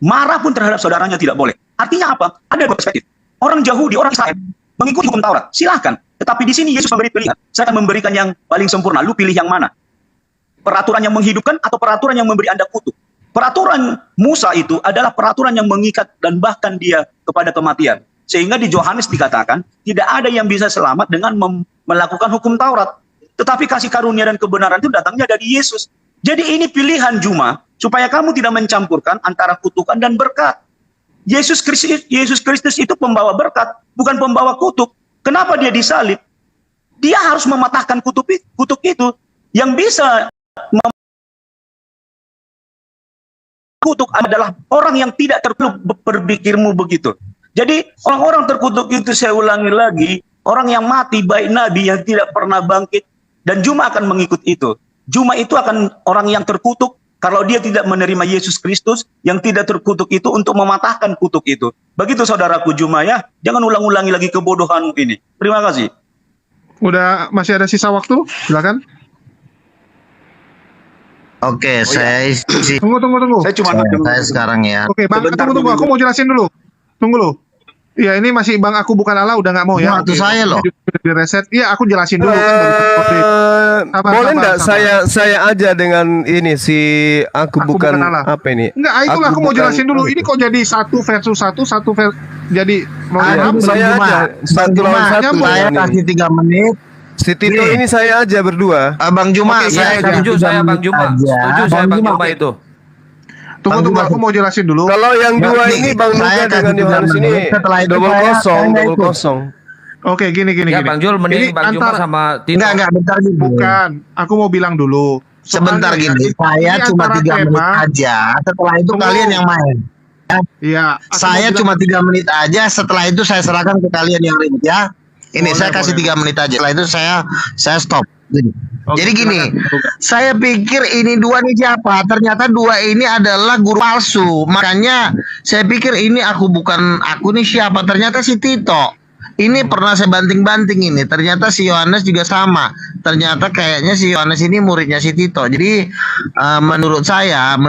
S10: marah pun terhadap saudaranya tidak boleh. Artinya apa? Ada dua perspektif. Orang Yahudi, orang Israel mengikuti hukum Taurat, silahkan. Tetapi di sini Yesus memberi pilihan. Saya akan memberikan yang paling sempurna. Lu pilih yang mana? Peraturan yang menghidupkan atau peraturan yang memberi Anda kutuk? Peraturan Musa itu adalah peraturan yang mengikat dan bahkan dia kepada kematian. Sehingga di Yohanes dikatakan, tidak ada yang bisa selamat dengan melakukan hukum Taurat. Tetapi kasih karunia dan kebenaran itu datangnya dari Yesus. Jadi ini pilihan Juma, supaya kamu tidak mencampurkan antara kutukan dan berkat. Yesus Kristus itu pembawa berkat, bukan pembawa kutuk. Kenapa dia disalib? Dia harus mematahkan kutuk itu. Yang bisa kutuk adalah orang yang tidak terkutuk, berpikirmu begitu. Jadi orang-orang terkutuk itu, saya ulangi lagi, orang yang mati baik nabi yang tidak pernah bangkit, dan Juma akan mengikut itu. Juma itu akan orang yang terkutuk kalau dia tidak menerima Yesus Kristus yang tidak terkutuk itu untuk mematahkan kutuk itu. Begitu saudaraku Juma ya, jangan ulang-ulangi lagi kebodohanmu ini. Terima kasih.
S2: Udah masih ada sisa waktu, silakan.
S8: Oke, saya isi.
S2: Tunggu.
S10: Saya cuma
S8: Saya sekarang ya.
S2: Oke, Bang, tunggu. Aku mau jelasin dulu. Tunggu lu. Ya, ini masih Bang Aku Bukan Allah udah nggak mau ya.
S8: Waktu saya loh.
S2: Di reset. Iya, aku jelasin dulu kan.
S6: Boleh nggak saya aja dengan ini si Aku Bukan
S2: Allah.
S6: apa ini?
S2: Enggak, itulah aku mau jelasin dulu. Ini kok jadi satu versus satu jadi
S6: Saya aja satu lawan satu.
S8: Saya kasih 3 menit.
S6: Si Tito ini saya aja berdua.
S8: Bang Juma,
S4: Oke, setuju saya Bang Juma. Setuju saya Bang Juma itu.
S2: Tunggu, aku mau jelasin dulu.
S6: Kalau yang dua ini Bang Luka dengan Yohanes ini double kosong.
S2: Oke, gini.
S4: Ya Bang Jul, mending Bang Juma sama Tito.
S8: Enggak, bentar gini.
S2: Bukan, aku mau bilang dulu.
S8: Sebentar gini, saya cuma 3 menit aja. Setelah itu kalian yang main.
S2: Iya.
S8: Saya cuma 3 menit aja. Setelah itu saya serahkan ke kalian yang ribut ya. Ini saya kasih 3 menit aja. Setelah itu saya stop. Jadi gini, saya pikir ini 2 nih siapa? Ternyata 2 ini adalah guru palsu. Makanya saya pikir ini aku nih siapa? Ternyata si Tito. Ini pernah saya banting-banting ini. Ternyata si Yohanes juga sama. Ternyata kayaknya si Yohanes ini muridnya si Tito. Jadi menurut saya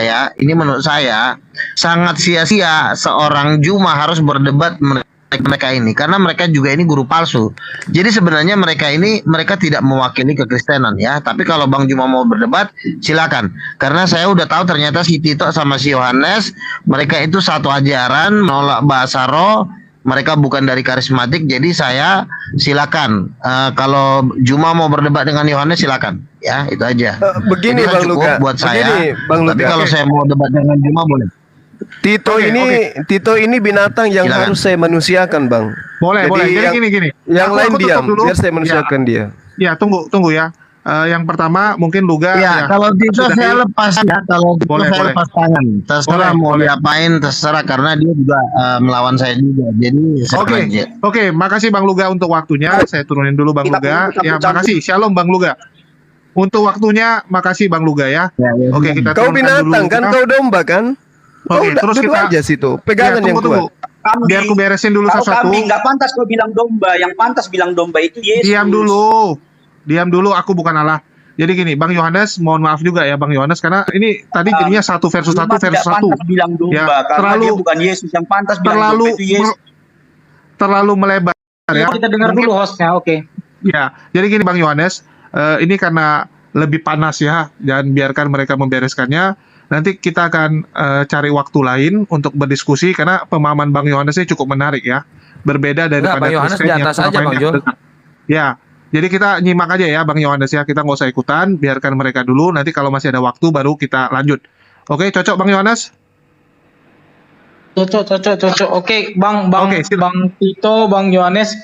S8: ya, ini menurut saya sangat sia-sia seorang Juma harus berdebat mereka ini, karena mereka juga ini guru palsu. Jadi sebenarnya mereka tidak mewakili kekristenan ya. Tapi kalau Bang Juma mau berdebat, silakan. Karena saya udah tahu ternyata si Tito sama si Yohanes mereka itu satu ajaran, menolak bahasa roh. Mereka bukan dari karismatik. Jadi saya silakan. Kalau Juma mau berdebat dengan Yohanes silakan. Ya itu aja.
S6: Begini
S8: itu
S6: Bang Luka.
S8: buat saya.
S6: Begini, Bang
S8: Tapi
S6: Luka.
S8: kalau saya mau debat dengan Juma boleh.
S6: Tito ini binatang yang
S8: Silakan.
S6: harus saya manusiakan, Bang.
S2: Boleh. Jadi gini.
S6: Yang lain
S2: tutup
S6: diam,
S2: dulu.
S6: biar saya manusiakan dia.
S2: Ya, tunggu ya. Yang pertama mungkin Luga.
S8: Ya, kalau Tito saya lepas ya. Kalau Tito saya lepas tangan. Terserah mau diapain, terserah karena dia juga melawan saya juga. Jadi
S2: Oke, makasih Bang Luga untuk waktunya. Saya turunin dulu Bang Luga. Ya, makasih. Shalom Bang Luga. Untuk waktunya, makasih Bang Luga ya. Oke, kita
S6: Kau
S2: turunkan
S6: binatang
S2: dulu.
S6: kan, kau domba kan?
S2: Oke, terus
S6: duduk
S2: kita
S6: aja situ. Pegangan yang kuat.
S2: Biar aku beresin dulu
S10: Kalau
S2: satu-satu.
S10: kambing nggak pantas kau bilang domba, yang pantas bilang domba itu Yesus.
S2: Diam dulu, aku bukan Allah. Jadi gini, Bang Yohanes, mohon maaf juga ya Bang Yohanes, karena ini tadi jadinya 1 versus 1 versus 1.
S10: Pantas bilang domba,
S2: Ya,
S10: karena dia bukan Yesus. Yang pantas bilang domba itu Yesus.
S2: terlalu melebar ya.
S3: Kita dengar dulu hostnya, oke.
S2: Ya, jadi gini Bang Yohanes, ini karena lebih panas ya, dan biarkan mereka membereskannya. Nanti kita akan cari waktu lain untuk berdiskusi karena pemahaman Bang Yohanes ini cukup menarik ya. Berbeda daripada
S4: Bang Yohanes di
S2: Kristen yang
S4: atas aja
S2: selama
S4: Bang
S2: ini
S4: Jul.
S2: Ya, jadi kita nyimak aja ya Bang Yohanes ya. Kita nggak usah ikutan, biarkan mereka dulu. Nanti kalau masih ada waktu baru kita lanjut. Oke, cocok Bang Yohanes?
S3: Cocok. Oke, Bang
S2: Oke, silakan.
S3: Tito, Bang Yohanes,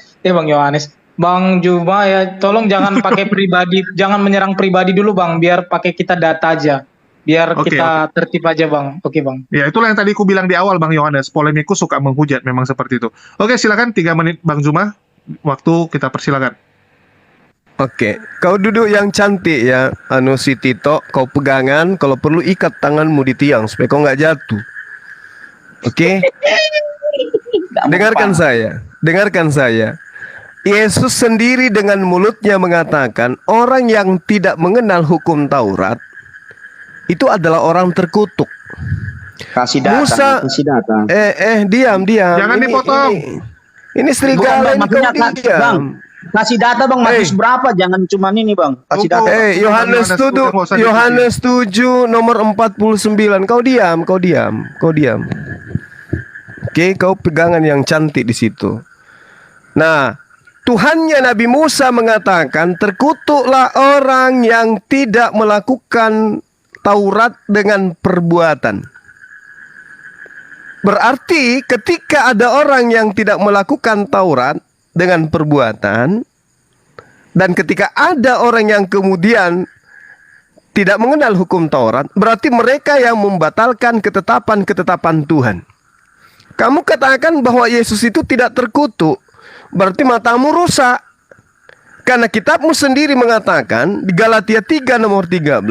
S3: Bang Juma ya, tolong jangan pakai pribadi, jangan menyerang pribadi dulu Bang, biar pakai kita data aja. Biar
S2: Oke,
S3: kita tertib aja Bang. Oke Bang.
S2: Ya, itulah yang tadi aku bilang di awal, Bang Yohanes. Polemikus suka menghujat, memang seperti itu. Oke, silakan 3 menit, Bang Zuma. Waktu kita persilakan.
S6: Oke, kau duduk yang cantik ya, si Tito. Kau pegangan, kalau perlu ikat tanganmu di tiang supaya kau nggak jatuh. Oke, dengarkan saya. Yesus sendiri dengan mulutnya mengatakan orang yang tidak mengenal hukum Taurat itu adalah orang terkutuk.
S10: Kasih data.
S6: Diam.
S2: Jangan dipotong.
S6: Ini serigala, ini kau diam.
S10: Bang, kasih data Bang, Matius berapa? Jangan cuma ini Bang. Kasih data.
S6: Yohanes 7 nomor 49. Kau diam. Oke, kau pegangan yang cantik di situ. Nah, Tuhannya Nabi Musa mengatakan terkutuklah orang yang tidak melakukan Taurat dengan perbuatan. Berarti ketika ada orang yang tidak melakukan Taurat dengan perbuatan, dan ketika ada orang yang kemudian tidak mengenal hukum Taurat, berarti mereka yang membatalkan ketetapan-ketetapan Tuhan. Kamu katakan bahwa Yesus itu tidak terkutuk, berarti matamu rusak. Karena kitabmu sendiri mengatakan di Galatia 3 nomor 13,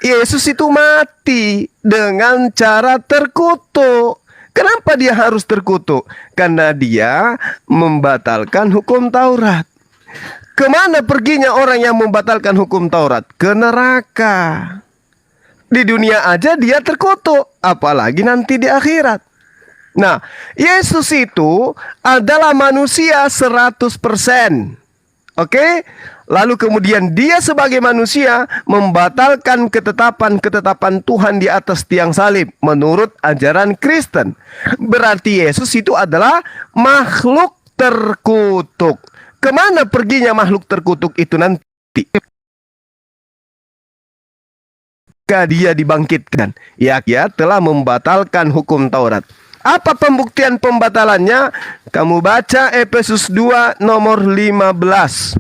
S6: Yesus itu mati dengan cara terkutuk. Kenapa dia harus terkutuk? Karena dia membatalkan hukum Taurat. Kemana perginya orang yang membatalkan hukum Taurat? Ke neraka. Di dunia aja dia terkutuk, apalagi nanti di akhirat. Nah, Yesus itu adalah manusia 100%. Oke? Lalu kemudian dia sebagai manusia membatalkan ketetapan-ketetapan Tuhan di atas tiang salib menurut ajaran Kristen. Berarti Yesus itu adalah makhluk terkutuk. Kemana perginya makhluk terkutuk itu nanti? Ketika dia dibangkitkan, ya telah membatalkan hukum Taurat. Apa pembuktian pembatalannya? Kamu baca Efesus 2 nomor 15.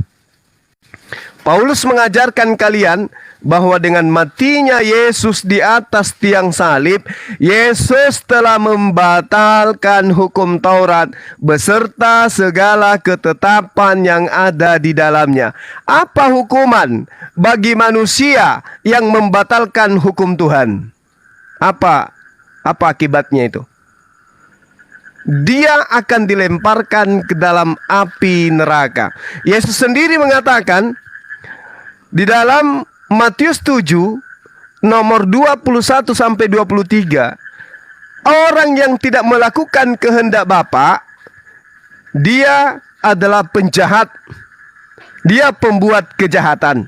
S6: Paulus mengajarkan kalian bahwa dengan matinya Yesus di atas tiang salib, Yesus telah membatalkan hukum Taurat beserta segala ketetapan yang ada di dalamnya. Apa hukuman bagi manusia yang membatalkan hukum Tuhan? Apa akibatnya itu? Dia akan dilemparkan ke dalam api neraka. Yesus sendiri mengatakan di dalam Matius 7 nomor 21 sampai 23, orang yang tidak melakukan kehendak Bapa, dia adalah penjahat. Dia pembuat kejahatan.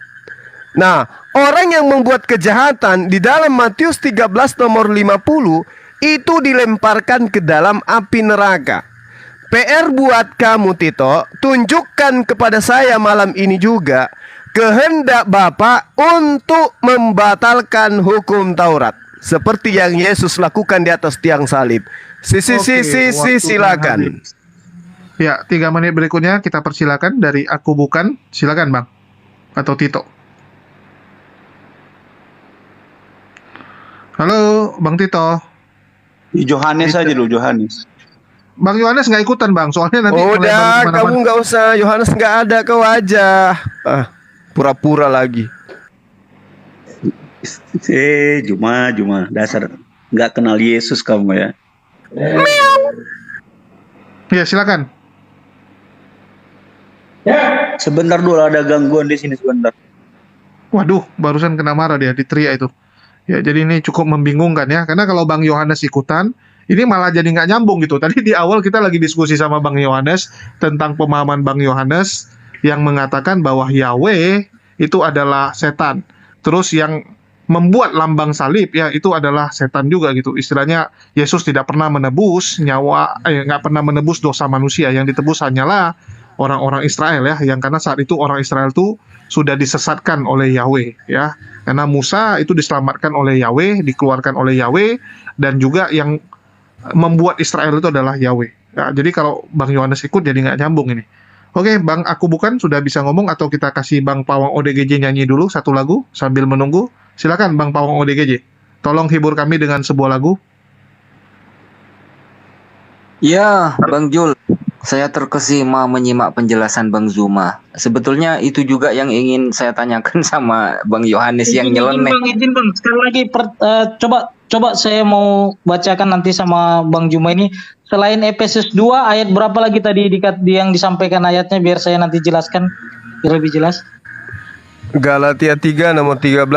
S6: Nah, orang yang membuat kejahatan di dalam Matius 13 nomor 50 itu dilemparkan ke dalam api neraka. PR buat kamu Tito, tunjukkan kepada saya malam ini juga kehendak Bapa untuk membatalkan hukum Taurat seperti yang Yesus lakukan di atas tiang salib. Silakan.
S2: Ya, 3 menit berikutnya kita persilakan dari Aku Bukan. Silakan Bang atau Tito. Halo Bang Tito.
S10: Yohanes aja dulu, Yohanes.
S2: Bang Yohanes nggak ikutan Bang, soalnya nanti
S6: udah, kamu nggak usah. Yohanes nggak ada, kau aja. Pura-pura lagi.
S10: Juma dasar nggak kenal Yesus kamu ya.
S2: Ya, silakan.
S10: Sebentar dulu, ada gangguan di sini sebentar.
S2: Waduh, barusan kena marah dia di teriak itu. Ya, jadi ini cukup membingungkan ya, karena kalau Bang Yohanes ikutan, ini malah jadi nggak nyambung gitu. Tadi di awal kita lagi diskusi sama Bang Yohanes tentang pemahaman Bang Yohanes yang mengatakan bahwa Yahweh itu adalah setan. Terus yang membuat lambang salib ya itu adalah setan juga gitu. Istilahnya Yesus tidak pernah menebus nggak pernah menebus dosa manusia. Yang ditebus hanyalah orang-orang Israel ya, yang karena saat itu orang Israel itu sudah disesatkan oleh Yahweh ya. Karena Musa itu diselamatkan oleh Yahweh, dikeluarkan oleh Yahweh, dan juga yang membuat Israel itu adalah Yahweh. Ya, jadi kalau Bang Yohanes ikut jadi nggak nyambung ini. Oke, Bang Aku Bukan sudah bisa ngomong atau kita kasih Bang Pawang ODGJ nyanyi dulu satu lagu sambil menunggu? Silakan Bang Pawang ODGJ. Tolong hibur kami dengan sebuah lagu.
S5: Ya, Bang Jul, saya terkesima menyimak penjelasan Bang Zuma. Sebetulnya itu juga yang ingin saya tanyakan sama Bang Yohanes yang nyeleneh.
S3: Izin bang, sekali lagi coba saya mau bacakan nanti sama Bang Zuma ini. Selain Efesus 2 ayat berapa lagi tadi yang disampaikan ayatnya biar saya nanti jelaskan biar lebih jelas.
S6: Galatia 3 nomor 13.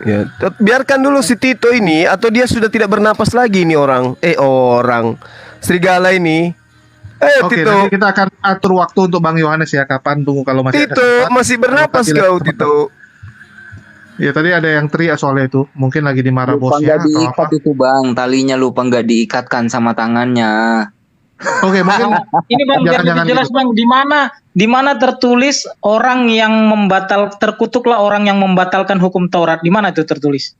S6: Ya, biarkan dulu si Tito ini, atau dia sudah tidak bernapas lagi ini orang serigala ini.
S2: Oke,
S6: Tito,
S2: nanti kita akan atur waktu untuk Bang Yohanes ya, kapan tunggu kalau masih ada
S6: Tito
S2: sempat.
S6: masih bernapas kau Tito.
S2: Ya tadi ada yang teriak soalnya itu, mungkin lagi dimarah
S5: Lupa
S2: bosnya
S5: nggak
S2: atau
S5: diikat
S2: apa.
S5: itu Bang, talinya lupa nggak diikatkan sama tangannya.
S2: Oke, mungkin
S3: Ini bang biar
S2: Jangan-jangan
S3: lebih jelas
S2: gitu.
S3: bang, di mana tertulis orang yang terkutuklah orang yang membatalkan hukum Taurat. Di mana itu tertulis?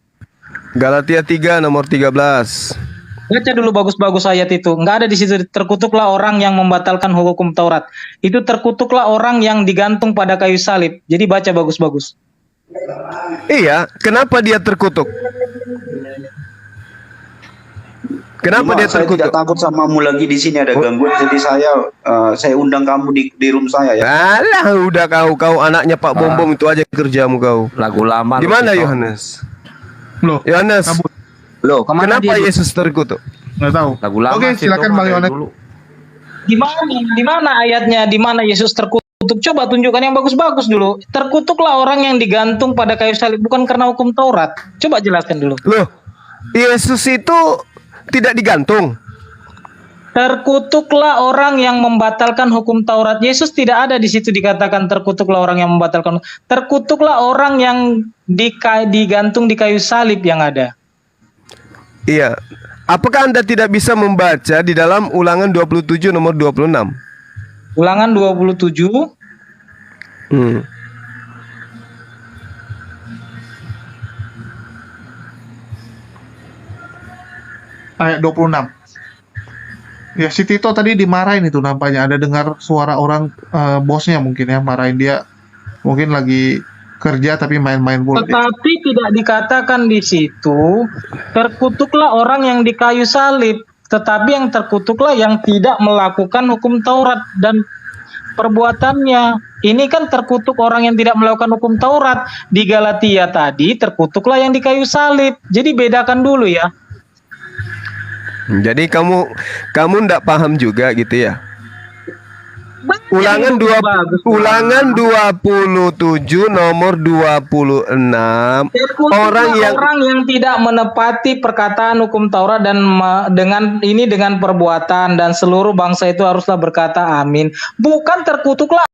S6: Galatia 3 nomor 13.
S3: Baca dulu bagus-bagus ayat itu. Nggak ada di situ terkutuklah orang yang membatalkan hukum Taurat. Itu terkutuklah orang yang digantung pada kayu salib. Jadi baca bagus-bagus.
S6: Iya, kenapa dia terkutuk? Kenapa
S10: Cuma
S6: dia
S10: saya
S6: terkutuk?
S10: tidak takut samamu lagi di sini ada gangguan, jadi saya undang kamu di room saya ya.
S6: Alah, udah kau anaknya Pak Bom itu aja kerjamu kau.
S4: Lagu lama.
S6: Di
S4: loh,
S6: mana
S4: Tito.
S6: Yohanes?
S2: loh,
S6: Yohanes,
S2: kabut.
S5: Loh, kemana
S6: kenapa
S5: dia?
S6: Yesus terkutuk?
S2: Nggak tahu.
S4: Lagu lama.
S2: Oke,
S4: Tito,
S2: silakan Bang
S4: dari
S2: Yohanes.
S4: dulu.
S3: Di mana ayatnya? Di mana Yesus terkutuk? Coba tunjukkan yang bagus-bagus dulu. Terkutuklah orang yang digantung pada kayu salib bukan karena hukum Taurat. Coba jelaskan dulu.
S6: Loh, Yesus itu tidak digantung.
S3: Terkutuklah orang yang membatalkan hukum Taurat. Yesus tidak ada di situ dikatakan terkutuklah orang yang membatalkan. Terkutuklah orang yang digantung di kayu salib yang ada.
S6: Iya. Apakah Anda tidak bisa membaca di dalam Ulangan 27 nomor 26?
S3: Ulangan 27
S2: Ayat 26. Ya, si Tito tadi dimarahin itu nampaknya. Ada dengar suara orang bosnya mungkin ya, marahin dia. Mungkin lagi kerja tapi main-main bola.
S3: Tetapi tidak dikatakan di situ terkutuklah orang yang di kayu salib, tetapi yang terkutuklah yang tidak melakukan hukum Taurat dan perbuatannya. Ini kan terkutuk orang yang tidak melakukan hukum Taurat. Di Galatia tadi terkutuklah yang di kayu salib. Jadi bedakan dulu ya.
S6: Jadi kamu ndak paham juga gitu ya? Ulangan
S3: Bagus,
S6: Ulangan 27 nomor 26.
S3: Orang yang tidak menepati perkataan hukum Taurat dan dengan perbuatan dan seluruh bangsa itu haruslah berkata amin. Bukan terkutuklah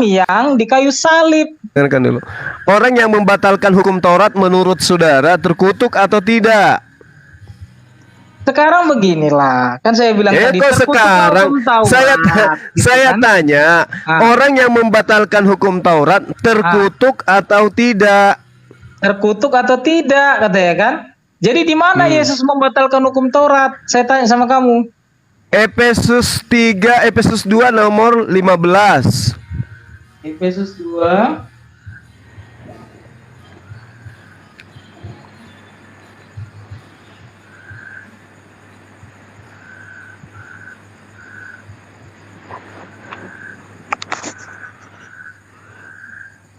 S3: yang di kayu salib.
S6: Dengarkan dulu. Orang yang membatalkan hukum Taurat menurut saudara terkutuk atau tidak?
S3: Sekarang beginilah, kan saya bilang tadi
S6: Kok
S3: terkutuk
S6: sekarang
S3: hukum Taurat,
S6: saya
S3: kan?
S6: tanya, orang yang membatalkan hukum Taurat terkutuk atau tidak?
S3: Terkutuk atau tidak katanya kan? Jadi di mana Yesus membatalkan hukum Taurat? Saya tanya sama kamu.
S6: Efesus 2 nomor 15.
S3: Efesus 2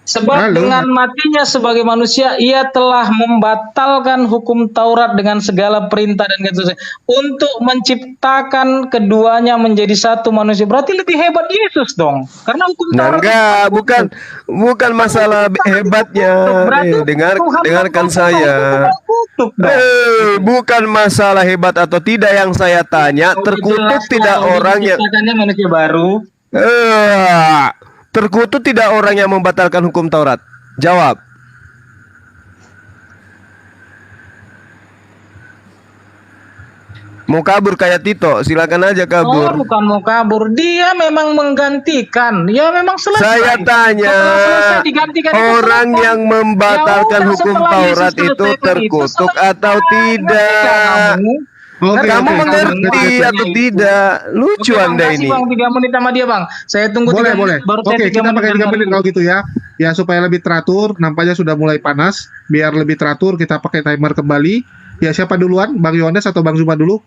S3: Sebab dengan matinya sebagai manusia ia telah membatalkan hukum Taurat dengan segala perintah dan ketentuan untuk menciptakan keduanya menjadi satu manusia. Berarti lebih hebat Yesus dong. Karena hukum Taurat
S6: bukan masalah hebatnya. Dengarkan saya. Bukan masalah hebat atau tidak yang saya tanya. Terkutuk tidak orang yang
S3: manusia baru.
S6: Terkutuk tidak orang yang membatalkan hukum Taurat? Jawab. Mau kabur kayak Tito, silakan aja
S3: Oh,
S6: kabur.
S3: bukan mau kabur. Dia memang menggantikan. Ya memang selesai.
S6: Saya tanya,
S3: Setelah selesai digantikan itu
S6: orang
S3: selesai.
S6: yang membatalkan
S3: Ya udah,
S6: hukum
S3: setelah Yesus
S6: Taurat itu
S3: selesaikan
S6: terkutuk
S3: selesai.
S6: atau
S3: Ngerti
S6: tidak?
S3: nggak kamu?
S2: Oke,
S6: Kamu
S2: oke,
S6: mengerti
S2: oke,
S6: atau tidak? Lucu
S3: Oke, Bang,
S6: Anda
S3: kasih
S6: ini.
S3: Bang 3 menit sama dia Bang. Saya tunggu
S2: Boleh,
S3: 3
S2: boleh.
S3: menit baru saya
S2: Oke,
S3: 3
S2: kita pakai 3
S3: dengar
S2: menit
S3: dulu.
S2: kalau gitu ya. Ya, supaya lebih teratur, nampaknya sudah mulai panas. Biar lebih teratur, kita pakai timer kembali. Ya, siapa duluan? Bang Yohanes atau Bang Zuma dulu?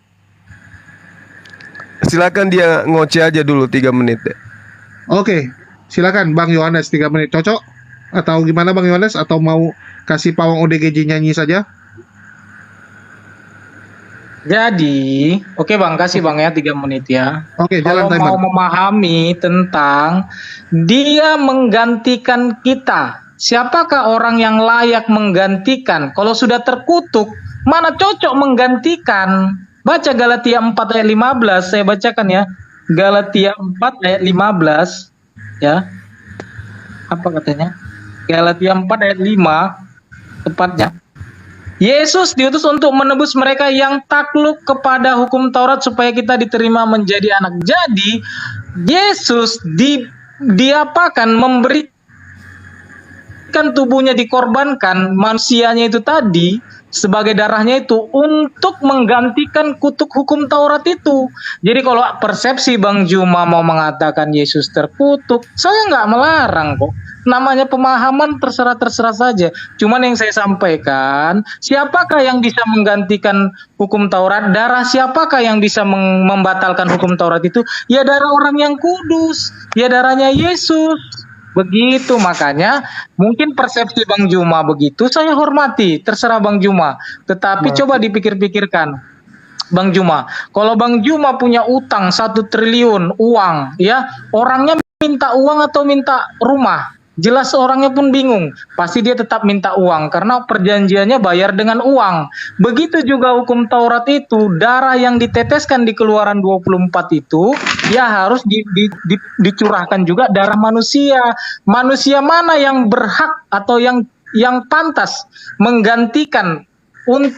S6: Silakan dia ngoceh aja dulu 3 menit.
S2: Oke, silakan Bang Yohanes 3 menit. Cocok? Atau gimana Bang Yohanes? Atau mau kasih pawang ODGJ nyanyi saja?
S3: Jadi, oke Bang, kasih Bang ya 3 menit ya.
S2: Oke, jalan
S3: Kalau
S2: timer.
S3: mau memahami tentang dia menggantikan kita, siapakah orang yang layak menggantikan? Kalau sudah terkutuk, mana cocok menggantikan? Baca Galatia 4 ayat 15, saya bacakan ya. Galatia 4 ayat 15 ya. Apa katanya? Galatia 4 ayat 5 tepatnya. Yesus diutus untuk menebus mereka yang takluk kepada hukum Taurat supaya kita diterima menjadi anak. Jadi Yesus diapakan memberikan tubuhnya dikorbankan, manusianya itu tadi sebagai darahnya itu untuk menggantikan kutuk hukum Taurat itu. Jadi kalau persepsi Bang Juma mau mengatakan Yesus terkutuk, saya nggak melarang kok. Namanya pemahaman terserah saja. Cuman yang saya sampaikan, siapakah yang bisa menggantikan hukum Taurat? Darah siapakah yang bisa membatalkan hukum Taurat itu? Ya darah orang yang kudus, ya darahnya Yesus. Begitu, makanya mungkin persepsi Bang Juma begitu, saya hormati, terserah Bang Juma. Tetapi coba dipikir-pikirkan. Bang Juma, kalau Bang Juma punya utang 1 triliun uang, ya orangnya minta uang atau minta rumah? Jelas orangnya pun bingung. Pasti dia tetap minta uang karena perjanjiannya bayar dengan uang. Begitu juga hukum Taurat itu, darah yang diteteskan di Keluaran 24 itu ya harus dicurahkan juga darah manusia. Manusia mana yang berhak atau yang pantas menggantikan,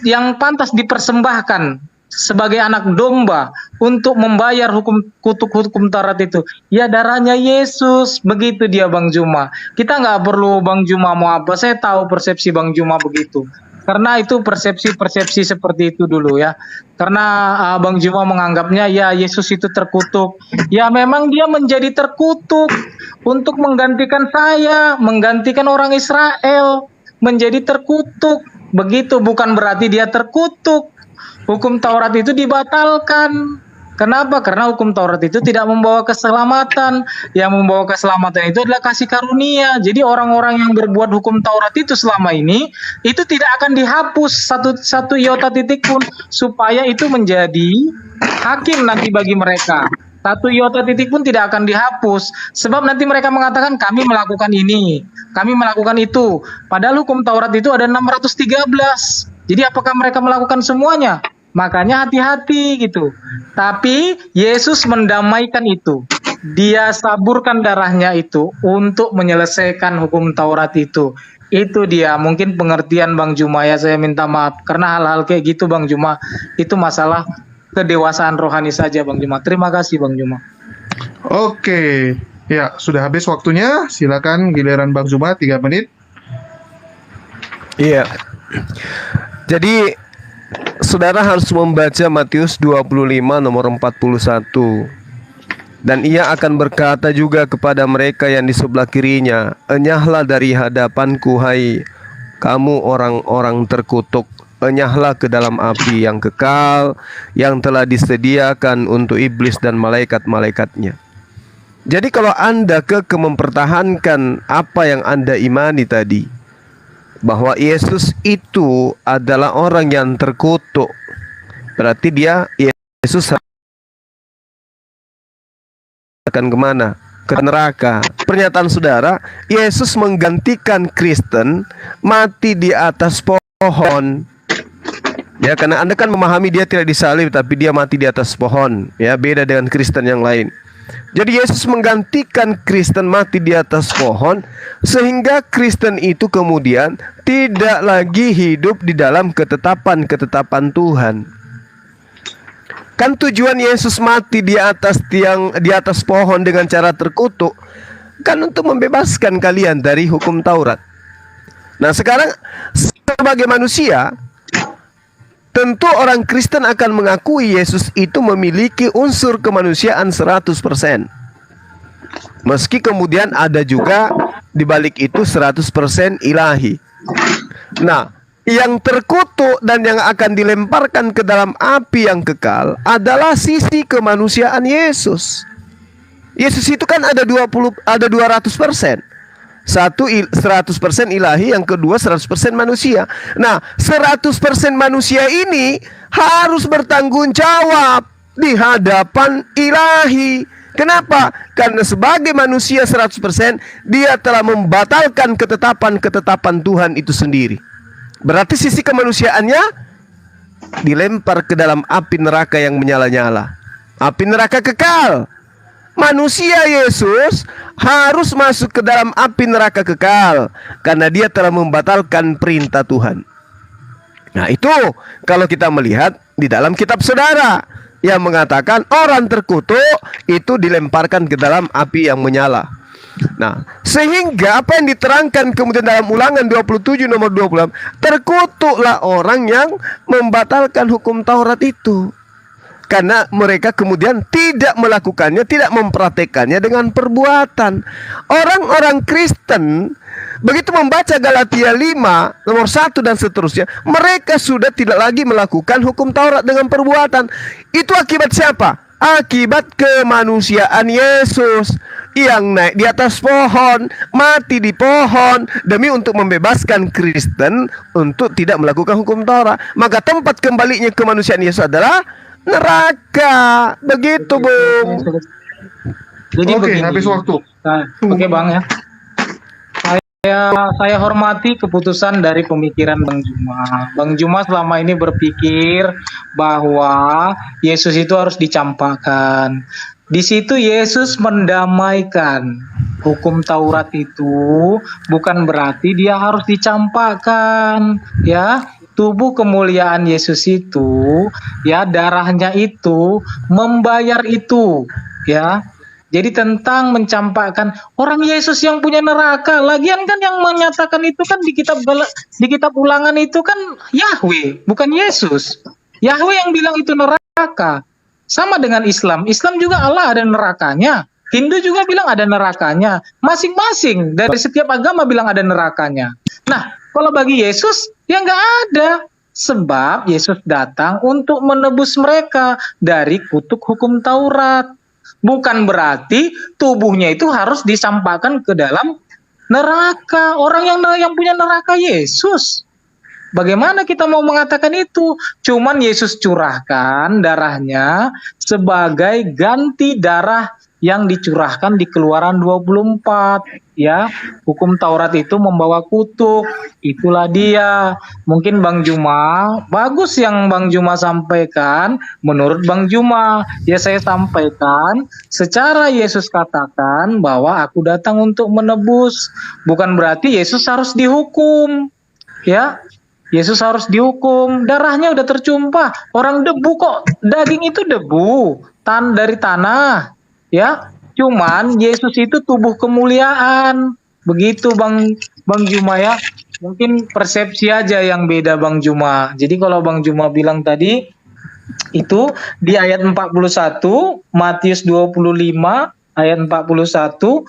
S3: yang pantas dipersembahkan sebagai anak domba untuk membayar kutuk hukum Taurat itu? Ya darahnya Yesus. Begitu dia Bang Juma. Kita nggak perlu Bang Juma mau apa, saya tahu persepsi Bang Juma begitu. Karena itu persepsi seperti itu dulu ya. Karena Bang Juma menganggapnya ya Yesus itu terkutuk. Ya memang dia menjadi terkutuk untuk menggantikan saya, menggantikan orang Israel, menjadi terkutuk. Begitu, bukan berarti dia terkutuk. Hukum Taurat itu dibatalkan. Kenapa? Karena hukum Taurat itu tidak membawa keselamatan. Yang membawa keselamatan itu adalah kasih karunia. Jadi orang-orang yang berbuat hukum Taurat itu selama ini, itu tidak akan dihapus satu iota titik pun, supaya itu menjadi hakim nanti bagi mereka. 1 iota titik pun tidak akan dihapus. Sebab nanti mereka mengatakan kami melakukan ini, kami melakukan itu. Padahal hukum Taurat itu ada 613. Jadi apakah mereka melakukan semuanya? Makanya hati-hati gitu. Tapi Yesus mendamaikan itu. Dia saburkan darahnya itu untuk menyelesaikan hukum Taurat itu. Itu dia, mungkin pengertian Bang Juma ya, saya minta maaf. Karena hal-hal kayak gitu Bang Juma, itu masalah kedewasaan rohani saja Bang Juma. Terima kasih Bang Juma.
S2: Oke. Ya, sudah habis waktunya. Silakan giliran Bang Zuma 3 menit.
S6: Iya. Jadi saudara harus membaca Matius 25 nomor 41. Dan ia akan berkata juga kepada mereka yang di sebelah kirinya, enyahlah dari hadapanku hai kamu orang-orang terkutuk, enyahlah ke dalam api yang kekal yang telah disediakan untuk iblis dan malaikat-malaikatnya. Jadi kalau Anda mempertahankan apa yang Anda imani tadi, bahwa Yesus itu adalah orang yang terkutuk, berarti Yesus akan kemana? Ke neraka. Pernyataan saudara, Yesus menggantikan Kristen mati di atas pohon. Ya, karena Anda kan memahami dia tidak disalib, tapi dia mati di atas pohon. Ya, beda dengan Kristen yang lain. Jadi Yesus menggantikan Kristen mati di atas pohon, sehingga Kristen itu kemudian tidak lagi hidup di dalam ketetapan-ketetapan Tuhan. Kan tujuan Yesus mati di atas tiang, di atas pohon dengan cara terkutuk kan untuk membebaskan kalian dari hukum Taurat. Nah, sekarang sebagai manusia, tentu orang Kristen akan mengakui Yesus itu memiliki unsur kemanusiaan 100%. Meski kemudian ada juga di balik itu 100% ilahi. Nah, yang terkutuk dan yang akan dilemparkan ke dalam api yang kekal adalah sisi kemanusiaan Yesus. Yesus itu kan ada 200%. Satu 100% ilahi, yang kedua 100% manusia. Nah, 100% manusia ini harus bertanggung jawab di hadapan ilahi. Kenapa? Karena sebagai manusia 100%, dia telah membatalkan ketetapan-ketetapan Tuhan itu sendiri. Berarti sisi kemanusiaannya dilempar ke dalam api neraka yang menyala-nyala. Api neraka kekal. Manusia Yesus harus masuk ke dalam api neraka kekal karena dia telah membatalkan perintah Tuhan. Nah, itu kalau kita melihat di dalam kitab Saudara yang mengatakan orang terkutuk itu dilemparkan ke dalam api yang menyala. Nah, sehingga apa yang diterangkan kemudian dalam Ulangan 27 nomor 26, terkutuklah orang yang membatalkan hukum Taurat itu. Karena mereka kemudian tidak melakukannya, tidak mempraktekannya dengan perbuatan. Orang-orang Kristen begitu membaca Galatia 5 nomor 1 dan seterusnya, mereka sudah tidak lagi melakukan hukum Taurat dengan perbuatan. Itu akibat siapa? Akibat kemanusiaan Yesus yang naik di atas pohon, mati di pohon demi untuk membebaskan Kristen untuk tidak melakukan hukum Taurat. Maka tempat kembalinya kemanusiaan Yesus adalah neraka. Begitu, Bung.
S3: Jadi
S2: Oke,
S3: begini.
S2: habis waktu.
S3: Nah, oke, Bang ya. Saya hormati keputusan dari pemikiran Bang Juma. Bang Juma selama ini berpikir bahwa Yesus itu harus dicampakkan. Di situ Yesus mendamaikan. Hukum Taurat itu bukan berarti dia harus dicampakkan, ya. Tubuh kemuliaan Yesus itu, ya, darahnya itu membayar itu, ya. Jadi tentang mencampakkan orang Yesus yang punya neraka. Lagian kan yang menyatakan itu kan di kitab Ulangan itu kan Yahweh, bukan Yesus. Yahweh yang bilang itu neraka. Sama dengan Islam. Islam juga Allah ada nerakanya. Hindu juga bilang ada nerakanya. Masing-masing dari setiap agama bilang ada nerakanya. Nah, kalau bagi Yesus ya nggak ada. Sebab Yesus datang untuk menebus mereka dari kutuk hukum Taurat. Bukan berarti tubuhnya itu harus disampaikan ke dalam neraka. Orang yang punya neraka Yesus. Bagaimana kita mau mengatakan itu? Cuman Yesus curahkan darahnya sebagai ganti darah yang dicurahkan di Keluaran 24, ya. Hukum Taurat itu membawa kutuk, itulah dia. Mungkin Bang Juma, bagus yang Bang Juma sampaikan, menurut Bang Juma, ya saya sampaikan, secara Yesus katakan bahwa aku datang untuk menebus, bukan berarti Yesus harus dihukum, ya. Yesus harus dihukum, darahnya udah tercumpah, orang debu kok, daging itu debu, dari tanah, ya. Cuman Yesus itu tubuh kemuliaan, begitu Bang Juma ya. Mungkin persepsi aja yang beda Bang Juma. Jadi kalau Bang Juma bilang tadi itu di ayat 41 Matius 25 ayat 41,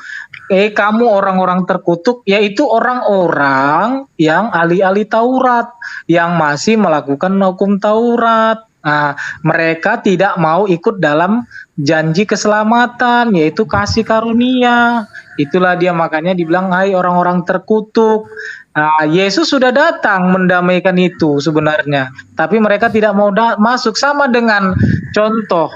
S3: kamu orang-orang terkutuk, yaitu orang-orang yang ahli-ahli Taurat, yang masih melakukan hukum Taurat. Nah, mereka tidak mau ikut dalam janji keselamatan, yaitu kasih karunia. Itulah dia makanya dibilang, hai orang-orang terkutuk. Nah, Yesus sudah datang mendamaikan itu sebenarnya, tapi mereka tidak mau masuk. Sama dengan contoh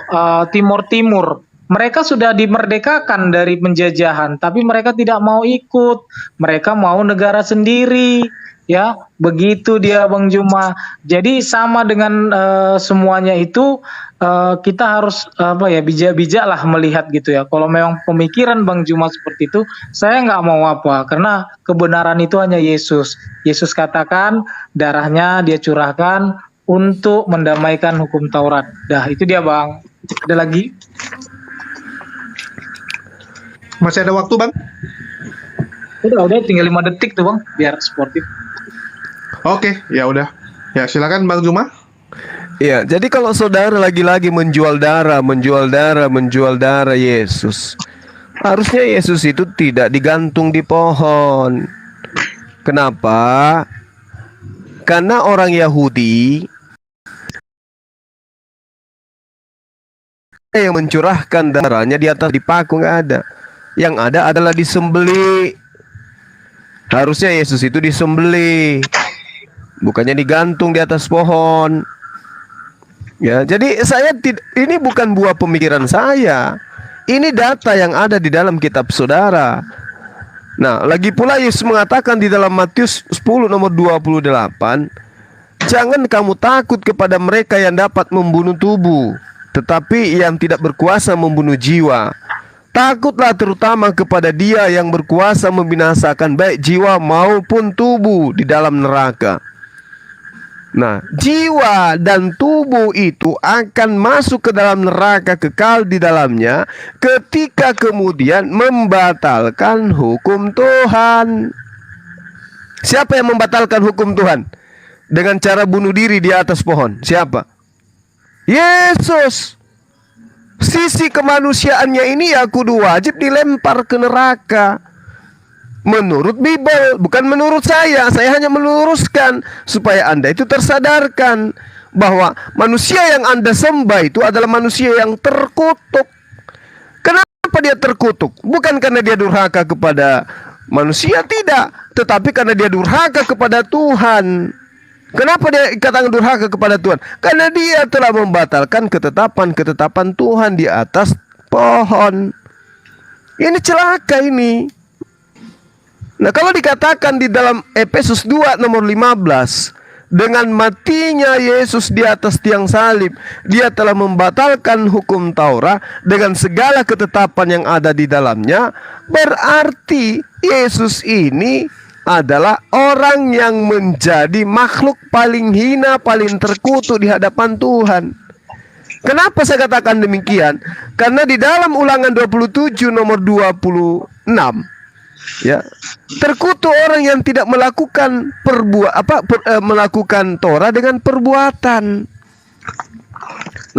S3: Timur-Timur. Mereka sudah dimerdekakan dari penjajahan, tapi mereka tidak mau ikut. Mereka mau negara sendiri, ya. Begitu dia Bang Juma. Jadi sama dengan semuanya itu kita harus bijak-bijak lah melihat gitu ya. Kalau memang pemikiran Bang Juma seperti itu, saya nggak mau apa, karena kebenaran itu hanya Yesus. Yesus katakan darahnya dia curahkan untuk mendamaikan hukum Taurat. Dah, itu dia Bang. Ada lagi?
S2: Masih ada waktu, Bang?
S3: Udah tinggal 5 detik tuh Bang, biar sportif.
S2: Oke, ya udah. Ya, silakan Bang Juma.
S6: Ya, jadi kalau saudara lagi-lagi menjual darah Yesus, harusnya Yesus itu tidak digantung di pohon. Kenapa? Karena orang Yahudi yang mencurahkan darahnya di atas dipaku, nggak ada. Yang ada adalah disembeli. Harusnya Yesus itu disembeli, bukannya digantung di atas pohon. Ya, jadi ini bukan buah pemikiran saya. Ini data yang ada di dalam kitab saudara. Nah, lagi pula Yesus mengatakan di dalam Matius 10 nomor 28, jangan kamu takut kepada mereka yang dapat membunuh tubuh, tetapi yang tidak berkuasa membunuh jiwa. Takutlah terutama kepada Dia yang berkuasa membinasakan baik jiwa maupun tubuh di dalam neraka. Nah, jiwa dan tubuh itu akan masuk ke dalam neraka kekal di dalamnya ketika kemudian membatalkan hukum Tuhan. Siapa yang membatalkan hukum Tuhan? Dengan cara bunuh diri di atas pohon. Siapa? Yesus. Sisi kemanusiaannya ini ya kudu wajib dilempar ke neraka. Menurut Bible, bukan menurut saya. Saya hanya meluruskan supaya Anda itu tersadarkan bahwa manusia yang Anda sembah itu adalah manusia yang terkutuk. Kenapa dia terkutuk? Bukan karena dia durhaka kepada manusia, tidak, tetapi karena dia durhaka kepada Tuhan. Kenapa dia katakan durhaka kepada Tuhan? Karena dia telah membatalkan ketetapan Tuhan di atas pohon. Ini celaka ini. Nah, kalau dikatakan di dalam Efesus 2 nomor 15, dengan matinya Yesus di atas tiang salib, Dia telah membatalkan hukum Taurat dengan segala ketetapan yang ada di dalamnya. Berarti Yesus ini adalah orang yang menjadi makhluk paling hina, paling terkutuk di hadapan Tuhan. Kenapa saya katakan demikian? Karena di dalam Ulangan 27 nomor 26, ya, terkutuk orang yang tidak melakukan melakukan Torah dengan perbuatan.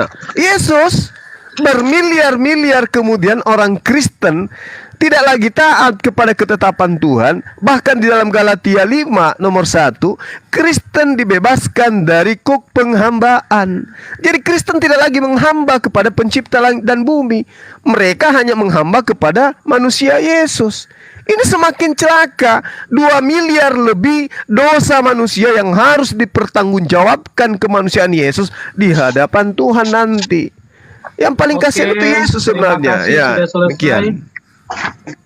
S6: Nah, Yesus bermiliar-miliar kemudian orang Kristen tidak lagi taat kepada ketetapan Tuhan. Bahkan di dalam Galatia 5 nomor 1, Kristen dibebaskan dari kuk penghambaan. Jadi Kristen tidak lagi menghamba kepada pencipta langit dan bumi. Mereka hanya menghamba kepada manusia Yesus. Ini semakin celaka. 2 miliar lebih dosa manusia yang harus dipertanggungjawabkan kemanusiaan Yesus di hadapan Tuhan nanti. Yang paling kasihan itu Yesus sebenarnya. Ya, demikian.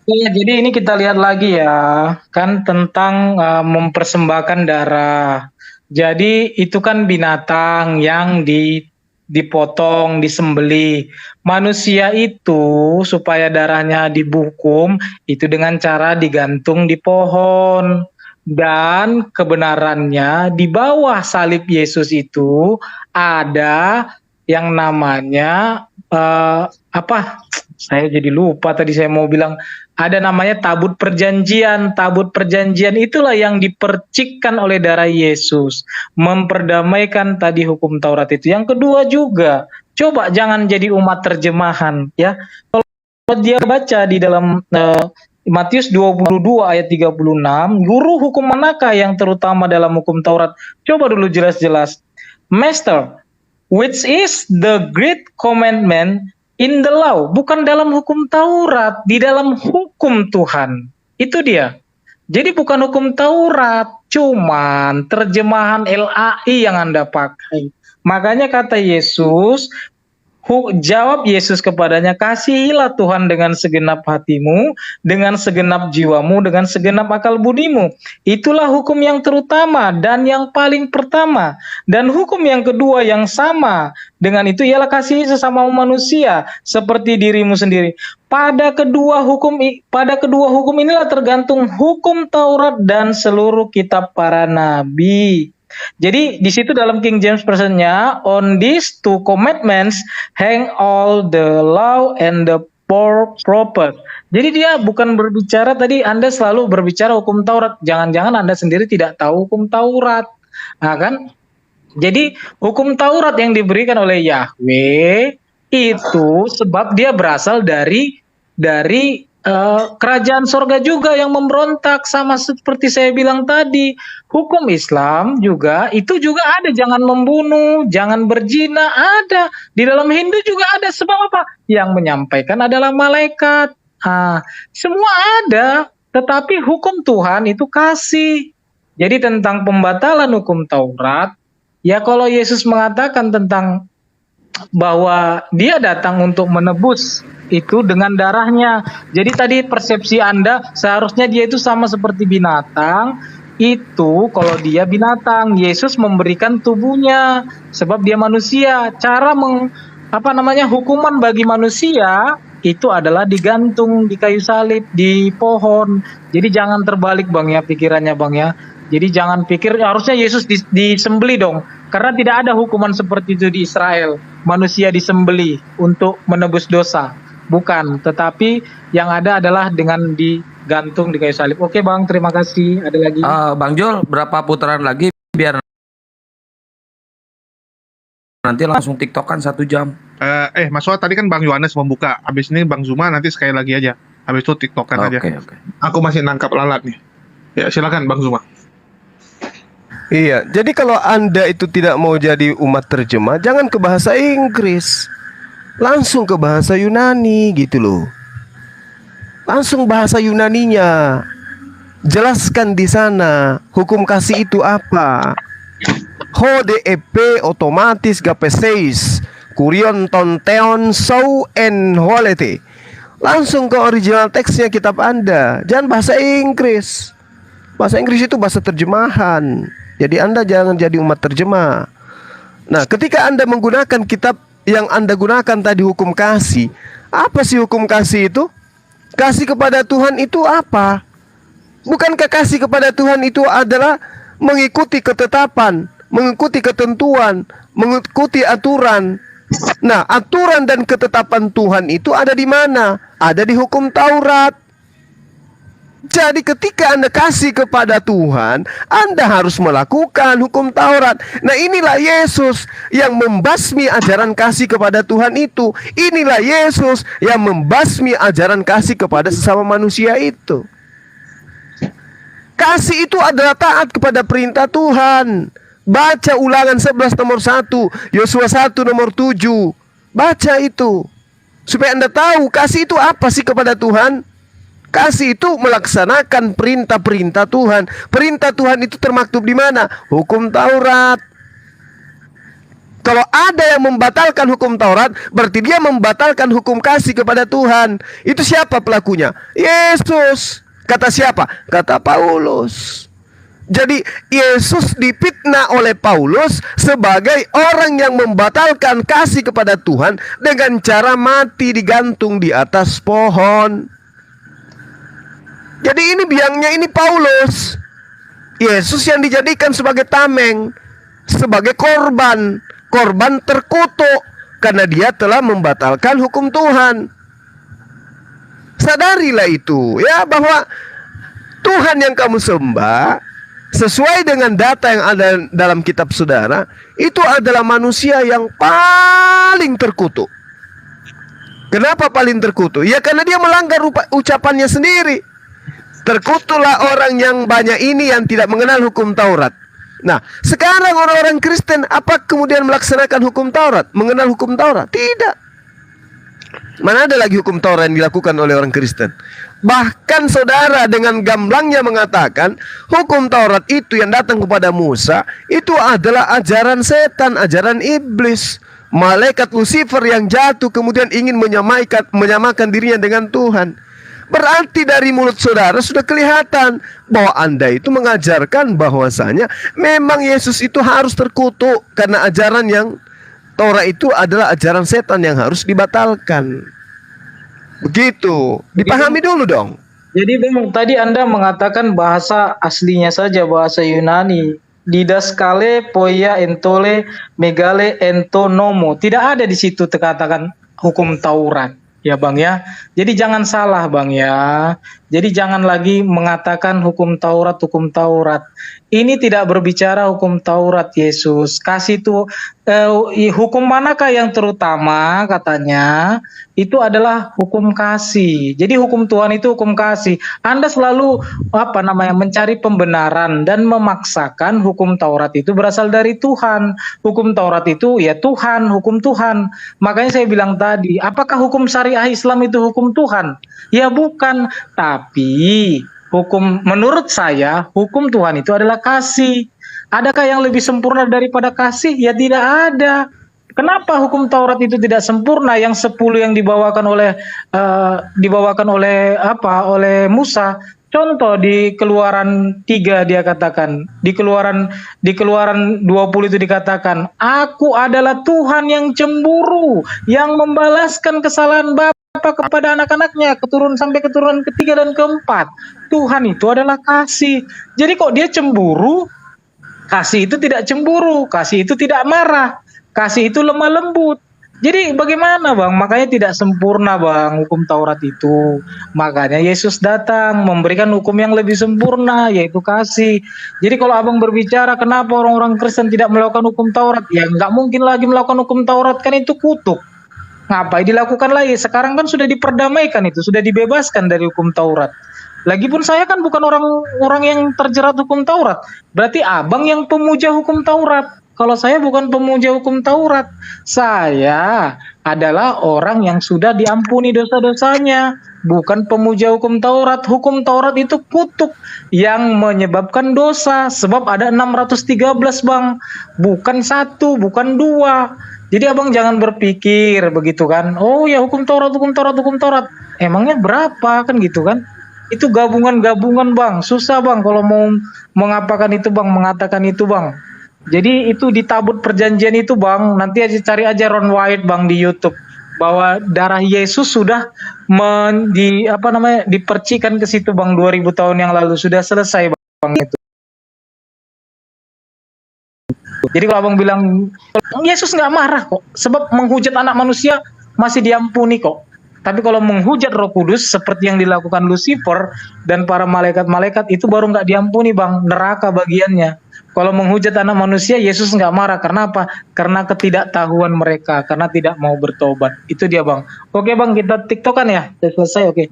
S3: Ya, jadi ini kita lihat lagi ya, kan tentang mempersembahkan darah. Jadi itu kan binatang yang dipotong, disembelih. Manusia itu supaya darahnya dihukum itu dengan cara digantung di pohon. Dan kebenarannya di bawah salib Yesus itu ada yang namanya saya jadi lupa tadi saya mau bilang, ada namanya tabut perjanjian. Tabut perjanjian itulah yang dipercikkan oleh darah Yesus, memperdamaikan tadi hukum Taurat itu. Yang kedua juga, coba jangan jadi umat terjemahan ya. Kalau dia baca di dalam Matius 22 ayat 36, guru hukum manakah yang terutama dalam hukum Taurat? Coba dulu jelas-jelas. Master, which is the great commandment in the law, bukan dalam hukum Taurat, di dalam hukum Tuhan. Itu dia. Jadi bukan hukum Taurat, cuman terjemahan LAI yang Anda pakai. Makanya kata Yesus, jawab Yesus kepadanya, kasihilah Tuhan dengan segenap hatimu, dengan segenap jiwamu, dengan segenap akal budimu. Itulah hukum yang terutama dan yang paling pertama. Dan hukum yang kedua yang sama dengan itu ialah kasihi sesama manusia seperti dirimu sendiri. Pada kedua hukum inilah tergantung hukum Taurat dan seluruh kitab para nabi. Jadi di situ dalam King James Version-nya, on these two commandments hang all the law and the prophets. Jadi dia bukan berbicara tadi, Anda selalu berbicara hukum Taurat. Jangan-jangan Anda sendiri tidak tahu hukum Taurat. Nah kan? Jadi hukum Taurat yang diberikan oleh Yahweh itu sebab dia berasal dari kerajaan sorga juga yang memberontak, sama seperti saya bilang tadi. Hukum Islam juga itu juga ada, jangan membunuh, jangan berzina, ada. Di dalam Hindu juga ada, sebab apa? Yang menyampaikan adalah malaikat. Semua ada, tetapi hukum Tuhan itu kasih. Jadi tentang pembatalan hukum Taurat, ya kalau Yesus mengatakan tentang bahwa dia datang untuk menebus itu dengan darahnya. Jadi tadi persepsi Anda seharusnya dia itu sama seperti binatang. Itu kalau dia binatang, Yesus memberikan tubuhnya sebab dia manusia. Cara hukuman bagi manusia itu adalah digantung di kayu salib, di pohon. Jadi jangan terbalik Bang ya pikirannya Bang ya. Jadi jangan pikir harusnya Yesus disembeli dong. Karena tidak ada hukuman seperti itu di Israel. Manusia disembeli untuk menebus dosa. Bukan, tetapi yang ada adalah dengan digantung di kayu salib. Oke Bang, terima kasih. Ada lagi?
S4: Bang Jul, berapa putaran lagi biar nanti langsung TikTokan 1 jam?
S2: Mas Wah, tadi kan Bang Yohanes membuka. Habis ini Bang Zuma nanti sekali lagi aja. Habis itu TikTokan aja.
S4: Oke.
S2: Aku masih nangkap lalat nih. Ya silakan Bang Zuma.
S6: Iya, jadi kalau Anda itu tidak mau jadi umat terjemah, jangan ke bahasa Inggris. Langsung ke bahasa Yunani gitu loh. Langsung bahasa Yunaninya. Jelaskan di sana hukum kasih itu apa. HDEP otomatis gapeseis. Kurion ton teon sou en holete. Langsung ke original teksnya kitab Anda. Jangan bahasa Inggris. Bahasa Inggris itu bahasa terjemahan. Jadi Anda jangan jadi umat terjemah. Nah, ketika Anda menggunakan kitab yang Anda gunakan tadi hukum kasih, apa sih hukum kasih itu? Kasih kepada Tuhan itu apa? Bukankah kasih kepada Tuhan itu adalah mengikuti ketetapan, mengikuti ketentuan, mengikuti aturan? Nah, aturan dan ketetapan Tuhan itu ada di mana? Ada di hukum Taurat. Jadi ketika Anda kasih kepada Tuhan, Anda harus melakukan hukum Taurat. Nah, inilah Yesus yang membasmi ajaran kasih kepada Tuhan itu. Inilah Yesus yang membasmi ajaran kasih kepada sesama manusia itu. Kasih itu adalah taat kepada perintah Tuhan. Baca Ulangan 11 nomor 1, Yosua 1 nomor 7. Baca itu supaya Anda tahu kasih itu apa sih kepada Tuhan. Kasih itu melaksanakan perintah-perintah Tuhan. Perintah Tuhan itu termaktub di mana? Hukum Taurat. Kalau ada yang membatalkan hukum Taurat, berarti dia membatalkan hukum kasih kepada Tuhan. Itu siapa pelakunya? Yesus. Kata siapa? Kata Paulus. Jadi Yesus difitnah oleh Paulus sebagai orang yang membatalkan kasih kepada Tuhan dengan cara mati digantung di atas pohon. Jadi ini biangnya ini Paulus. Yesus yang dijadikan sebagai tameng, sebagai korban terkutuk karena dia telah membatalkan hukum Tuhan. Sadarilah itu ya, bahwa Tuhan yang kamu sembah sesuai dengan data yang ada dalam kitab saudara, itu adalah manusia yang paling terkutuk. Kenapa paling terkutuk? Ya karena dia melanggar ucapannya sendiri. Terkutuklah orang yang banyak ini yang tidak mengenal hukum Taurat. Nah, sekarang orang-orang Kristen apa kemudian melaksanakan hukum Taurat? Mengenal hukum Taurat? Tidak. Mana ada lagi hukum Taurat yang dilakukan oleh orang Kristen? Bahkan saudara dengan gamblangnya mengatakan hukum Taurat itu yang datang kepada Musa itu adalah ajaran setan, ajaran iblis. Malaikat Lucifer yang jatuh kemudian ingin menyamakan dirinya dengan Tuhan. Berarti dari mulut saudara sudah kelihatan bahwa Anda itu mengajarkan bahwasanya memang Yesus itu harus terkutuk karena ajaran yang Taurat itu adalah ajaran setan yang harus dibatalkan. Begitu. Dipahami dulu dong.
S3: Jadi Bang, tadi Anda mengatakan bahasa aslinya saja, bahasa Yunani. didaskale poia entole megale entonomo. Tidak ada di situ terkatakan hukum Taurat. Ya Bang ya. Jadi jangan salah Bang ya. Jadi jangan lagi mengatakan hukum Taurat, hukum Taurat. Ini tidak berbicara hukum Taurat Yesus. Kasih itu hukum manakah yang terutama katanya? Itu adalah hukum kasih. Jadi hukum Tuhan itu hukum kasih. Anda selalu mencari pembenaran dan memaksakan hukum Taurat itu berasal dari Tuhan. Hukum Taurat itu ya Tuhan, hukum Tuhan. Makanya saya bilang tadi, apakah hukum syariah Islam itu hukum Tuhan? Ya bukan, tapi hukum menurut saya hukum Tuhan itu adalah kasih. Adakah yang lebih sempurna daripada kasih? Ya tidak ada. Kenapa hukum Taurat itu tidak sempurna? Yang 10 yang dibawakan oleh Musa. Contoh di Keluaran 3 dia katakan, di Keluaran 20 itu dikatakan, aku adalah Tuhan yang cemburu, yang membalaskan kesalahan bapa kepada anak-anaknya, sampai keturunan ketiga dan keempat. Tuhan itu adalah kasih. Jadi kok dia cemburu? Kasih itu tidak cemburu, kasih itu tidak marah. Kasih itu lemah lembut. Jadi bagaimana Bang? Makanya tidak sempurna Bang hukum Taurat itu. Makanya Yesus datang memberikan hukum yang lebih sempurna, yaitu kasih. Jadi kalau Abang berbicara kenapa orang-orang Kristen tidak melakukan hukum Taurat? Ya nggak mungkin lagi melakukan hukum Taurat, kan itu kutuk. Ngapain dilakukan lagi? Sekarang kan sudah diperdamaikan itu, sudah dibebaskan dari hukum Taurat. Lagipun saya kan bukan orang yang terjerat hukum Taurat. Berarti Abang yang pemuja hukum Taurat. Kalau saya bukan pemuja hukum Taurat, saya adalah orang yang sudah diampuni dosa-dosanya, bukan pemuja hukum Taurat. Hukum Taurat itu kutuk yang menyebabkan dosa, sebab ada 613 Bang, bukan 1, bukan 2. Jadi Abang jangan berpikir begitu kan, oh ya hukum Taurat, hukum Taurat, hukum Taurat. Emangnya berapa kan gitu kan? Itu gabungan-gabungan Bang, susah Bang kalau mau mengapakan itu Bang, mengatakan itu Bang. Jadi itu di tabut perjanjian itu Bang, nanti aja cari aja Ron White Bang di YouTube, bahwa darah Yesus sudah dipercikan ke situ Bang 2000 tahun yang lalu, sudah selesai Bang itu. Jadi kalau Abang bilang Yesus nggak marah kok, sebab menghujat anak manusia masih diampuni kok. Tapi kalau menghujat Roh Kudus seperti yang dilakukan Lucifer dan para malaikat-malaikat itu baru nggak diampuni Bang, neraka bagiannya. Kalau menghujat anak manusia, Yesus nggak marah. Karena apa? Karena ketidaktahuan mereka, karena tidak mau bertobat. Itu dia Bang. Oke Bang, kita tiktokan ya. Sudah selesai, oke.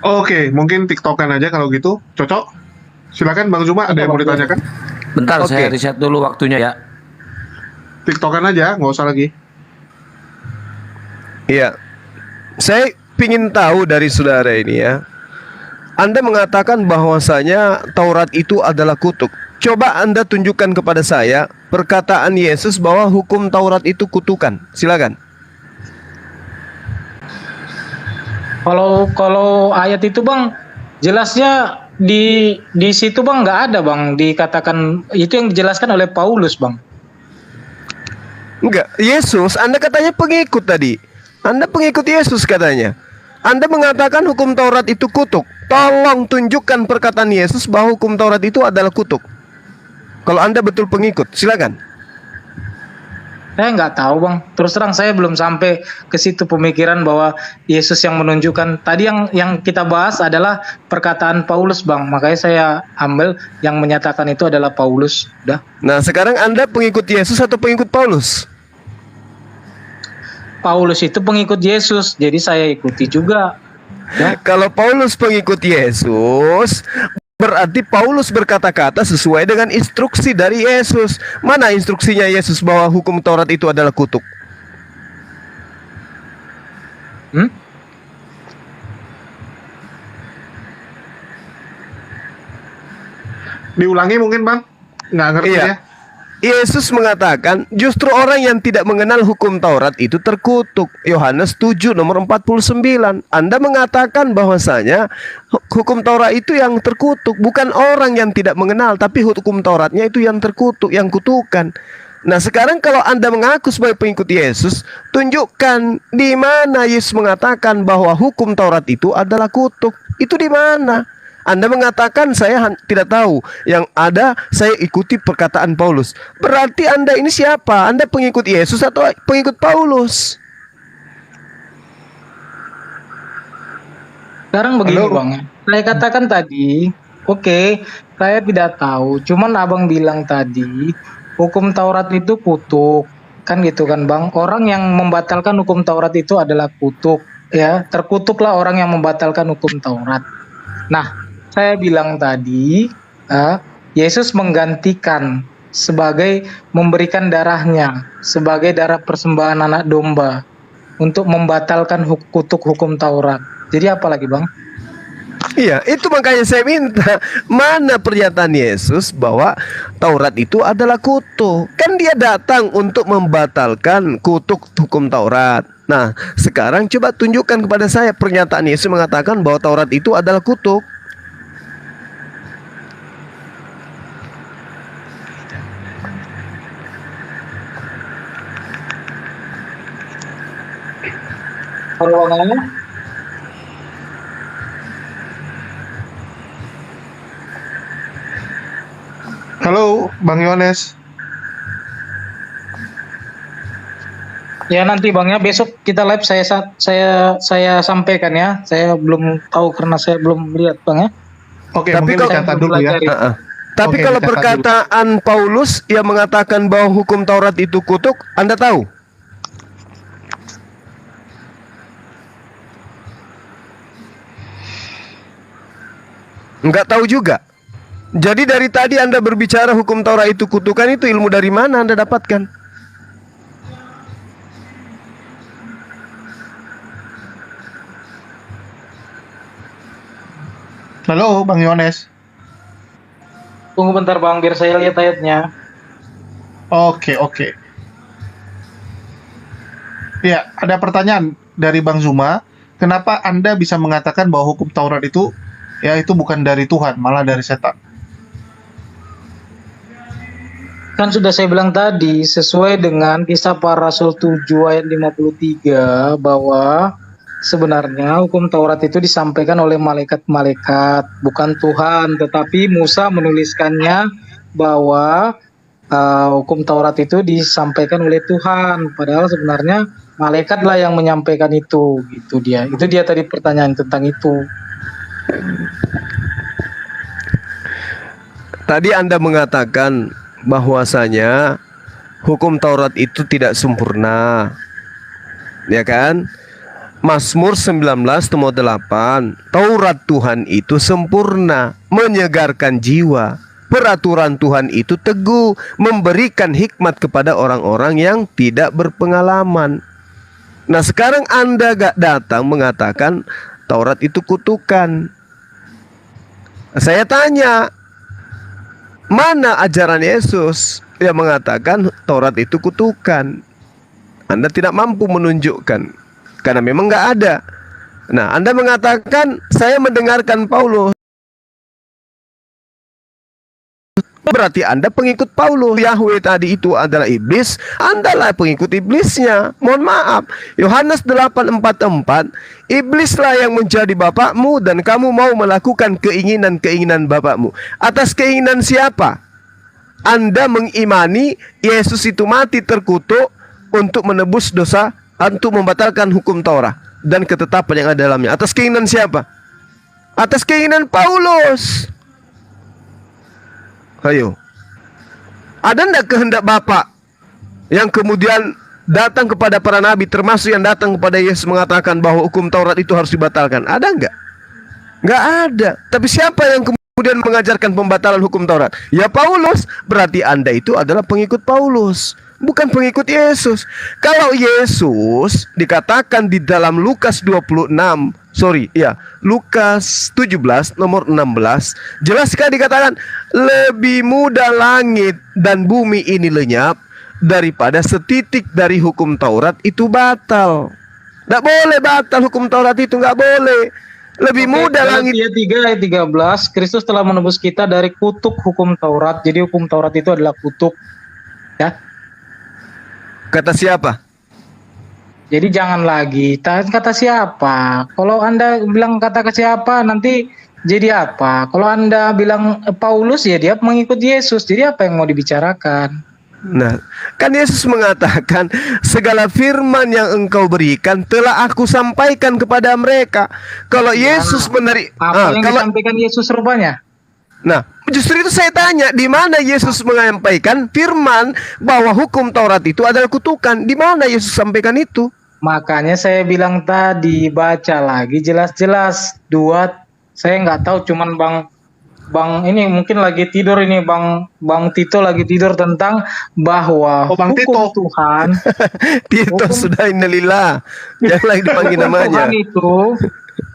S2: Oke, mungkin tiktokan aja kalau gitu. Cocok? Silakan Bang Zuma, ada yang mau ditanyakan?
S4: Bentar, saya riset dulu waktunya ya.
S2: Tiktokan aja, nggak usah lagi.
S6: Iya. Saya ingin tahu dari saudara ini ya. Anda mengatakan bahwasanya Taurat itu adalah kutuk. Coba Anda tunjukkan kepada saya perkataan Yesus bahwa hukum Taurat itu kutukan. Silakan.
S3: Kalau ayat itu Bang, jelasnya di situ Bang nggak ada Bang dikatakan, itu yang dijelaskan oleh Paulus Bang.
S6: Enggak, Yesus, Anda katanya pengikut tadi. Anda pengikut Yesus katanya. Anda mengatakan hukum Taurat itu kutuk. Tolong tunjukkan perkataan Yesus bahwa hukum Taurat itu adalah kutuk. Kalau Anda betul pengikut, silakan.
S3: Saya nggak tahu Bang. Terus terang saya belum sampai ke situ pemikiran bahwa Yesus yang menunjukkan. Tadi yang kita bahas adalah perkataan Paulus Bang. Makanya saya ambil yang menyatakan itu adalah Paulus. Udah.
S6: Nah sekarang Anda pengikut Yesus atau pengikut Paulus?
S3: Paulus itu pengikut Yesus, jadi saya ikuti juga. Ya.
S6: Kalau Paulus pengikut Yesus, berarti Paulus berkata-kata sesuai dengan instruksi dari Yesus. Mana instruksinya Yesus bahwa hukum Taurat itu adalah kutuk?
S2: Diulangi mungkin Bang? Nggak ngerti ya.
S6: Yesus mengatakan justru orang yang tidak mengenal hukum Taurat itu terkutuk. Yohanes 7 nomor 49. Anda mengatakan bahwasanya hukum Taurat itu yang terkutuk, bukan orang yang tidak mengenal, tapi hukum Tauratnya itu yang terkutuk, yang kutukan. Nah sekarang kalau Anda mengaku sebagai pengikut Yesus, tunjukkan di mana Yesus mengatakan bahwa hukum Taurat itu adalah kutuk. Itu di mana? Anda mengatakan saya tidak tahu. Yang ada saya ikuti perkataan Paulus. Berarti Anda ini siapa? Anda pengikut Yesus atau pengikut Paulus?
S3: Sekarang begini
S2: Halo.
S3: Bang, saya katakan tadi, oke, saya tidak tahu. Cuman abang bilang tadi, hukum Taurat itu kutuk. Kan gitu kan Bang, orang yang membatalkan hukum Taurat itu adalah kutuk. Ya, terkutuklah orang yang membatalkan hukum Taurat. Nah, saya bilang tadi, Yesus menggantikan sebagai memberikan darahnya, sebagai darah persembahan anak domba untuk membatalkan kutuk hukum Taurat. Jadi apa lagi Bang?
S6: Iya, itu makanya saya minta mana pernyataan Yesus bahwa Taurat itu adalah kutuk. Kan dia datang untuk membatalkan kutuk hukum Taurat. Nah, sekarang coba tunjukkan kepada saya pernyataan Yesus mengatakan bahwa Taurat itu adalah kutuk.
S3: Perolongannya?
S2: Halo, Bang Yohanes.
S3: Ya nanti Bang ya, besok kita live saya sampaikan ya. Saya belum tahu karena saya belum lihat Bang ya.
S2: Oke,
S6: Tapi
S2: mungkin
S6: kalau-
S2: dicatat dulu ya.
S6: Tapi
S2: Oke,
S6: kalau
S2: dicatat dulu.
S6: perkataan Paulus yang mengatakan bahwa hukum Taurat itu kutuk, Anda tahu? Enggak tahu juga. Jadi dari tadi Anda berbicara hukum Taurat itu kutukan, itu ilmu dari mana Anda dapatkan?
S2: Halo, Bang Yohanes.
S3: Tunggu bentar Bang, biar saya lihat ayatnya.
S2: Oke, oke. Ya, ada pertanyaan dari Bang Zuma. Kenapa Anda bisa mengatakan bahwa hukum Taurat itu ya itu bukan dari Tuhan, malah dari setan?
S3: Kan sudah saya bilang tadi, sesuai dengan Kisah Para Rasul 7 ayat 53 bahwa sebenarnya hukum Taurat itu disampaikan oleh malaikat-malaikat, bukan Tuhan. Tetapi Musa menuliskannya bahwa hukum Taurat itu disampaikan oleh Tuhan. Padahal sebenarnya malaikatlah yang menyampaikan itu. Gitu dia. Itu dia tadi pertanyaan tentang itu.
S6: Tadi Anda mengatakan bahwasanya hukum Taurat itu tidak sempurna. Ya kan? Mazmur 19:8, Taurat Tuhan itu sempurna, menyegarkan jiwa. Peraturan Tuhan itu teguh, memberikan hikmat kepada orang-orang yang tidak berpengalaman. Nah, sekarang Anda gak datang mengatakan Taurat itu kutukan. Saya tanya, mana ajaran Yesus yang mengatakan Taurat itu kutukan? Anda tidak mampu menunjukkan, karena memang nggak ada. Nah, Anda mengatakan saya mendengarkan Paulus. Berarti Anda pengikut Paulus. Yahweh tadi itu adalah iblis, Anda lah pengikut iblisnya. Mohon maaf, Yohanes 8:44, iblislah yang menjadi bapakmu dan kamu mau melakukan keinginan-keinginan bapakmu. Atas keinginan siapa? Anda mengimani Yesus itu mati terkutuk untuk menebus dosa, untuk membatalkan hukum Taurat dan ketetapan yang ada dalamnya. Atas keinginan siapa? Atas keinginan Paulus. Ayo, ada ndak kehendak Bapak yang kemudian datang kepada para nabi, termasuk yang datang kepada Yesus mengatakan bahwa hukum Taurat itu harus dibatalkan? Ada nggak? Nggak ada. Tapi siapa yang kemudian mengajarkan pembatalan hukum Taurat? Ya Paulus. Berarti Anda itu adalah pengikut Paulus, bukan pengikut Yesus. Kalau Yesus dikatakan di dalam Lukas 17 nomor 16, jelas sekali dikatakan, lebih mudah langit dan bumi ini lenyap daripada setitik dari hukum Taurat itu batal. Nggak boleh batal hukum Taurat itu, nggak boleh. Lebih mudah langit.
S3: Galatia 3 ayat 13, Kristus telah menebus kita dari kutuk hukum Taurat. Jadi hukum Taurat itu adalah kutuk. Ya.
S6: Kata siapa?
S3: Jadi jangan lagi kata siapa. Kalau Anda bilang kata ke siapa, nanti Jadi apa? Kalau Anda bilang Paulus, ya dia mengikut Yesus. Jadi apa yang mau dibicarakan?
S6: Nah, kan Yesus mengatakan segala firman yang engkau berikan telah aku sampaikan kepada mereka. Kalau Yesus
S3: Apa yang disampaikan Yesus rupanya?
S6: Nah, justru itu saya tanya, di mana Yesus menyampaikan firman bahwa hukum Taurat itu adalah kutukan? Di mana Yesus sampaikan itu?
S3: Makanya saya bilang tadi, baca lagi jelas-jelas. Saya nggak tahu, cuman Bang ini mungkin lagi tidur ini, Bang Tito lagi tidur, tentang bahwa
S2: Bang
S3: hukum
S2: Tito.
S3: Tuhan
S6: Tito sudah innalillah. Jangan lagi dipanggil
S3: hukum
S6: namanya.
S3: Tuhan itu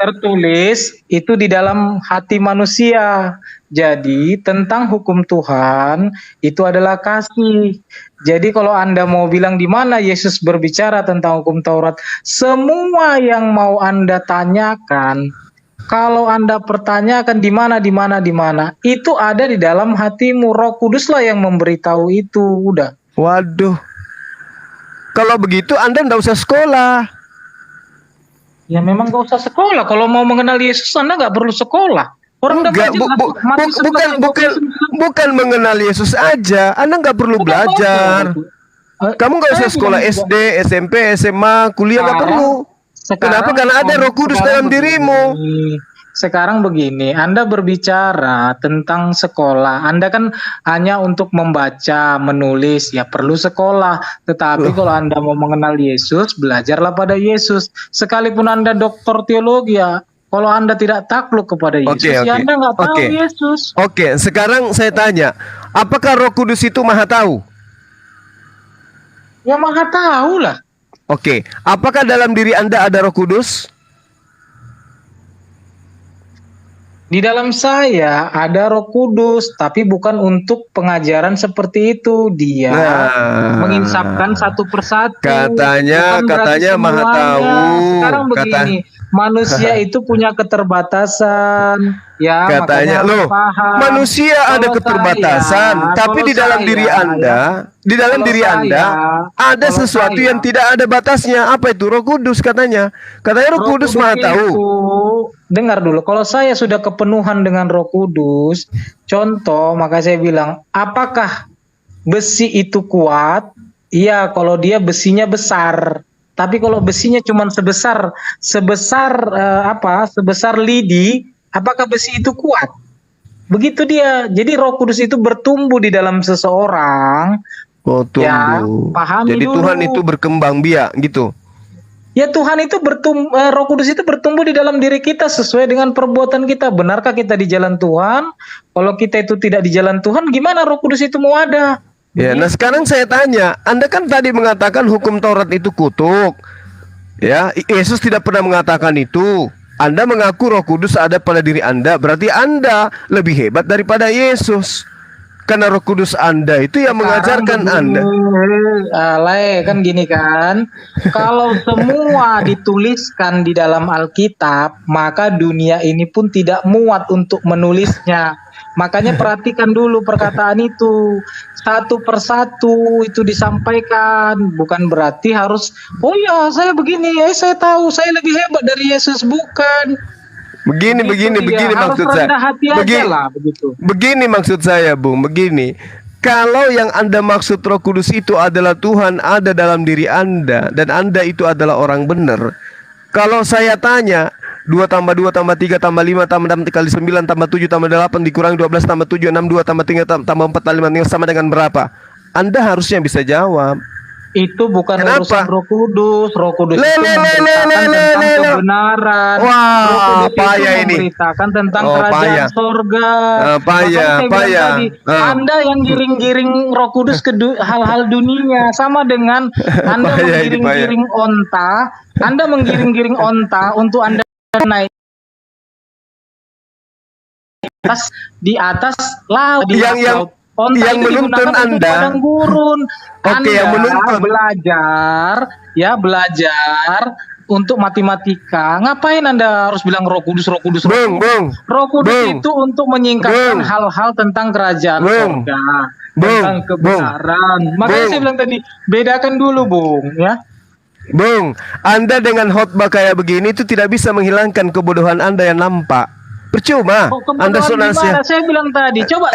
S3: tertulis itu di dalam hati manusia. Jadi tentang hukum Tuhan itu adalah kasih. Jadi kalau Anda mau bilang di mana Yesus berbicara tentang hukum Taurat, semua yang mau Anda tanyakan, kalau Anda pertanyakan di mana, itu ada di dalam hatimu. Roh Kudus lah yang memberitahu itu. Udah.
S6: Waduh. Kalau begitu Anda nggak usah sekolah.
S3: Ya memang gak usah sekolah. Kalau mau mengenal Yesus, Anda nggak perlu sekolah. Orang
S6: Enggak, bukan mengenal Yesus aja. Anda nggak perlu belajar. Kamu nggak usah sekolah SD, SMP, SMA, kuliah, nggak perlu. Kenapa? Karena ada Roh Kudus dalam dirimu.
S3: Sekarang begini, Anda berbicara tentang sekolah. Anda kan hanya untuk membaca, menulis, ya perlu sekolah. Tetapi kalau Anda mau mengenal Yesus, belajarlah pada Yesus. Sekalipun Anda doktor teologi, ya kalau Anda tidak takluk kepada Yesus, ya Anda nggak tahu Yesus.
S6: Oke, sekarang saya tanya, apakah Roh Kudus itu maha tahu?
S3: Ya maha tahu lah.
S6: Oke, apakah dalam diri Anda ada Roh Kudus?
S3: Di dalam saya ada Roh Kudus, tapi bukan untuk pengajaran seperti itu. Dia menginsapkan satu persatu.
S6: Katanya maha tahu.
S3: Sekarang begini, manusia itu punya keterbatasan, ya.
S6: Katanya loh, manusia ada keterbatasan, tapi di dalam diri Anda, ada sesuatu yang tidak ada batasnya. Apa itu? Roh Kudus katanya. Katanya Roh Kudus maha tahu.
S3: Dengar dulu, kalau saya sudah kepenuhan dengan Roh Kudus, contoh, maka saya bilang, apakah besi itu kuat? Iya, kalau dia besinya besar. Tapi kalau besinya cuma sebesar lidi, apakah besi itu kuat? Begitu dia. Jadi Roh Kudus itu bertumbuh di dalam seseorang.
S6: Oh, tumbuh.
S3: Ya, pahami
S6: jadi
S3: dulu.
S6: Tuhan itu berkembang biak gitu.
S3: Ya Tuhan itu Roh Kudus itu bertumbuh di dalam diri kita sesuai dengan perbuatan kita. Benarkah kita di jalan Tuhan? Kalau kita itu tidak di jalan Tuhan, gimana Roh Kudus itu mau ada?
S6: Ya, nah sekarang saya tanya, Anda kan tadi mengatakan hukum Taurat itu kutuk. Ya, Yesus tidak pernah mengatakan itu. Anda mengaku Roh Kudus ada pada diri Anda, berarti Anda lebih hebat daripada Yesus. Karena Roh Kudus Anda itu yang mengajarkan Anda.
S3: Kan gini kan, kalau semua dituliskan di dalam Alkitab, maka dunia ini pun tidak muat untuk menulisnya. Makanya perhatikan dulu perkataan itu, satu persatu itu disampaikan. Bukan berarti harus, oh ya saya begini, saya tahu saya lebih hebat dari Yesus, bukan.
S6: Begini maksud saya. Begini maksud saya, Bung. Begini, kalau yang Anda maksud Roh Kudus itu adalah Tuhan ada dalam diri Anda dan Anda itu adalah orang benar. Kalau saya tanya 2 tambah 2 tambah 3 tambah 5 tambah 6 kali 9 tambah 7 tambah 8 dikurangi 12 tambah 7 6 2 tambah 3 tambah 4 tambah 5 sama dengan berapa? Anda harusnya bisa jawab.
S3: Itu bukan urusan Roh Kudus. Roh Kudus itu memberitakan tentang kebenaran. Roh Kudus itu memberitakan tentang kerajaan sorga. Anda yang giring-giring Roh Kudus ke hal-hal dunia, sama dengan Anda menggiring-giring onta. Anda menggiring-giring onta untuk Anda naik di atas laut. Onta
S6: yang menuntun Anda.
S3: Yang menuntun belajar untuk matematika. Ngapain Anda harus bilang Roh Kudus? Roh Kudus itu untuk menyingkapkan hal-hal tentang kerajaan surga, tentang kebenaran. Makanya saya bilang tadi, bedakan dulu, Bung, ya.
S6: Bung, Anda dengan khotbah kayak begini itu tidak bisa menghilangkan kebodohan Anda yang nampak. Percuma. Anda sok nasihat.
S3: Saya bilang tadi, coba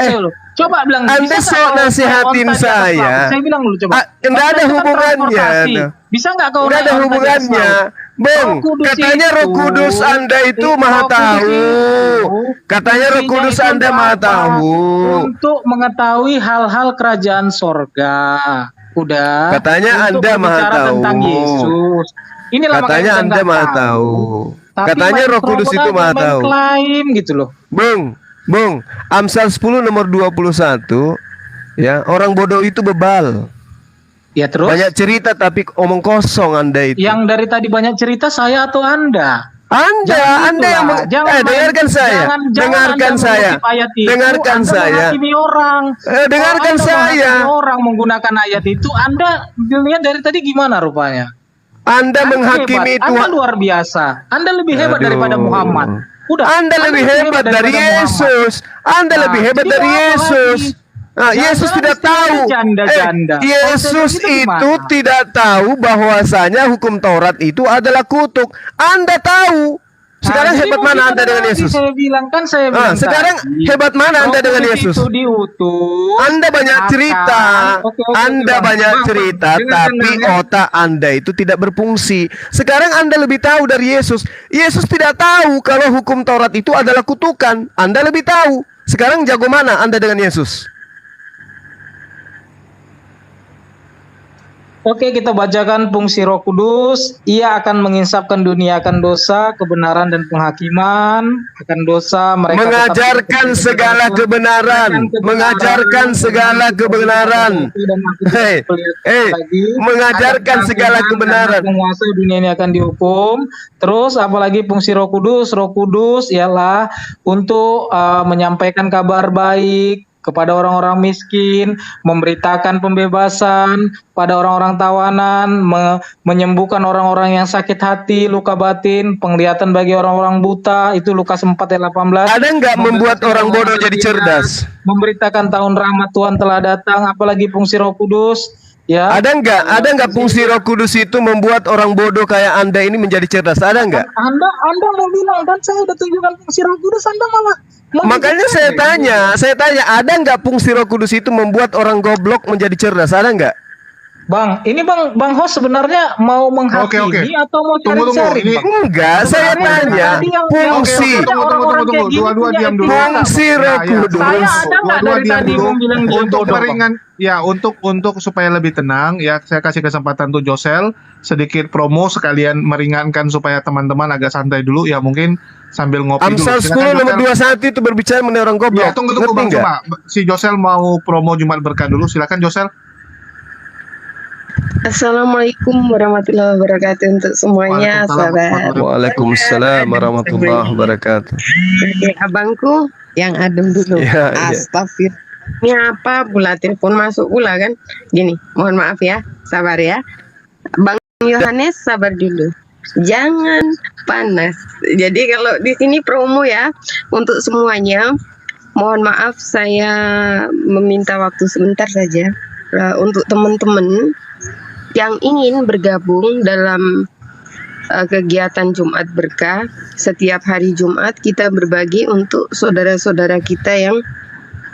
S3: bilang.
S6: Anda
S3: bisa
S6: sok nasihatin saya.
S3: Saya bilang dulu coba.
S6: Enggak ada hubungannya.
S3: Bisa nggak kau?
S6: Enggak ada hubungannya. Bang, katanya Roh Kudus Anda itu Maha Tahu. Katanya Roh Kudus Anda Maha Tahu.
S3: Untuk mengetahui hal-hal kerajaan sorga. Udah.
S6: Katanya Anda Maha Tahu.
S3: Tentang Yesus. Inilah
S6: katanya Anda Maha Tahu. Katanya Roh Kudus itu Maha Tahu.
S3: Klaim gitu loh.
S6: Bung, Amsal 10 nomor 21, ya, orang bodoh itu bebal.
S3: Ya terus?
S6: Banyak cerita tapi omong kosong Anda itu.
S3: Yang dari tadi banyak cerita saya atau Anda?
S6: Anda yang dengarkan saya. Dengarkan saya. Dengarkan saya. Dengarkan saya.
S3: Orang menggunakan ayat itu, Anda dilihat dari tadi gimana rupanya?
S6: Anda menghakimi
S3: Tuhan. Anda luar biasa. Anda lebih hebat daripada Muhammad.
S6: Anda lebih hebat dari Yesus. Anda lebih hebat dari Yesus. Nah, Yesus tidak tahu. Yesus itu tidak tahu bahwasanya hukum Taurat itu adalah kutuk. Anda tahu. Sekarang hebat mana Anda dengan Yesus?
S3: Saya bilang
S6: sekarang hebat mana Anda dengan Yesus? Anda banyak cerita. Anda banyak cerita, tapi otak Anda itu tidak berfungsi. Sekarang Anda lebih tahu dari Yesus. Yesus tidak tahu kalau hukum Taurat itu adalah kutukan. Anda lebih tahu. Sekarang jago mana Anda dengan Yesus?
S3: Oke, kita bacakan fungsi Roh Kudus. Ia akan menginsafkan dunia akan dosa, kebenaran dan penghakiman akan dosa. Mereka
S6: mengajarkan segala kebenaran, mengajarkan segala kebenaran. Mengajarkan segala kebenaran.
S3: Penguasa dunia ini akan dihukum. Terus apalagi fungsi Roh Kudus? Roh Kudus ialah untuk menyampaikan kabar baik kepada orang-orang miskin, memberitakan pembebasan pada orang-orang tawanan, menyembuhkan orang-orang yang sakit hati, luka batin, penglihatan bagi orang-orang buta, itu Lukas 4 ayat 18.
S6: Ada nggak membuat orang bodoh jadi cerdas?
S3: Memberitakan tahun rahmat Tuhan telah datang, apalagi fungsi Roh Kudus. Ya.
S6: Ada nggak fungsi Roh Kudus itu membuat orang bodoh kayak Anda ini menjadi cerdas? Ada nggak?
S3: Anda mau bilang, dan saya udah tunjukkan fungsi Roh Kudus, Anda malah.
S6: Makanya saya tanya, ada nggak fungsi Roh Kudus itu membuat orang goblok menjadi cerdas? Ada nggak?
S3: Bang, ini Bang Host sebenarnya mau menghakimi atau mau cari-cari?
S6: Enggak, saya tanya fungsi.
S2: Tunggu. Dua-dua diam dulu.
S6: Fungsi Roh Kudus.
S2: Dua-dua diam dulu. Untuk meringan, ya, untuk supaya lebih tenang, ya, saya kasih kesempatan tuh Josel sedikit promo sekalian meringankan supaya teman-teman agak santai dulu, ya, mungkin sambil ngopi dulu.
S6: Amsal 10 nomor 21 itu berbicara mengenai orang goblok.
S2: Ya, tunggu Bang, coba. Si Josel mau promo Jumat Berkah dulu, silakan Josel.
S11: Assalamualaikum warahmatullahi wabarakatuh untuk semuanya, sahabat.
S6: Waalaikumsalam warahmatullahi wabarakatuh.
S11: Jadi abangku yang adem dulu. Astagfir. Ini apa pula telepon masuk pula kan? Gini, mohon maaf ya, sabar ya. Bang Yohanes sabar dulu. Jangan panas. Jadi kalau di sini promo ya untuk semuanya. Mohon maaf saya meminta waktu sebentar saja untuk teman-teman yang ingin bergabung dalam kegiatan Jumat Berkah. Setiap hari Jumat kita berbagi untuk saudara-saudara kita yang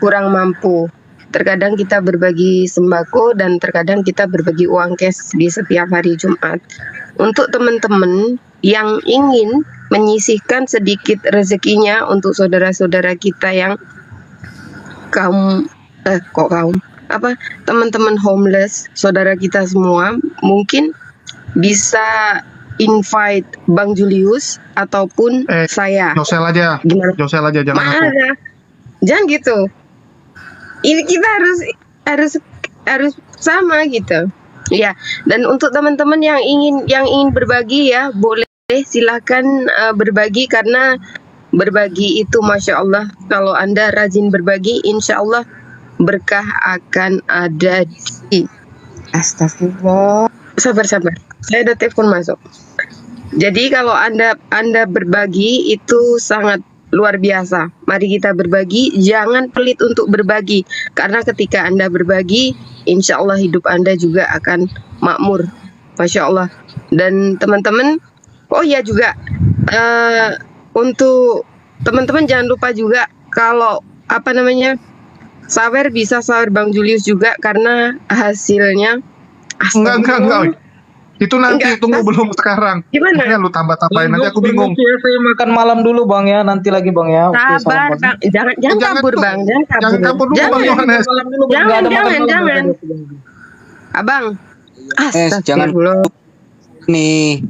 S11: kurang mampu. Terkadang kita berbagi sembako dan terkadang kita berbagi uang cash di setiap hari Jumat. Untuk teman-teman yang ingin menyisihkan sedikit rezekinya untuk saudara-saudara kita yang teman-teman homeless, saudara kita semua, mungkin bisa invite Bang Julius ataupun saya.
S2: Josel aja.
S11: Gimana?
S2: Josel aja, jangan aku.
S11: Jangan gitu. Ini kita harus sama gitu. Ya, dan untuk teman-teman yang ingin berbagi ya, boleh silakan berbagi, karena berbagi itu Masya Allah, kalau Anda rajin berbagi, insya Allah berkah akan ada di. Astagfirullah. Sabar. Saya ada telepon masuk. Jadi kalau Anda berbagi itu sangat luar biasa. Mari kita berbagi, jangan pelit untuk berbagi. Karena ketika Anda berbagi, insya Allah hidup Anda juga akan makmur. Masya Allah. Dan teman-teman, oh ya juga untuk teman-teman jangan lupa juga kalau apa namanya sawer bisa sawer Bang Julius juga karena hasilnya
S2: Enggak. Itu nanti
S11: Enggak,
S2: tunggu belum sekarang.
S11: Gimana?
S2: Makanya lu tambah-tambahin nanti aku bingung.
S3: Ya, saya makan malam dulu Bang ya, nanti lagi Bang ya. Oke,
S11: Sabar
S3: salam,
S11: Bang, jangan kabur
S2: tuh.
S11: Bang, jangan kabur.
S2: Jangan kabur dulu Bang Yohanes.
S3: Malam dulu, Bang. Nggak ada makan malam,
S11: Jangan.
S3: Bang.
S11: Abang.
S5: jangan
S11: Astagfirullah.
S5: nih.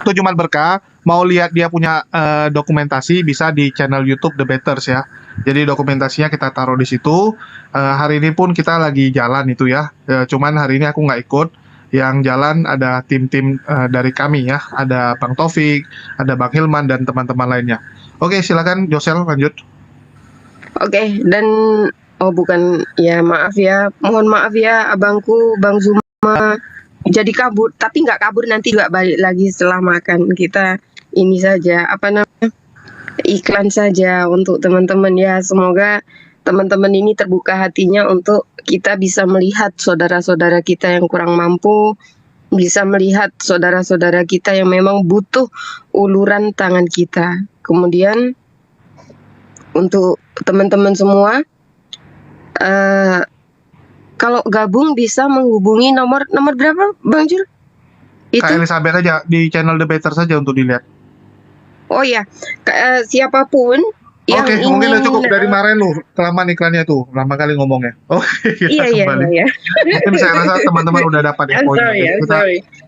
S2: Itu Jumat Berkah. Mau lihat dia punya dokumentasi bisa di channel YouTube The Betters ya. Jadi dokumentasinya kita taruh di situ. Hari ini pun kita lagi jalan itu ya. Cuman hari ini aku nggak ikut. Yang jalan ada tim-tim dari kami ya. Ada Bang Taufik, ada Bang Hilman dan teman-teman lainnya. Oke, silakan Josel lanjut.
S11: Oke, dan bukan ya, maaf ya. Mohon maaf ya abangku Bang Zuma jadi kabur, tapi nggak kabur, nanti juga balik lagi setelah makan. Kita ini saja apa namanya? Iklan saja untuk teman-teman ya. Semoga teman-teman ini terbuka hatinya untuk kita bisa melihat saudara-saudara kita yang kurang mampu, bisa melihat saudara-saudara kita yang memang butuh uluran tangan kita. Kemudian untuk teman-teman semua, kalau gabung bisa menghubungi nomor berapa Bang Jul?
S2: Kak Elizabeth aja di channel The Betters saja untuk dilihat.
S11: Oh ya, siapapun yang
S2: Oke,
S11: ingin,
S2: mungkin udah cukup dari kemarin lu kelamaan iklannya tuh, lama kali ngomongnya. Oke, kita kembali.
S11: Iya.
S2: Mungkin saya rasa teman-teman udah dapat ya poinnya.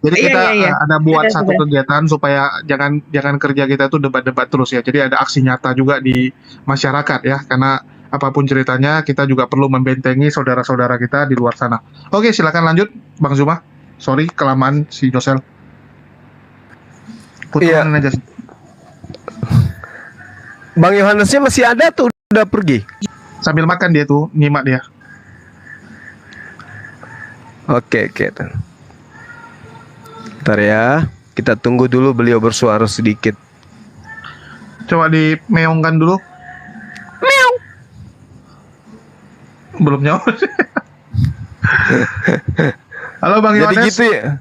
S2: Jadi kita ada buat satu kegiatan supaya jangan kerja kita tuh debat-debat terus ya. Jadi ada aksi nyata juga di masyarakat ya, karena apapun ceritanya kita juga perlu membentengi saudara-saudara kita di luar sana. Oke, silakan lanjut Bang Zuma. Sorry kelamaan si Josel. Putulan aja sih.
S6: Bang Yohanesnya masih ada tuh, udah pergi?
S2: Sambil makan dia tuh, nyimak dia.
S6: Oke. Bentar ya, kita tunggu dulu beliau bersuara sedikit.
S2: Coba dimeongkan dulu.
S11: Meong.
S2: Belum nyawa. Halo Bang Yohanes.
S6: Jadi gitu ya.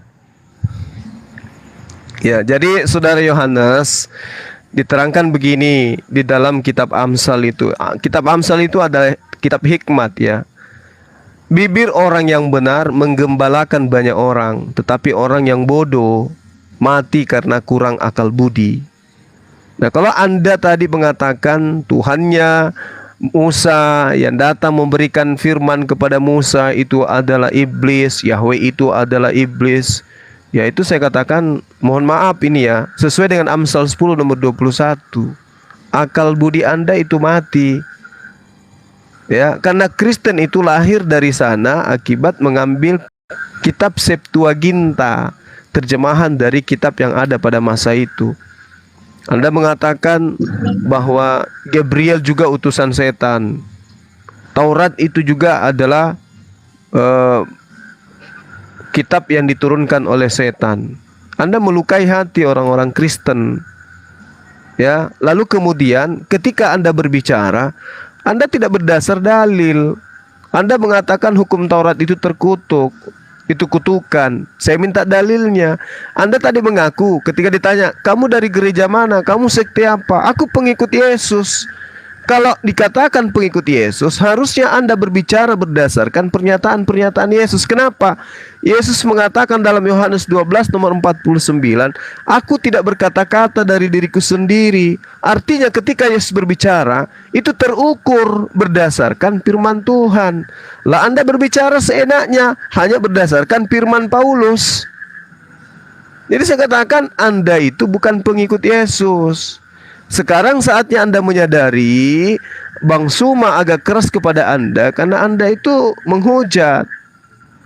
S6: Ya, jadi Saudara Yohanes, diterangkan begini di dalam kitab Amsal itu. Kitab Amsal itu adalah kitab hikmat ya. Bibir orang yang benar menggembalakan banyak orang, tetapi orang yang bodoh mati karena kurang akal budi. Nah, kalau Anda tadi mengatakan Tuhannya Musa yang datang memberikan firman kepada Musa itu adalah iblis, Yahweh itu adalah iblis, ya itu saya katakan mohon maaf ini ya, sesuai dengan Amsal 10 nomor 21, akal budi Anda itu mati. Ya, karena Kristen itu lahir dari sana akibat mengambil kitab Septuaginta, terjemahan dari kitab yang ada pada masa itu. Anda mengatakan bahwa Gabriel juga utusan setan. Taurat itu juga adalah kitab yang diturunkan oleh setan. Anda melukai hati orang-orang Kristen. Ya, lalu kemudian ketika Anda berbicara, Anda tidak berdasar dalil. Anda mengatakan hukum Taurat itu terkutuk, itu kutukan. Saya minta dalilnya. Anda tadi mengaku ketika ditanya, kamu dari gereja mana? Kamu sekte apa? Aku pengikut Yesus. Kalau dikatakan pengikut Yesus, harusnya Anda berbicara berdasarkan pernyataan-pernyataan Yesus. Kenapa? Yesus mengatakan dalam Yohanes 12 nomor 49, aku tidak berkata-kata dari diriku sendiri. Artinya ketika Yesus berbicara, itu terukur berdasarkan firman Tuhan. Lah Anda berbicara seenaknya, hanya berdasarkan firman Paulus. Jadi saya katakan Anda itu bukan pengikut Yesus. Sekarang saatnya Anda menyadari Bang Suma agak keras kepada Anda karena Anda itu menghujat.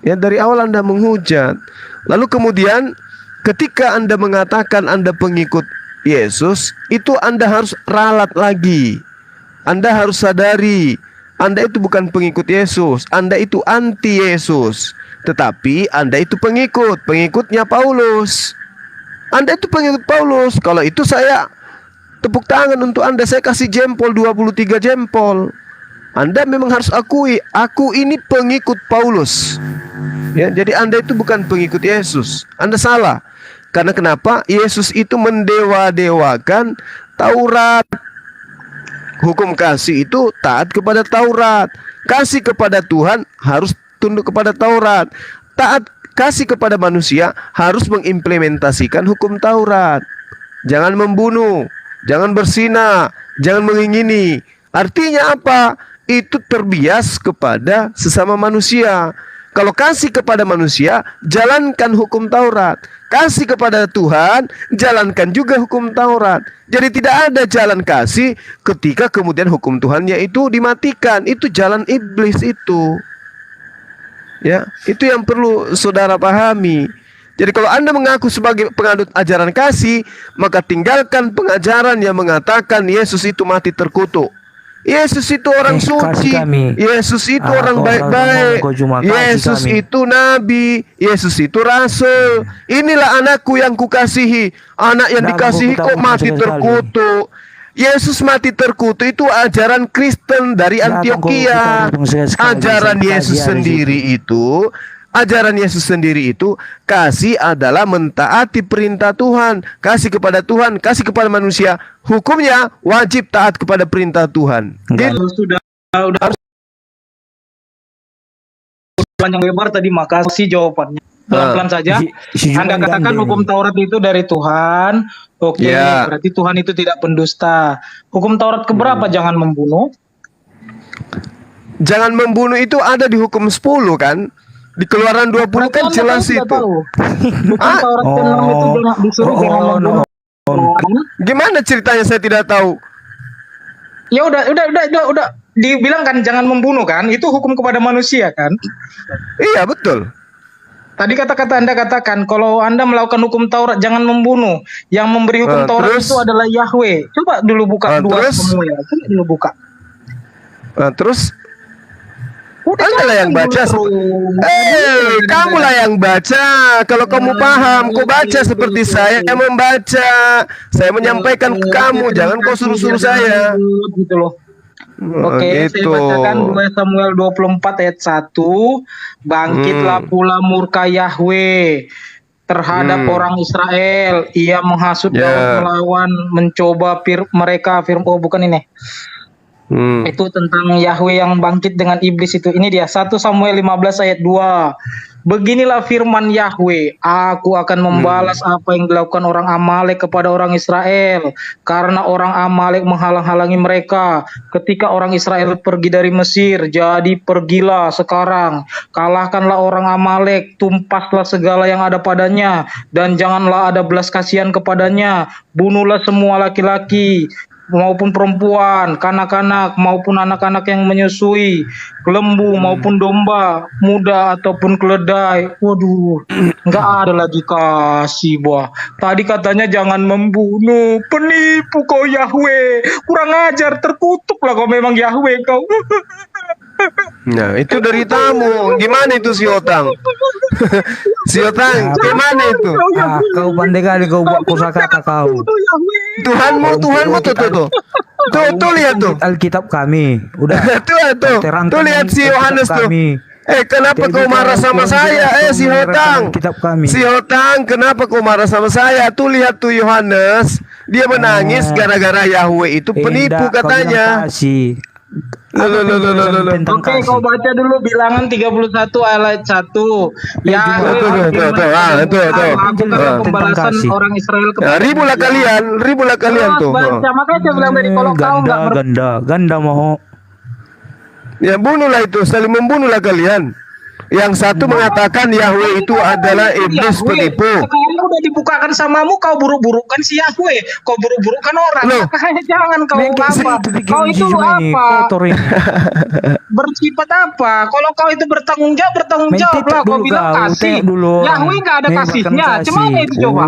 S6: Ya, dari awal Anda menghujat. Lalu kemudian ketika Anda mengatakan Anda pengikut Yesus, itu Anda harus ralat lagi. Anda harus sadari Anda itu bukan pengikut Yesus, Anda itu anti Yesus. Tetapi Anda itu pengikutnya Paulus. Anda itu pengikut Paulus. Kalau itu saya tepuk tangan untuk Anda, saya kasih jempol 23 jempol. Anda memang harus akui, aku ini pengikut Paulus. Ya, jadi Anda itu bukan pengikut Yesus. Anda salah. Karena kenapa? Yesus itu mendewa-dewakan Taurat. Hukum kasih itu taat kepada Taurat. Kasih kepada Tuhan harus tunduk kepada Taurat. Taat kasih kepada manusia harus mengimplementasikan hukum Taurat. Jangan membunuh, jangan berzina, jangan mengingini. Artinya apa? Itu terbias kepada sesama manusia. Kalau kasih kepada manusia, jalankan hukum Taurat. Kasih kepada Tuhan, jalankan juga hukum Taurat. Jadi tidak ada jalan kasih ketika kemudian hukum Tuhannya itu dimatikan. Itu jalan iblis itu. Ya, itu yang perlu saudara pahami. Jadi kalau Anda mengaku sebagai penganut ajaran kasih, maka tinggalkan pengajaran yang mengatakan Yesus itu mati terkutuk. Yesus itu orang suci. Yesus itu orang baik-baik. Yesus itu nabi. Yesus itu rasul. Inilah anakku yang kukasihi. Anak yang dikasihi kok mati terkutuk. Yesus mati terkutuk itu ajaran Kristen dari Antioquia. Ajaran Yesus sendiri itu, kasih adalah mentaati perintah Tuhan, kasih kepada Tuhan, kasih kepada manusia. Hukumnya wajib taat kepada perintah Tuhan.
S3: Kalau sudah panjang lebar tadi, makasih jawabannya. Pelan-pelan saja. Anda katakan hukum Taurat itu dari Tuhan. Oke, berarti Tuhan itu tidak pendusta. Hukum Taurat keberapa? Jangan membunuh.
S6: Jangan membunuh itu ada di hukum 10 kan? Di Keluaran 20 kan jelas itu.
S3: Hukum Taurat ke-6 itu disuruh jangan membunuh.
S6: Gimana ceritanya saya tidak tahu.
S3: Ya udah dibilang kan jangan membunuh kan? Itu hukum kepada manusia kan?
S6: Iya, betul.
S3: Tadi kata-kata Anda katakan kalau Anda melakukan hukum Taurat jangan membunuh. Yang memberi hukum Taurat itu adalah Yahweh. Coba dulu buka 2 Samuel. Coba dulu buka.
S6: Terus Anda lah yang baca. Kamu lah yang baca. Kalau kamu paham, kau baca seperti saya yang membaca. Saya menyampaikan ke kamu, jangan kau suruh-suruh saya.
S3: Gitu loh. Oke, saya bacakan 2 Samuel 24 ayat 1. Bangkitlah pula murka Yahweh terhadap orang Israel. Ia menghasut Daud melawan, mencoba mereka. Oh, bukan ini. Itu tentang Yahweh yang bangkit dengan iblis itu. Ini dia 1 Samuel 15 ayat 2. Beginilah firman Yahweh, aku akan membalas apa yang dilakukan orang Amalek kepada orang Israel, karena orang Amalek menghalang-halangi mereka ketika orang Israel pergi dari Mesir. Jadi pergilah sekarang, kalahkanlah orang Amalek, tumpaslah segala yang ada padanya, dan janganlah ada belas kasihan kepadanya. Bunuhlah semua laki-laki maupun perempuan, kanak-kanak maupun anak-anak yang menyusui, lembu maupun domba, muda ataupun keledai. Waduh, nggak ada lagi kasih, buah. Tadi katanya jangan membunuh, penipu kau Yahweh, kurang ajar, terkutuklah kau memang Yahweh kau.
S6: Nah, itu dari tamu. Gimana itu si Otang? Si Otang, gimana itu?
S12: Kau pandai kali kau buat kosakata kau.
S6: Tuhanmu tuh. Tuh lihat tuh.
S12: Alkitab kami. Udah.
S6: Tuh lihat si Yohanes tuh. Kenapa kau marah sama saya? Si Hotang. Si Hotang, kenapa kau marah sama saya? Tuh lihat tuh Yohanes. Dia menangis gara-gara Yahweh itu penipu katanya.
S3: Oke, kau baca dulu Bilangan 31 ayat 1. Ya, pembalasan orang Israel kepada
S6: ribulah kalian tuh.
S3: Makanya saya bilang tadi kalau kau enggak
S12: ganda mau.
S6: Ya bunuhlah itu, saling membunuhlah kalian. Yang satu mengatakan Yahweh itu adalah iblis penipu.
S3: Sekarang udah dibukakan samamu, kau buruk-burukkan si Yahweh, kau buruk-burukkan orang. Makanya jangan kau apa. Kau itu apa? Bersifat apa? Kalau kau itu bertanggung jawab lah. Kau bilang kasih. Yahweh nggak ada kasihnya. Cuma itu coba.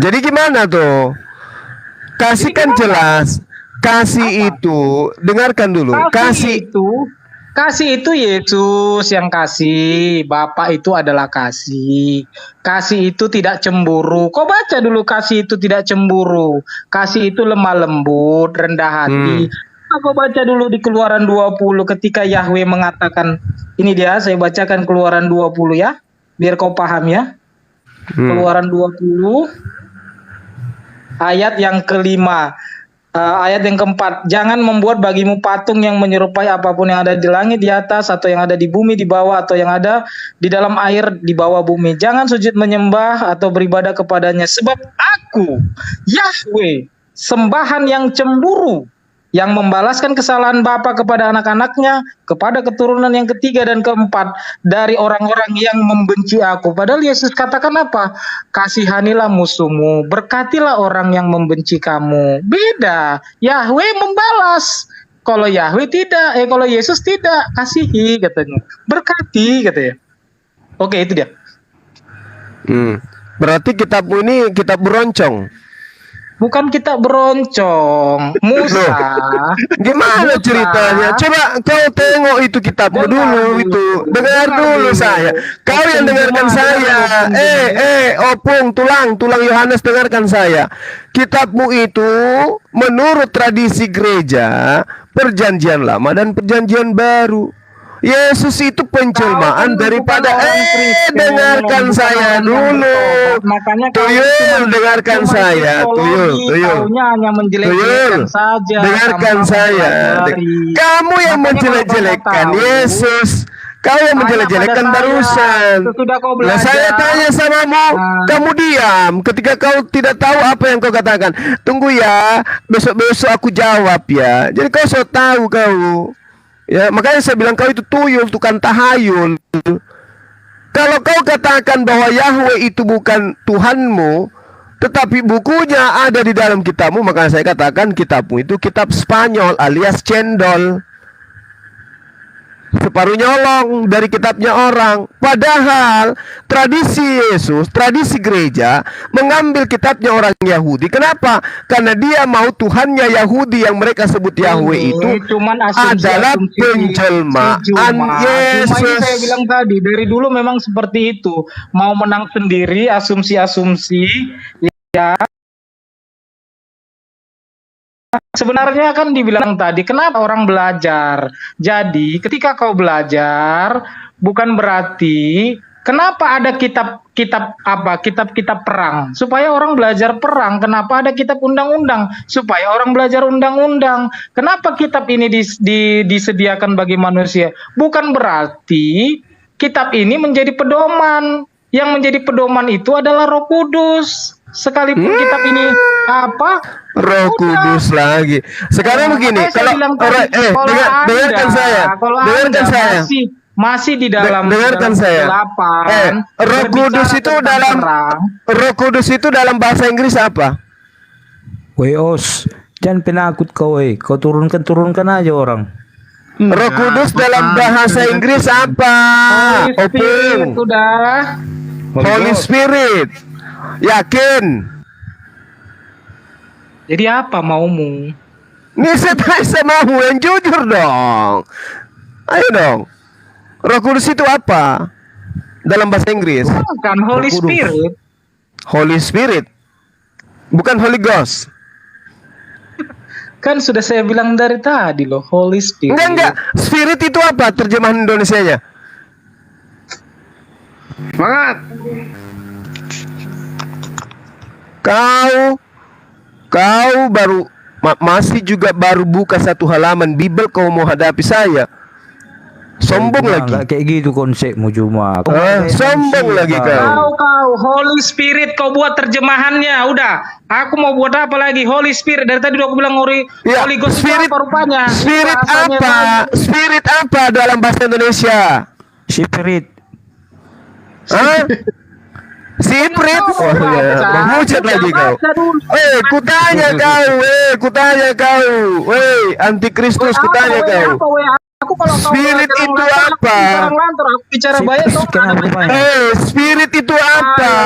S6: Jadi gimana tuh? Kasih kan jelas. Kasih itu, dengarkan dulu. Kasih
S3: itu Yesus yang kasih. Bapa itu adalah kasih. Kasih itu tidak cemburu. Kau baca dulu, kasih itu tidak cemburu. Kasih itu lemah lembut, rendah hati. Coba kau baca dulu di Keluaran 20 ketika Yahweh mengatakan, ini dia saya bacakan Keluaran 20 ya, biar kau paham ya. Keluaran 20 ayat yang kelima. Ayat yang keempat, jangan membuat bagimu patung yang menyerupai apapun yang ada di langit di atas, atau yang ada di bumi di bawah, atau yang ada di dalam air di bawah bumi. Jangan sujud menyembah atau beribadah kepadanya, sebab aku, Yahweh, sembahan yang cemburu, yang membalaskan kesalahan bapa kepada anak-anaknya, kepada keturunan yang ketiga dan keempat dari orang-orang yang membenci aku. Padahal Yesus katakan apa? Kasihanilah musuhmu, berkatilah orang yang membenci kamu. Beda, Yahweh membalas. Kalau Yahweh tidak, kalau Yesus tidak, kasihi katanya. Berkati katanya. Oke, itu dia.
S6: Berarti kitabmu ini kitab beroncong.
S3: Bukan kitab beroncong, Musa.
S6: Gimana ceritanya? Coba kau tengok itu kitabmu dulu itu. Dengar dulu saya. Kau yang dengarkan saya. Opung, tulang Yohanes, dengarkan saya. Kitabmu itu menurut tradisi gereja Perjanjian Lama dan Perjanjian Baru. Yesus itu penjelmaan daripada dengarkan saya dulu.
S3: Makanya
S6: Tuyul, dengarkan saya. Tuyul.
S3: Hanya menjelek-jelekan saja.
S6: Dengarkan saya. Kamu yang menjelek-jelekan Yesus. Kau yang menjelek-jelekan barusan. Nah, saya tanya samamu, kamu diam ketika kau tidak tahu apa yang kau katakan. Tunggu ya, besok-besok aku jawab ya. Jadi kau so tahu kau. Ya, makanya saya bilang kau itu tuyul, tukang tahayul. Kalau kau katakan bahwa Yahweh itu bukan Tuhanmu, tetapi bukunya ada di dalam kitabmu, maka saya katakan kitabmu itu kitab Spanyol alias cendol. Separuh nyolong dari kitabnya orang. Padahal tradisi Yesus, tradisi gereja mengambil kitabnya orang Yahudi. Kenapa? Karena dia mau Tuhannya Yahudi yang mereka sebut Yahweh itu adalah penjelmaan Yesus.
S3: Cuma ini saya bilang tadi, dari dulu memang seperti itu. Mau menang sendiri, asumsi-asumsi, ya. Sebenarnya kan dibilang tadi, kenapa orang belajar? Jadi ketika kau belajar, bukan berarti kenapa ada kitab perang? Supaya orang belajar perang. Kenapa ada kitab undang-undang? Supaya orang belajar undang-undang. Kenapa kitab ini disediakan bagi manusia? Bukan berarti kitab ini menjadi pedoman. Yang menjadi pedoman itu adalah Roh Kudus. Sekalipun kitab ini
S6: Roh Kudus lagi. Sekarang begini, dengarkan saya.
S3: Masih di dalam
S6: dengarkan saya. Roh Kudus itu dalam bahasa Inggris apa?
S12: Weos, jangan penakut kau, kau turunkan aja orang.
S6: Roh Kudus dalam bahasa Inggris apa? Holy Spirit. Yakin?
S3: Jadi apa maumu?
S6: Nih saya mau yang jujur dong. Ayo dong. Roh Kudus itu apa? Dalam bahasa Inggris?
S3: Bukan Holy Spirit.
S6: Holy Spirit. Bukan Holy Ghost.
S3: Kan sudah saya bilang dari tadi loh, Holy Spirit.
S6: Enggak. Spirit itu apa terjemahan Indonesianya? Semangat. Kau baru masih juga baru buka satu halaman Bible, kau mau hadapi saya. Sombong lagi.
S12: Enggak kayak gitu konsepmu cuma.
S6: Sombong lagi kau.
S3: Kau Holy Spirit kau buat terjemahannya. Udah, aku mau buat apa lagi? Holy Spirit dari tadi aku bilang Holy Ghost
S6: Spirit
S3: apa rupanya?
S6: Spirit apa? Spirit apa dalam bahasa Indonesia?
S12: Spirit.
S6: Siprit, menghujat lagi kau. Kutanya kau, antikristus, kutanya kau.
S3: Aku kalau kau
S6: Spirit
S3: bicara
S6: itu
S3: lantur, aku
S6: apa?
S3: bicara lantur, aku bicara bayar dong.
S6: Spirit itu apa?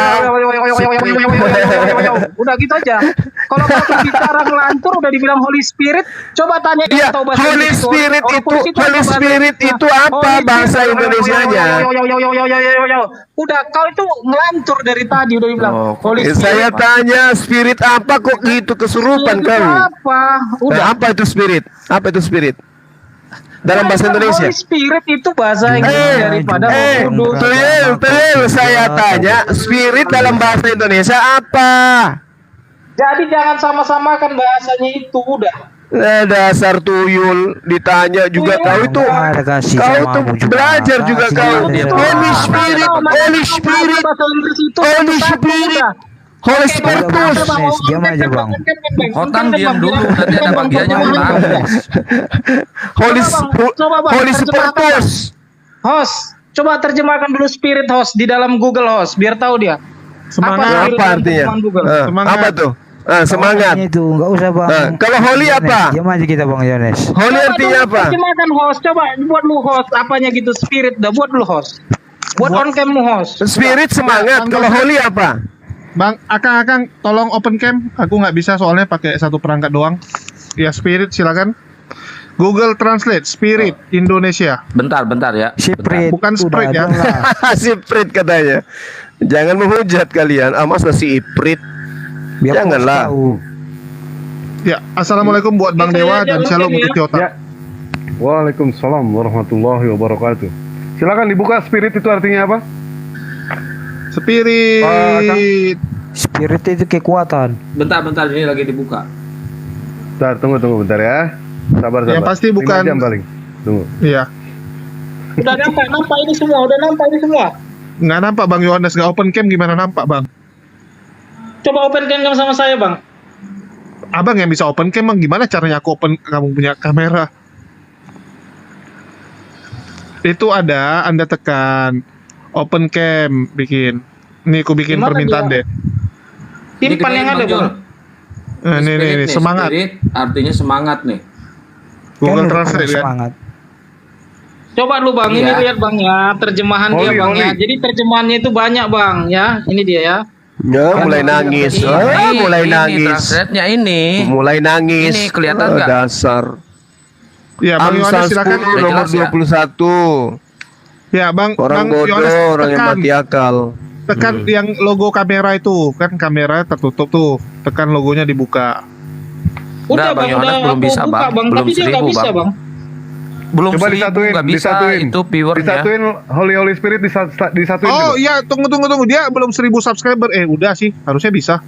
S3: Udah gitu aja. Kalau kau bicara ngelantur udah dibilang Holy Spirit, coba tanya
S6: Iya,
S3: dia tahu bahasa
S6: Holy
S3: Inggris.
S6: Spirit
S3: Orang
S6: itu
S3: polisi tahu
S6: Holy
S3: bahasa
S6: Spirit
S3: Inggris.
S6: itu apa
S3: Holy
S6: bahasa
S3: Spirit.
S6: Indonesianya?
S3: Udah kau itu ngelantur dari tadi udah dibilang Holy Spirit.
S6: Saya tanya spirit apa kok gitu kesurupan
S3: Spirit
S6: kau?
S3: apa? Udah.
S6: Nah, apa itu spirit? Apa itu spirit? Dalam bahasa Indonesia.
S3: Holy Spirit itu bahasa Inggris daripada Roh Kudus.
S6: Tuyul, saya tanya spirit dalam bahasa Indonesia apa?
S3: Jadi jangan sama-samakan bahasanya itu udah.
S6: Dasar tuyul ditanya juga kau itu. Kau tuh belajar juga kau. Holy Spirit, Holy Spirit, Holy Spirit. Holy Spiritus.
S12: Diam aja bang.
S4: Hotan diam dulu, nanti ada bagiannya Hotan.
S6: Holy Spiritus.
S3: Host, coba terjemahkan dulu spirit host di dalam Google host biar tahu dia.
S6: Semangat apa artinya? Apa tuh? Semangat.
S12: Itu nggak usah bang.
S6: Kalau holy apa?
S12: Diam aja kita bang Yones.
S6: Holy artinya apa?
S3: Terjemahkan host, coba buat lu host apanya gitu spirit, dah buat lu host. Buat on cam lu host.
S6: Spirit semangat. Kalau holy apa?
S2: Bang, Akang tolong open cam. Aku nggak bisa soalnya pakai satu perangkat doang. Ya Spirit silakan. Google Translate Spirit Indonesia.
S4: Bentar ya.
S12: Spirit.
S2: Bukan Spirit ya.
S6: Spirit katanya. Jangan menghujat kalian. Masa si Iprit? Janganlah.
S2: Ya, assalamualaikum buat Bang Dewa dan shalom untuk Yota.
S13: Waalaikumsalam warahmatullahi wabarakatuh. Silakan dibuka spirit itu artinya apa?
S2: Spirit.
S12: Spirit itu kekuatan.
S4: Bentar ini lagi dibuka.
S13: Bentar, tunggu bentar ya. Sabar.
S2: Yang pasti bukan
S13: 5 jam paling. Tunggu.
S2: Iya.
S3: Udah nampak ini semua,
S2: Nggak nampak Bang Yohanes, nggak open cam gimana nampak Bang?
S3: Coba open cam sama saya, Bang.
S2: Abang yang bisa open cam, Bang, gimana caranya aku open kamu punya kamera? Itu ada, Anda tekan open cam, bikin. Nih, aku bikin
S3: Gimana
S2: permintaan
S3: dia?
S2: deh.
S3: Simpan yang ada, Bang.
S2: Nah, ini semangat.
S4: Spirit artinya semangat nih.
S2: Google Translate kan.
S12: Semangat.
S3: Coba lu Bang, ini lihat Bang ya, terjemahan dia Bang ya. Jadi terjemahannya itu banyak Bang ya. Ini dia ya.
S6: Ya, mulai nangis. Mulai nangis.
S4: Translate-nya ini.
S6: Mulai nangis.
S4: Ini kelihatan nggak?
S6: Dasar.
S2: Ya, Bang
S6: Amsal
S2: Yohanes silakan.
S6: 10 nomor 21.
S2: Ya, Bang
S6: Orang bodoh,
S2: Yohanes,
S6: orang yang mati akal.
S2: Tekan yang logo kamera itu, kan kamera tertutup tuh. Tekan logonya dibuka.
S3: Udah
S4: Bang
S3: Bang,
S4: Yohanes
S3: udah
S4: belum
S3: aku
S4: bisa,
S3: buka,
S4: Bang.
S3: Bang.
S4: Belum
S3: Tapi dia nggak
S4: 1000,
S3: bisa
S4: Bang.
S3: Bang.
S4: Belum
S13: Coba
S4: 1000
S13: disatuin,
S4: nggak bisa itu viewernya.
S13: Disatuin Holy Spirit disatuin.
S2: Oh
S13: dulu.
S2: iya, tunggu. Dia belum 1000 subscriber. Udah sih, harusnya bisa.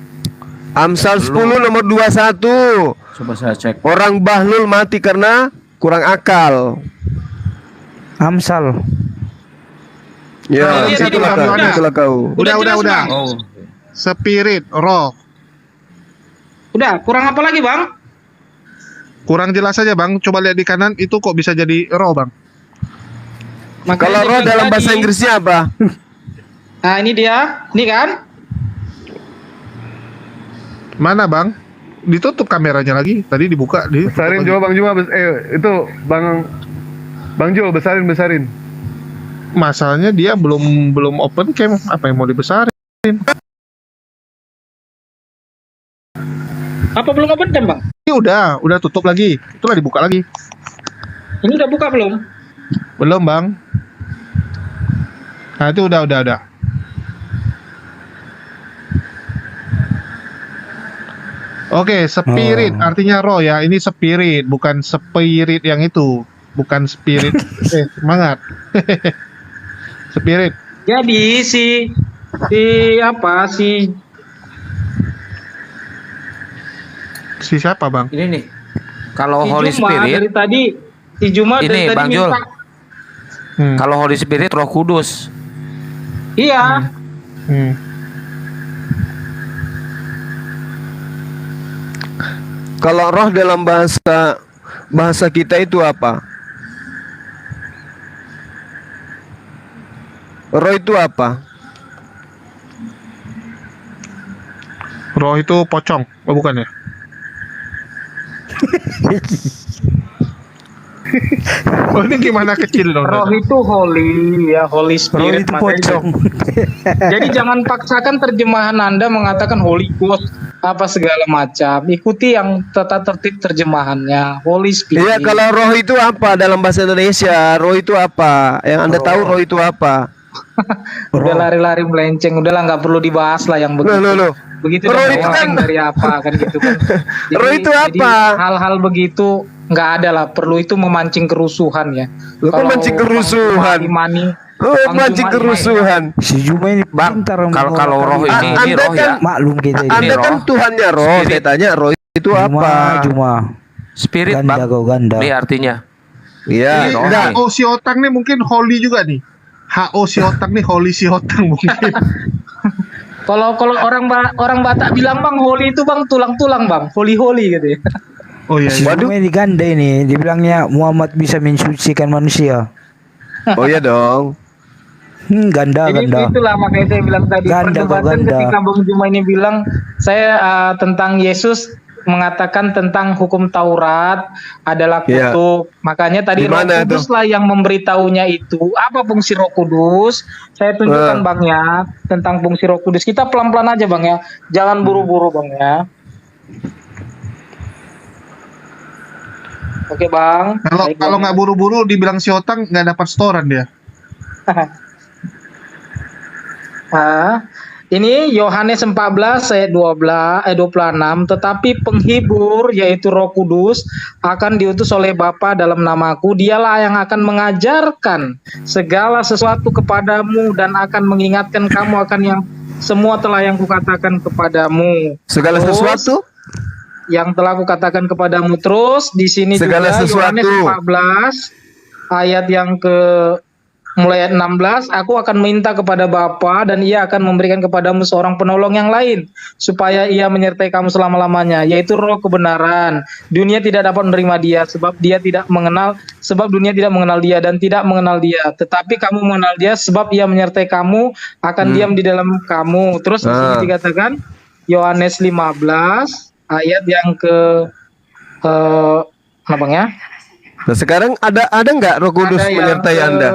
S6: Amsal 10 nomor 21.
S4: Coba saya cek.
S6: Orang bahlul mati karena kurang akal.
S12: Amsal.
S6: Ya,
S2: Udah.
S6: itulah kau.
S2: Udah.
S4: Oh.
S2: Spirit, roh.
S3: Udah, kurang apa lagi Bang?
S2: Kurang jelas aja Bang. Coba lihat di kanan itu kok bisa jadi roh Bang.
S3: Makanya
S6: Kalau
S3: dia
S6: roh
S3: bilang
S6: dalam
S3: tadi.
S6: bahasa Inggrisnya apa?
S3: Nah ini dia, ini kan?
S2: Mana Bang? Ditutup kameranya lagi. Tadi dibuka.
S13: Besarin coba Bang Juma. Itu Bang Jo besarin.
S2: Masalahnya dia belum open cam. Apa yang mau dibesarin?
S3: Apa belum open cam Bang?
S2: Ini udah tutup lagi. Itulah dibuka lagi.
S3: Ini udah buka belum?
S2: Belum Bang. Nah itu udah. Oke, spirit artinya roh ya. Ini spirit, bukan spirit yang itu. Bukan spirit. Semangat. Spirit.
S3: Jadi si
S2: siapa Bang?
S4: Ini nih. Kalau
S3: si
S4: Holy
S3: Juma
S4: Spirit
S3: dari tadi si Juma
S4: ini
S3: dari tadi
S4: Bang Jul.
S3: minta.
S4: Kalau Holy Spirit Roh Kudus.
S3: Iya.
S6: Kalau roh dalam bahasa kita itu apa? Roh itu apa?
S2: Roh itu pocong. Oh bukan ya? Oh, ini gimana kecil dong?
S3: Roh itu holy, ya Holy
S12: Roh
S3: Spirit.
S12: itu
S3: makanya
S12: pocong.
S3: Jadi jangan paksakan terjemahan Anda mengatakan Holy Ghost apa segala macam. Ikuti yang tata tertib terjemahannya. Holy Spirit.
S6: Iya, kalau roh itu apa dalam bahasa Indonesia? Roh itu apa? Yang Anda tahu roh itu apa?
S3: Udah lari-lari melenceng, udahlah nggak perlu dibahas lah yang begitu.
S6: Loh.
S3: Begitu
S6: Roh
S3: dan
S6: itu
S3: orang
S6: kan-
S3: dari apa kan gitu kan.
S6: Roh itu apa?
S3: Hal-hal begitu nggak ada lah. Perlu itu memancing kerusuhan ya.
S6: Loh, kok mancing kerusuhan? Oh, mancing kerusuhan.
S12: Si Juma ini
S4: Bang,
S12: pintar
S4: kalau roh ini
S6: Anda
S4: roh
S6: kan-
S4: ya.
S12: maklum kita ini.
S6: Anda kan
S4: roh.
S6: Tuhannya roh.
S4: Spirit.
S6: Saya tanya roh itu apa?
S12: Juma.
S4: Spirit
S12: Ganda
S4: Bang.
S12: kau ganda.
S4: Ini artinya.
S6: Iya,
S2: Ini
S6: enggak.
S2: HO si otak nih mungkin holy juga nih. HO si otak nih holy si otak mungkin.
S3: Kalau orang Batak bilang bang holy itu bang tulang-tulang bang, holy gitu ya.
S2: Oh iya.
S12: Si
S2: iya.
S12: Juma ini ganda ini. Dibilangnya Muhammad bisa mensucikan manusia.
S6: Oh iya dong.
S12: Ganda.
S3: Jadi itulah makanya saya bilang tadi
S12: Ganda,
S3: perdebatan
S12: ganda.
S3: ketika Bang Juma ini bilang saya tentang Yesus mengatakan tentang hukum Taurat adalah
S6: Iya.
S3: kutub. Makanya tadi
S6: Di
S3: Roh
S6: mana
S3: Kudus
S6: tuh?
S3: lah yang memberitahunya itu. Apa fungsi Roh Kudus? Saya tunjukkan Bang ya tentang fungsi Roh Kudus. Kita pelan-pelan aja Bang ya. Jangan buru-buru Bang ya. Oke Bang.
S2: Kalau
S3: Baik,
S2: kalau
S3: Bang.
S2: nggak buru-buru dibilang si otak nggak dapat setoran dia.
S3: Ini Yohanes 14 ayat 26, tetapi penghibur yaitu Roh Kudus akan diutus oleh Bapa dalam namaku, dialah yang akan mengajarkan segala sesuatu kepadamu dan akan mengingatkan kamu akan yang semua telah yang kukatakan kepadamu.
S6: Segala
S3: Terus,
S6: sesuatu?
S3: yang telah kukatakan kepadamu. Terus di sini
S6: Segala
S3: juga
S6: sesuatu.
S3: Yohanes 14 ayat yang mulai ayat 16, aku akan minta kepada Bapa dan ia akan memberikan kepadamu seorang penolong yang lain supaya ia menyertai kamu selama-lamanya, yaitu Roh kebenaran. Dunia tidak dapat menerima dia sebab dunia tidak mengenal dia dan tidak mengenal dia, tetapi kamu mengenal dia sebab ia menyertai kamu, akan diam di dalam kamu. Terus di sini dikatakan Yohanes 15 ayat yang apa Bang ya?
S6: Nah, sekarang ada nggak Roh Kudus
S3: Ada yang
S6: menyertai Anda?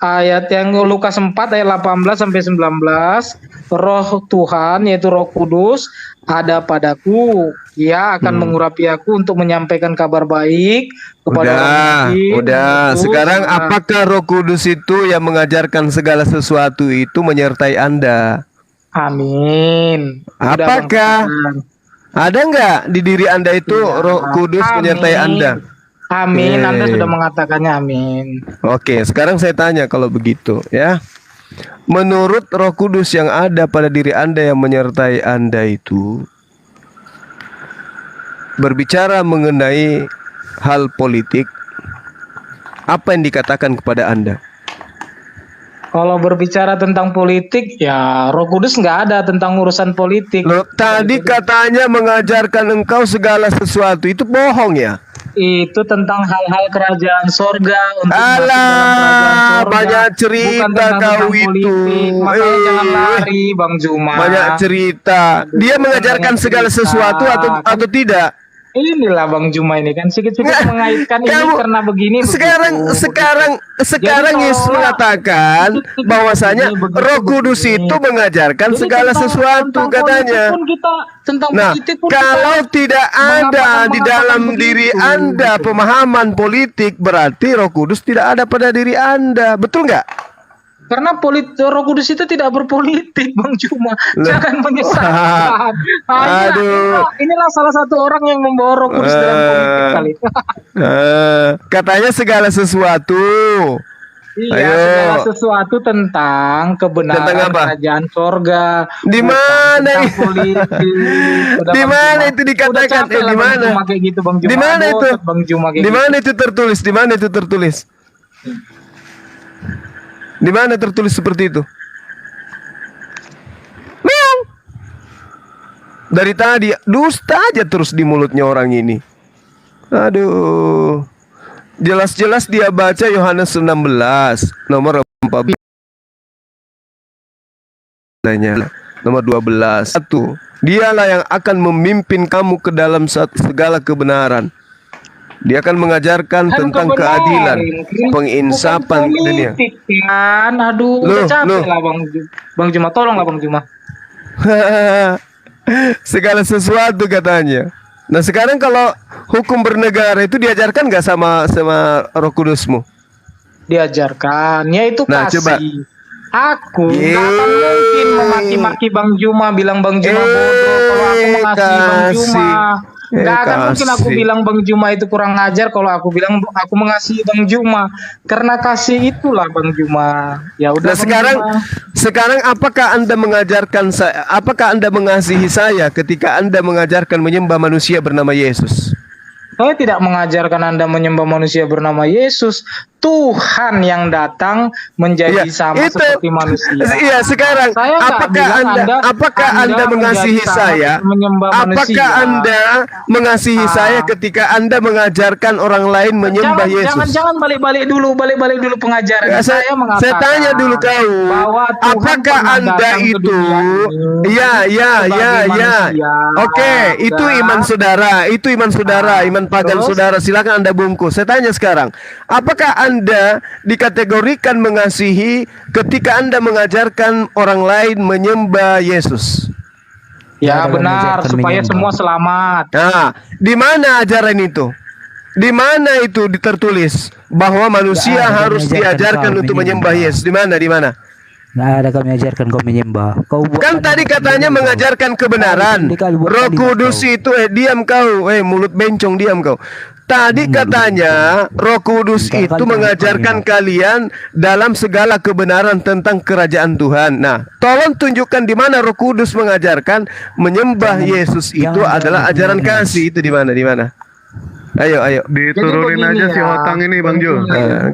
S3: Ayat yang Lukas 4 ayat 18 sampai 19, Roh Tuhan yaitu Roh Kudus ada padaku. Ia akan mengurapi aku untuk menyampaikan kabar baik kepada orang miskin.
S6: Udah.
S3: Terus,
S6: Sekarang apakah Roh Kudus itu yang mengajarkan segala sesuatu itu menyertai Anda?
S3: Amin. Udah, Bang.
S6: Apakah ada nggak di diri Anda itu Roh Kudus menyertai Anda?
S3: Amin.
S6: Oke.
S3: Anda sudah mengatakannya amin.
S6: Oke, sekarang saya tanya kalau begitu ya. Menurut Roh Kudus yang ada pada diri Anda yang menyertai Anda itu berbicara mengenai hal politik, apa yang dikatakan kepada Anda?
S3: Kalau berbicara tentang politik, ya Roh Kudus nggak ada tentang urusan politik.
S6: Loh, tadi katanya mengajarkan engkau segala sesuatu, itu bohong ya?
S3: Itu tentang hal-hal kerajaan sorga untuk masuk dalam
S6: Alah,
S3: kerajaan sorga.
S6: banyak
S3: Bukan
S6: cerita
S3: tentang
S6: kau
S3: politik.
S6: itu.
S3: Makanya jangan lari Bang Juma.
S6: Banyak cerita. Dia mengajarkan segala sesuatu atau tidak?
S3: Inilah Bang Juma ini kan sedikit-sedikit mengaitkan ini karena begini.
S6: Sekarang
S3: Jadi
S6: Yesus
S3: seolah-
S6: mengatakan bahwasanya Roh Kudus itu mengajarkan
S3: Jadi
S6: segala
S3: tentang-
S6: sesuatu
S3: tentang
S6: katanya.
S3: politik pun kita tentang
S6: Nah,
S3: politik pun
S6: kalau
S3: kita
S6: tidak ada di dalam
S3: begitu.
S6: diri Anda pemahaman politik, berarti Roh Kudus tidak ada pada diri Anda. Betul nggak?
S3: Karena Roh Kudus itu tidak berpolitik, Bang Juma. Jangan menyesatkan. Inilah salah satu orang yang membawa Roh Kudus dalam politik kali.
S6: Katanya segala sesuatu.
S3: Iya,
S6: Ayo.
S3: segala sesuatu tentang kebenaran
S6: Tentang apa?
S3: kerajaan sorga.
S6: Di mana
S3: Tentang
S6: itu?
S3: politik. Udah,
S6: Di
S3: Bang
S6: mana
S3: Juma.
S6: itu dikatakan?
S3: Udah capek lah
S6: Di
S3: Bang
S6: mana?
S3: Juma kayak gitu, Bang Juma.
S6: Di mana
S3: Aduh,
S6: itu?
S3: Bang Juma kayak
S6: Di
S3: gitu.
S6: mana itu tertulis? Di mana itu tertulis? Di mana tertulis seperti itu? Meong. Dari tadi dusta aja terus di mulutnya orang ini. Aduh. Jelas-jelas dia baca Yohanes 16 nomor 14. Nomor 12. 1. Dialah yang akan memimpin kamu ke dalam segala kebenaran. Dia akan mengajarkan
S3: Kan
S6: tentang
S3: kebenaran,
S6: keadilan,
S3: bukan
S6: penginsapan dunia.
S3: politik kan. Aduh,
S6: Loh,
S3: udah capek
S6: loh.
S3: lah Bang Juma, tolonglah Bang Juma.
S6: Segala sesuatu katanya. Nah sekarang kalau hukum bernegara itu diajarkan nggak sama Roh Kudusmu?
S3: Diajarkan, yaitu
S6: Nah,
S3: kasih.
S6: coba.
S3: Aku nggak akan mungkin memaki-maki Bang Juma, bilang Bang Juma bodoh kalau aku mengasihi Bang Juma. Nggak akan mungkin aku
S6: kasih.
S3: bilang Bang Juma itu kurang ajar kalau aku bilang aku mengasihi Bang Juma. Karena kasih itulah Bang Juma. Ya udah
S6: Nah
S3: Bang
S6: sekarang,
S3: Juma.
S6: apakah Anda mengasihi saya ketika Anda mengajarkan menyembah manusia bernama Yesus?
S3: Saya tidak mengajarkan Anda menyembah manusia bernama Yesus. Tuhan yang datang menjadi sama seperti manusia.
S6: Iya, sekarang
S3: Saya nggak
S6: apakah
S3: bilang
S6: Anda mengasihi
S3: menjadi sama
S6: saya?
S3: menyembah manusia.
S6: Apakah Anda mengasihi saya ketika Anda mengajarkan orang lain menyembah Yesus?
S3: Jangan balik-balik dulu pengajaran.
S6: Ya,
S3: saya mengatakan
S6: saya tanya dulu kau,
S3: bahwa Tuhan
S6: apakah
S3: pernah
S6: Anda
S3: datang ke
S6: itu?
S3: dunia ini
S6: Ya.
S3: sebagai manusia.
S6: Oke, itu iman saudara, iman pagan saudara. Silakan Anda bungkus. Saya tanya sekarang, apakah Anda dikategorikan mengasihi ketika Anda mengajarkan orang lain menyembah Yesus?
S3: Ya benar, supaya semua selamat.
S6: Nah, di mana ajaran itu? Di mana itu tertulis bahwa manusia harus diajarkan untuk menyembah Yesus? Di mana? Di mana?
S12: Nggak ada kami ajarkan kau menyembah. Kau buat
S6: Kan tadi katanya mengajarkan kebenaran. Roh Kudus itu diam kau, mulut bencong diam kau. Tadi katanya Roh Kudus itu mengajarkan kalian dalam segala kebenaran tentang kerajaan Tuhan. Nah, tolong tunjukkan di mana Roh Kudus mengajarkan menyembah Yesus itu adalah ajaran kasih. Itu di mana? Di mana? Ayo.
S13: Diturunin aja si Otang ini Bang Jul.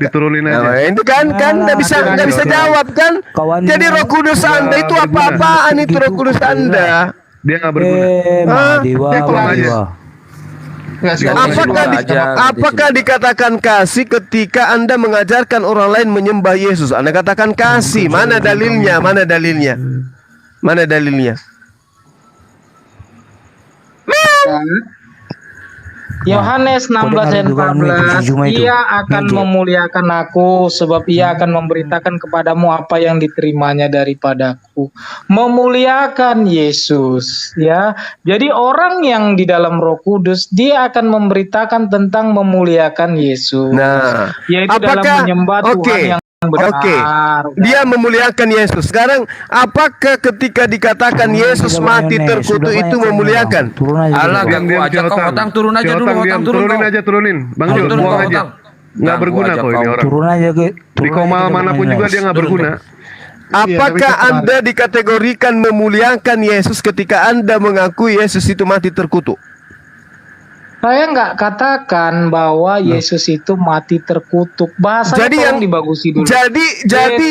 S13: Diturunin aja.
S6: Nah, itu kan nggak bisa jawab kan? Jadi Roh Kudus Anda itu apa-apaan itu Roh Kudus Anda?
S13: Dia nggak berguna.
S6: Apakah dikatakan kasih ketika Anda mengajarkan orang lain menyembah Yesus? Anda katakan kasih. Mana dalilnya? Mana dalilnya? Mana dalilnya?
S3: Yohanes 16 ayat 14, ia akan memuliakan aku sebab ia akan memberitakan kepadamu apa yang diterimanya daripadaku. Memuliakan Yesus, ya. Jadi orang yang di dalam Roh Kudus dia akan memberitakan tentang memuliakan Yesus.
S6: Nah,
S3: yaitu dalam menyembah Tuhan yang benar.
S6: Dia memuliakan Yesus. Sekarang apakah ketika dikatakan Yesus mati terkutuk itu memuliakan?
S4: Alah, ganggu aja kau, Otang turun aja dulu, Otang
S13: turunin. Bang Jul, buang aja. Nggak berguna kok ini orang.
S12: Turun aja ke.
S13: Di koma manapun juga dia nggak berguna.
S6: Apakah Anda dikategorikan memuliakan Yesus ketika Anda mengakui Yesus itu mati terkutuk?
S3: Saya nggak katakan bahwa Yesus itu mati terkutuk. Bahasanya tolong dibagusi dulu.
S6: Jadi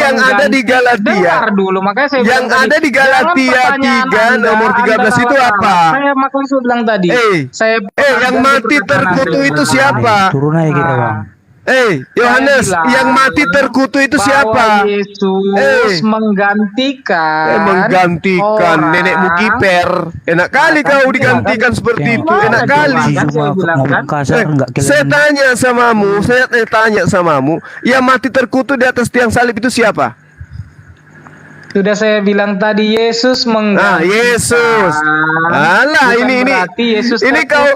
S6: yang ada di Galatia.
S3: Dengar dulu, makanya saya
S6: yang
S3: bilang
S6: ada
S3: tadi,
S6: di Galatia 3 nomor 13 itu apa?
S3: Makanya saya bilang tadi.
S6: Yang mati terkutuk itu siapa?
S12: Turun aja kita, Bang.
S6: Yohanes, yang mati terkutuk itu siapa?
S3: Yesus menggantikan
S6: nenekmu kiper. Enak kali kau digantikan seperti itu. Enak kali. Saya tanya samamu, yang mati terkutuk di atas tiang salib itu siapa?
S3: Sudah saya bilang tadi, Yesus menggantikan.
S6: Yesus. Alah, ini
S3: Yesus
S6: ini kau.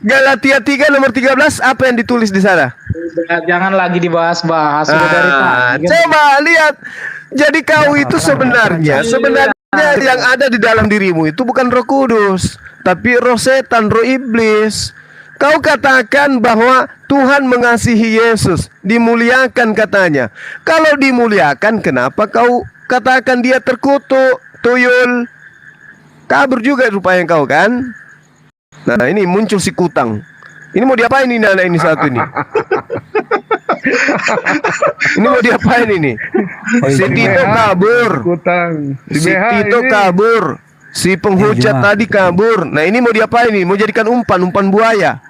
S6: Galatia 3 nomor 13 apa yang ditulis di sana?
S3: Jangan lagi dibahas-bahas sudah dari tadi.
S6: Coba lihat. Jadi kau itu sebenarnya yang ada di dalam dirimu itu bukan Roh Kudus, tapi roh setan, roh iblis. Kau katakan bahwa Tuhan mengasihi Yesus, dimuliakan katanya. Kalau dimuliakan, kenapa kau katakan dia terkutuk, tuyul? Kabur juga rupanya kau kan? Nah, ini muncul si Kutang. Ini mau diapain ini anak ini satu ini? Ini mau diapain ini? Si Tito kabur. Si Tito kabur. Si penghujat tadi kabur. Nah, ini mau diapain ini? Mau jadikan umpan buaya.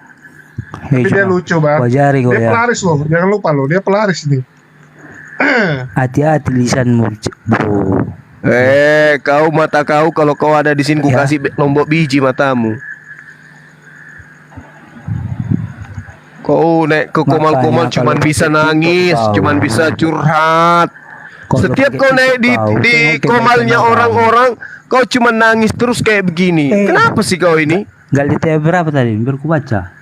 S2: Tapi dia lucu, Bang. Dia pelaris loh. Jangan lupa loh, dia pelaris nih.
S12: Hati-hati lisanmu, bro.
S6: Kau mata kau kalau kau ada di sini ku kasih lombok biji matamu. Kau naik ke komal-komal
S12: Makanya
S6: cuman
S12: kalau
S6: bisa
S12: pakai
S6: nangis,
S12: TikTok,
S6: cuman
S12: kau.
S6: bisa curhat.
S12: Kalau
S6: Setiap
S12: pakai
S6: kau naik di
S12: TikTok, kau, tengok
S6: komalnya
S12: kebaikan
S6: orang-orang, kau cuma nangis terus kayak begini. Kenapa sih kau ini?
S12: Galatia berapa tadi? Biar ku baca.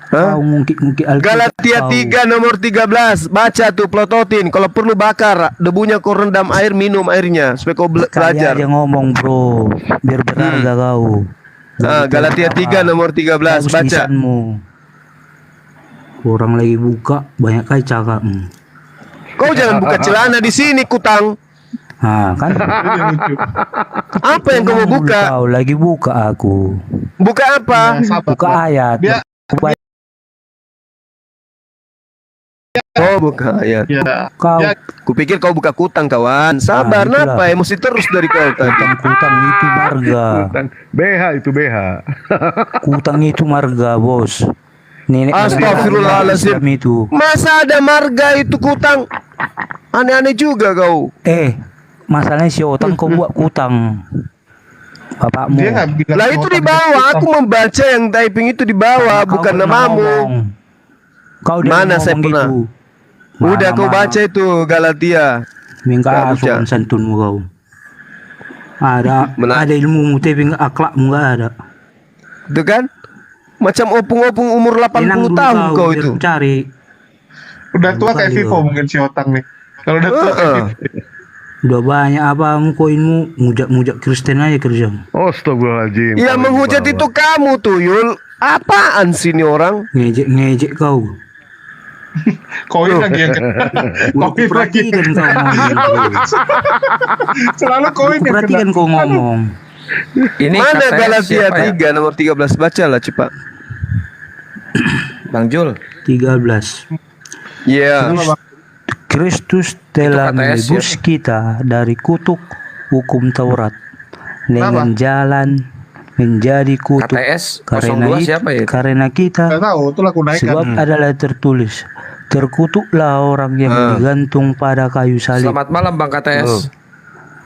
S6: Hah?
S12: Kau ngungkit-ngungkit Alkitab.
S6: Galatia
S12: kau.
S6: 3 nomor 13. Baca tuh, plototin. Kalau perlu bakar, debunya kau rendam air, minum airnya supaya kau
S12: Sekali
S6: belajar.
S12: aja ngomong bro, biar berharga kau.
S6: Galatia 3 nomor 13.
S12: Bagus
S6: Baca.
S12: lisanmu. Orang lagi buka banyak kaca kamu.
S6: Kau jangan buka celana di sini, Kutang.
S12: Nah, kan?
S6: Apa yang kau mau buka?
S12: Kau lagi buka aku.
S6: Buka apa?
S12: Buka ayat.
S6: Oh, buka ayat.
S12: Kau
S6: Kupikir kau buka kutang, kawan. Sabar,
S12: itulah.
S6: napa? Emosi terus dari kau tadi.
S12: Kutang itu marga.
S13: BH itu BH.
S12: Kutang itu marga, bos. Nenek
S6: Astagfirullahaladzim.
S12: Islam itu.
S6: Masa ada marga itu kutang? Aneh-aneh juga kau.
S12: Masalahnya si Otang kau buat kutang. Bapakmu.
S6: Lah itu di bawah. Aku membaca yang typing itu di bawah, bukan namamu.
S12: Kau
S6: Mana saya pernah?
S12: Gitu.
S6: Udah kau baca itu Galatia.
S12: Mingka asuhan santunmu kau. Ada ilmu tapi akhlakmu nggak ada.
S6: Itu kan? Macam opung-opung umur 80 tahun kau itu.
S12: Cari.
S2: Udah tua kayak Vivo mungkin si Otang nih. Kalau udah tua kayak Vivo.
S12: Udah banyak apa koinmu mujak-mujak Kristen aja kerja.
S13: Astagfirullahaladzim.
S6: Ya menghujat itu kamu tuh Yul. Apaan sih ini orang?
S12: Ngejek kau.
S2: Koin lagi yang kena. Koin lagi yang kena. Selalu koin yang kena.
S12: Perhatikan kau ngomong.
S4: Ini
S6: mana
S4: katanya
S6: Galatia
S4: siapa
S6: 3
S4: ya?
S6: nomor 13, bacalah cepat.
S4: Bang Jul.
S12: 13.
S6: Iya.
S12: Kristus telah menebus kita dari kutuk hukum Taurat dengan jalan menjadi kutuk
S4: KTS
S12: karena
S4: 02 siapa ya?
S12: karena kita
S2: Nggak tahu, itu laku naikkan.
S12: sebab adalah tertulis terkutuklah orang yang digantung pada kayu salib.
S4: Selamat malam Bang KTS.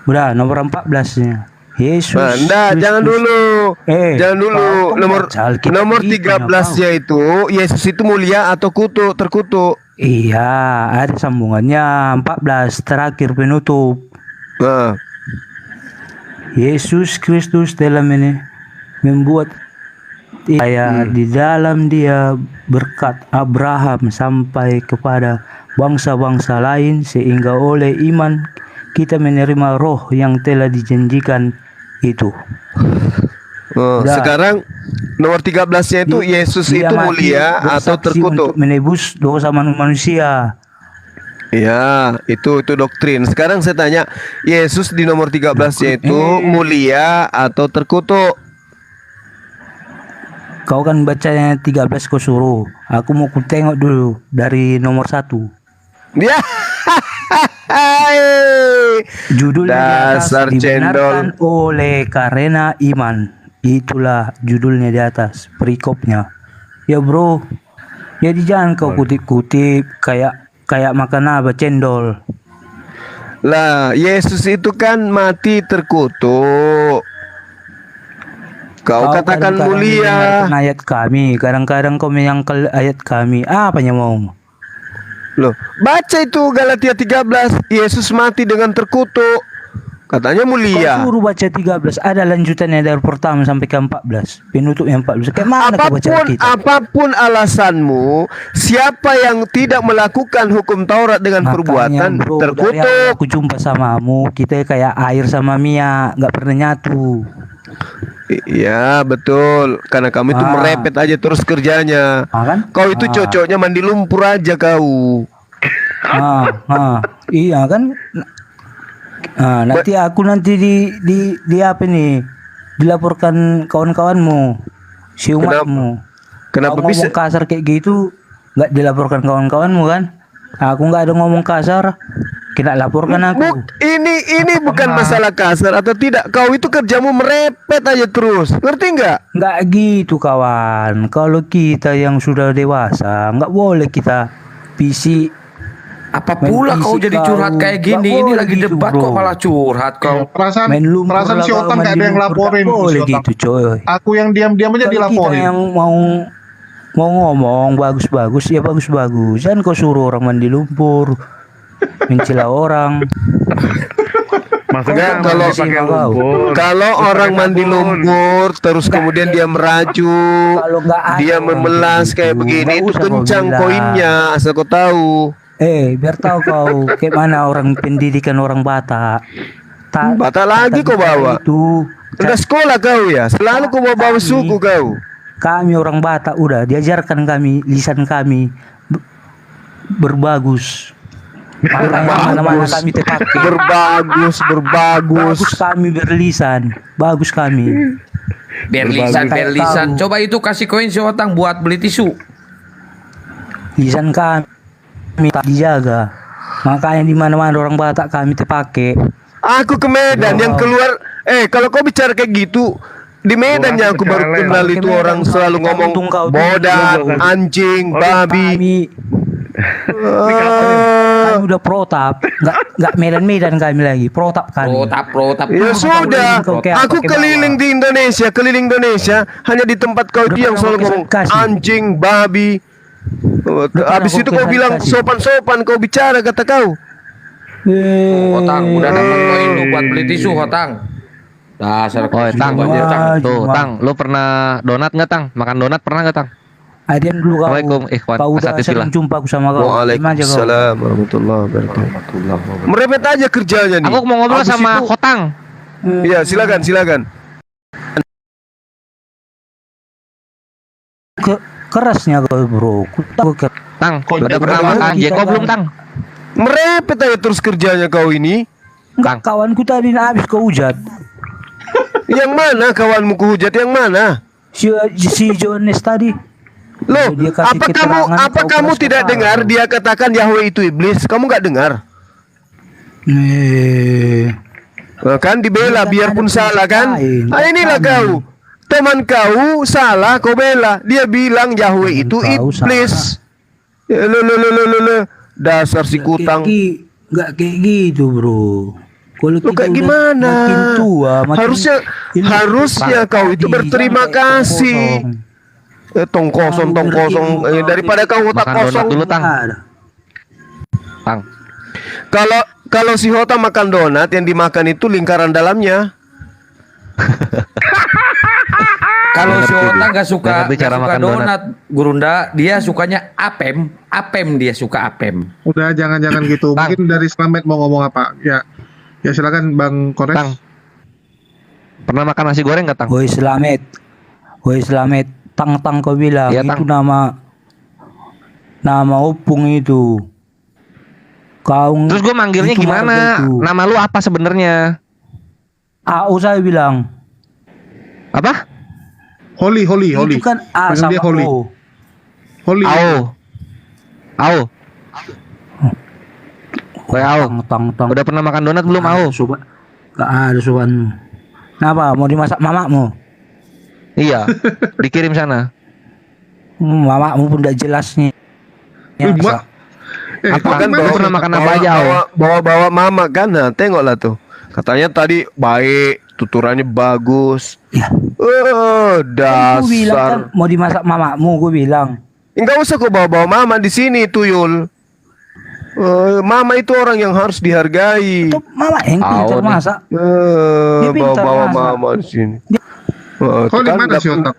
S12: Udah nomor 14-nya. Yesus.
S6: Nah, jangan dulu. Jangan dulu. Nomor 13-nya itu Yesus itu mulia atau kutuk, terkutuk?
S12: Iya, ada sambungannya 14 terakhir penutup. Yesus Kristus telah membuat di dalam dia berkat Abraham sampai kepada bangsa-bangsa lain sehingga oleh iman kita menerima roh yang telah dijanjikan itu.
S6: Sekarang nomor 13-nya itu Yesus itu mulia atau terkutuk?
S12: Untuk menebus dosa manusia.
S6: Ya, itu doktrin. Sekarang saya tanya, Yesus di nomor 13-nya itu mulia atau terkutuk?
S12: Kau kan bacanya 13 kau suruh. Aku mau ku tengok dulu dari nomor 1.
S6: Ya.
S12: Judulnya
S6: dasar
S12: dibenarkan oleh karena iman. Itulah judulnya di atas perikopnya. Ya bro, jadi jangan kau kutip-kutip kayak makan apa cendol.
S6: Lah, Yesus itu kan mati terkutuk. Kau katakan mulia.
S12: Ayat kami, kadang-kadang kau menyangkal ayat kami. Apanya mau?
S6: Loh, baca itu Galatia 13. Yesus mati dengan terkutuk. Katanya mulia.
S12: Kau suruh baca 13. Ada lanjutannya dari pertama sampai ke 14. Penutup yang 14. Kayak mana kau baca kita?
S6: Apapun alasanmu, siapa yang tidak melakukan hukum Taurat dengan perbuatan
S12: bro,
S6: terkutuk.
S12: dari aku jumpa samamu, kita kayak air sama minyak, nggak pernah nyatu.
S6: Iya betul, karena kamu itu merepet aja terus kerjanya.
S12: Kan?
S6: Kau itu cocoknya mandi lumpur aja kau.
S12: Iya kan. Nanti aku di apa nih? Dilaporkan kawan-kawanmu, si umatmu.
S6: Kenapa
S12: kau
S6: bisa
S12: ngomong kasar kayak gitu? Nggak dilaporkan kawan-kawanmu kan? Aku nggak ada ngomong kasar. Kita laporkan aku.
S6: Ini bukan masalah kasar atau tidak. Kau itu kerjamu merepet aja terus. Ngerti nggak?
S12: Nggak gitu kawan. Kalau kita yang sudah dewasa, nggak boleh kita PC.
S4: Apa pula kau jadi curhat kayak gini? Ini lagi gitu, debat kok malah curhat kau.
S2: Perasaan si Otang gak ada yang laporin.
S12: Boleh gitu coy.
S2: Aku yang diam-diam aja dilaporin.
S12: Kita yang mau mau ngomong bagus-bagus ya bagus-bagus. Jangan kau suruh orang mandi lumpur, mencela orang.
S13: Maksudnya
S6: Kalau
S13: mandi pakai lumpur.
S6: kalau orang mandi lumpur terus kemudian dia merajuk,
S12: Kalau nggak ada
S6: dia
S12: orang
S6: memelas
S12: begitu,
S6: kayak begini
S12: nggak
S6: itu
S12: usah kau
S6: kencang
S12: bilang.
S6: koinnya, asal kau tahu.
S12: Biar tahu kau kayak mana orang pendidikan orang Batak.
S6: Batak lagi kau bawa.
S12: Itu
S6: Udah sekolah kau ya, selalu kau bawa suku kau.
S12: kami orang Batak udah diajarkan kami lisan kami berbagus. Makanya mana-mana kami terpakai.
S6: Berbagus.
S12: Bagus kami berlisan, bagus kami.
S4: Berlisan. Coba itu kasih koin si Otang buat beli tisu.
S12: Lisan kami tak dijaga. Makanya di mana-mana orang Batak kami terpakai.
S6: Aku ke Medan yang keluar. Kalau kau bicara kayak gitu, di Medan yang aku baru kenal itu orang selalu ngomong bodan, anjing, babi.
S12: Kami udah protap, nggak Medan kami lagi, protap kami.
S4: Protap.
S6: Ya sudah, aku keliling Indonesia, hanya di tempat kau itu yang selalu ngomong anjing, babi. Habis itu kau bilang sopan-sopan kau bicara kata kau.
S4: Otang udah dapat koin lu buat beli tisu Otang. Dasar
S14: Tang, tuh Tang, lu pernah donat nggak Tang? Makan donat pernah nggak Tang?
S12: Adian dulu kau.
S14: Assalamualaikum, ikhwan.
S12: Kau udah sering jumpa aku sama kau.
S6: Waalaikumsalam warahmatullahi wabarakatuh. Merepet aja kerjanya nih.
S14: Aku mau ngobrol sama Kotang.
S6: Iya, silakan.
S12: Kerasnya kau bro.
S14: Tang, udah pernah makan Jeko belum Tang?
S6: Merepet aja terus kerjanya kau ini.
S12: Enggak, kawanku tadi habis kau hujat.
S6: Yang mana kawanmu kuhujat yang mana?
S12: Si Jones tadi.
S6: Loh, apa kamu tidak dengar dia katakan Yahweh itu iblis? Kamu nggak dengar? Kan dibela biarpun salah kan? Inilah kau. Teman kau salah kau bela. Dia bilang Yahweh itu iblis. Lo. Dasar si kutang.
S12: Nggak kayak gitu bro. Kalau
S6: kayak gimana?
S12: Makin tua,
S6: harusnya kau itu berterima kasih. Tong kosong daripada kau otak kosong
S14: dulu Tang.
S6: Kalau si Hota makan donat yang dimakan itu lingkaran dalamnya.
S4: Kalau si Otang nggak suka donat, Gurunda, dia sukanya apem dia suka apem.
S2: Udah jangan gitu. Mungkin dari Slamet mau ngomong apa? Ya silakan Bang Kores.
S14: Tang. Pernah makan nasi goreng nggak Tang?
S12: Woi Slamet. Tang kau bilang
S14: ya,
S12: itu nama opung itu.
S14: Terus gue manggilnya gimana? Nama lu apa sebenarnya?
S12: AO saya bilang.
S14: Apa?
S2: Holy.
S12: Itu kan A sama O.
S2: Holy.
S14: AO.
S12: Tang.
S14: Udah pernah makan donat belum AO?
S12: Gak ada soban. Kenapa? Mau dimasak mamamu?
S14: Iya, dikirim sana.
S12: Mamamu pun udah jelas nih.
S14: Apa kan pernah makan apa aja?
S6: Bawa mama kan, nah, tengoklah tuh. Katanya tadi baik, tuturannya bagus.
S12: Ya.
S6: Dasar.
S12: Gue bilang kan mau dimasak mamamu, gue bilang.
S6: Enggak usah kau bawa mama di sini, Tuyul. Mama itu orang yang harus dihargai.
S12: Itu mama yang pintar masak.
S6: Bawa mama di sini.
S2: Kau di mana sih Otak?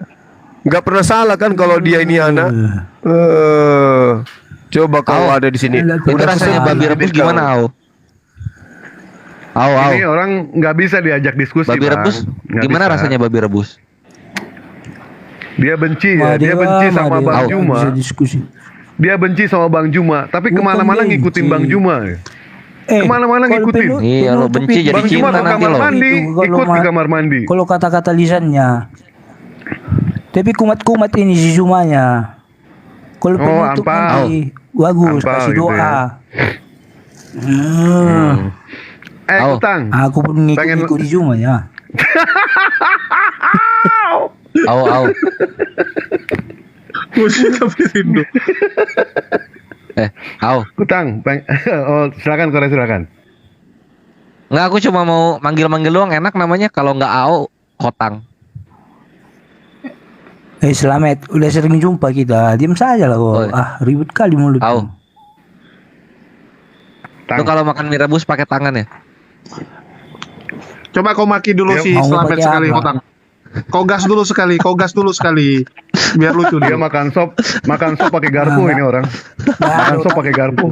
S6: Nggak pernah salah kan kalau dia ini anak. Coba kalau ada di sini.
S14: Itu rasanya babi rebus gimana
S13: Ini orang nggak bisa diajak diskusi.
S14: Babi rebus gimana rasanya babi rebus?
S13: Dia benci sama Bang Juma. Dia benci sama Bang Juma, tapi kemana-mana ngikutin Bang Juma. Kemana-mana ngikutin.
S14: Iya, lo benci jadi cinta nanti lo.
S13: Ikut di kamar mandi.
S12: Kalau kata-kata lisannya, tapi kumat-kumat ini si Jumanya. Kalau penutup nanti bagus, kasih doa.
S13: Utang.
S12: Aku pun ngikut di Jumanya.
S13: Utang. Silakan.
S14: Nggak, aku cuma mau manggil doang, enak namanya. Kalau nggak Kotang.
S12: Slamet, udah sering jumpa kita. Diam saja lah kok. Ribut kali mulut.
S14: Lu kalau makan mie rebus pakai tangan ya?
S2: Coba kau maki dulu
S13: Dia
S2: si
S12: mau
S2: Slamet
S12: pakai
S2: sekali,
S12: apa?
S2: Otang. Kau gas dulu sekali. Biar lucu
S13: Dia
S2: dia.
S13: makan sop pakai garpu ini orang. Makan sop pakai garpu.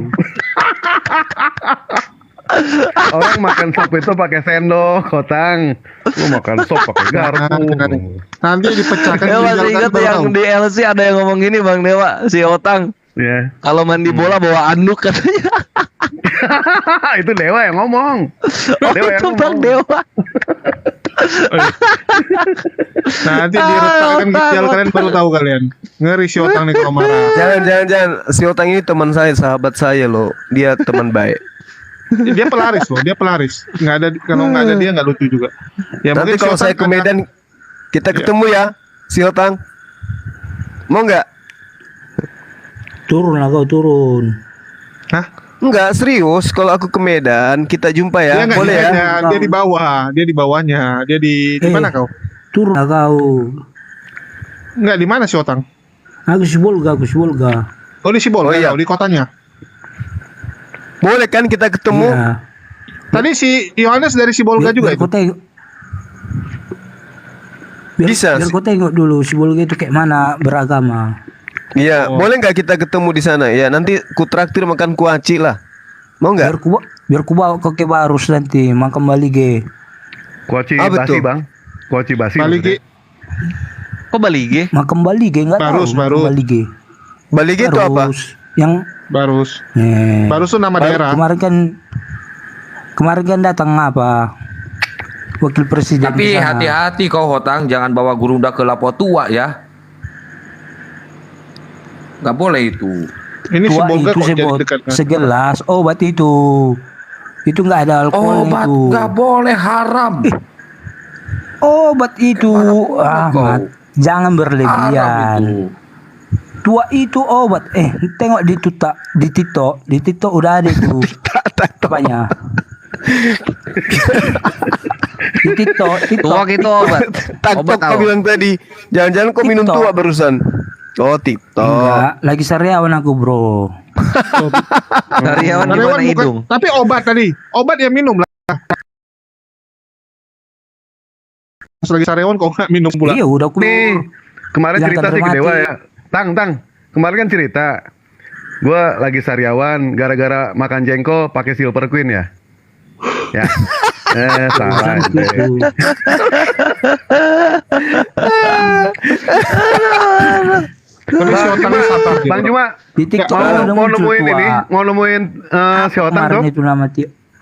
S13: Orang makan sop itu pakai sendok, Otang. Lu makan sop pakai garpu.
S2: Nanti dipecahkan
S14: Ya masih
S2: ginjal kan
S14: ingat
S2: baru
S14: yang
S2: tahu.
S14: di LC ada yang ngomong gini Bang Dewa, si Otang.
S13: Ya.
S14: Kalau mandi bola bawa anduk katanya.
S13: Itu Dewa yang ngomong. Dewa yang
S14: Itu Bang
S13: ngomong.
S14: Dewa.
S2: Nanti diretakkan ginjal kalian baru tahu kalian. Ngeri si Otang nih kalau marah.
S6: Jangan. Si Otang ini teman saya, sahabat saya loh. Dia teman baik.
S2: Dia pelaris loh, dia pelaris. Nggak ada, kalau nggak ada dia nggak lucu juga. Ya
S6: Nanti
S2: mungkin si
S6: kalau
S2: Otang
S6: saya ke
S2: ada-
S6: Medan, kita ketemu ya, si Otang. Mau nggak?
S12: Turun lah kau turun.
S2: Hah?
S6: Enggak, serius. Kalau aku ke Medan, kita jumpa
S2: Dia
S6: ya.
S2: nggak
S6: Boleh
S2: di
S6: ya?
S2: Medan, dia di bawah, dia di bawahnya, dia di mana kau?
S12: Turun lah kau.
S2: Nggak di mana si Otang?
S12: Aku Sibolga.
S2: Oh di Sibolga,
S6: Oh, iya.
S2: kau di kotanya.
S6: Boleh kan kita ketemu?
S12: Iya.
S2: Tadi si Yohanes dari Sibolga juga itu.
S12: Kau tengok.
S6: Bisa.
S12: Biar kau tengok dulu Sibolga itu kayak mana beragama.
S6: Iya, boleh nggak kita ketemu di sana? Ya, nanti ku traktir makan kuaci lah. Mau nggak?
S12: Biar ku bawa ke Barus nanti makan balige.
S13: Kuaci
S6: Apa
S13: basi,
S6: tuh?
S13: Bang. Kuaci basi.
S2: Balige.
S14: Kok balige?
S12: Makan balige enggak
S2: Barus,
S12: tahu.
S2: Barus.
S12: Balige.
S6: Balige itu apa?
S12: Yang
S2: Barus. Barus itu nama daerah.
S12: Kemarin kan datang apa? Wakil presiden.
S4: Tapi
S12: di sana.
S4: hati-hati kau Hotang, jangan bawa gurunda ke Lapo Tua ya. Gak boleh itu.
S2: Ini
S12: Tua
S2: Sibolga
S12: itu
S2: kok jadi dekat kan?
S12: segelas obat itu. Itu enggak ada alkohol
S4: Obat
S12: itu.
S4: gak boleh, haram.
S12: Obat itu Ahmad, jangan
S4: Haram
S12: berlebihan.
S4: itu.
S12: Tua itu obat. Tengok di TikTok udah ada itu. Apanya? Di TikTok.
S14: Tuak itu obat.
S6: Obat kau bilang tadi. Jangan-jangan kau minum
S12: TikTok.
S6: tua barusan. Oh, TikTok.
S12: Enggak, lagi sariawan aku, Bro.
S14: Karyawan di
S2: Karyawan
S14: mana
S2: bukan-
S14: hidung?
S2: Tapi obat tadi, obat ya minum lah. Pas lagi sariawan kok nggak minum pula.
S12: Iya, udah aku.
S13: Nih, kemarin
S12: Yang
S13: cerita sih ke
S12: termati.
S13: Dewa ya. Tang. Kemarin kan cerita. Gua lagi sariawan gara-gara makan jengkol pakai Silver Queen ya. Ya. Salah. ente.
S2: Tapi si Otang ini sabar dia.
S13: Bang cuma
S12: Di TikTok
S13: mau
S12: udah
S13: mau
S12: muncul
S13: nemuin
S12: tua.
S13: ini, mau nemuin si Otang
S12: Kemarin
S13: tuh.
S12: itu nama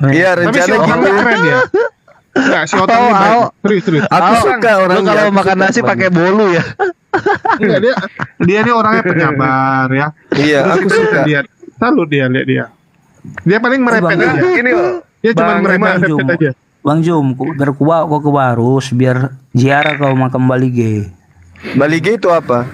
S6: Iya,
S2: Tapi si
S6: rencana
S2: Otang
S6: gitu.
S2: ini keren ya. Enggak, si Otang ini baik. Serius.
S6: Aku suka
S14: Lu
S6: orangnya.
S14: kalau
S6: aku
S14: makan
S6: suka
S14: nasi
S6: orangnya.
S14: pakai bolu ya.
S2: Enggak, dia ini orangnya penyabar ya.
S6: Iya,
S2: Terus
S6: aku
S2: itu
S6: suka.
S2: Lihat lihat dia. Dia paling merepet
S12: Bang,
S2: aja.
S13: Ini loh.
S2: Dia cuma
S13: Bang
S2: merepet
S12: Jum.
S2: aja.
S12: Bang Jum, biar ku bawa kau ke Barus biar ziarah kau makam balige.
S6: Balige itu apa?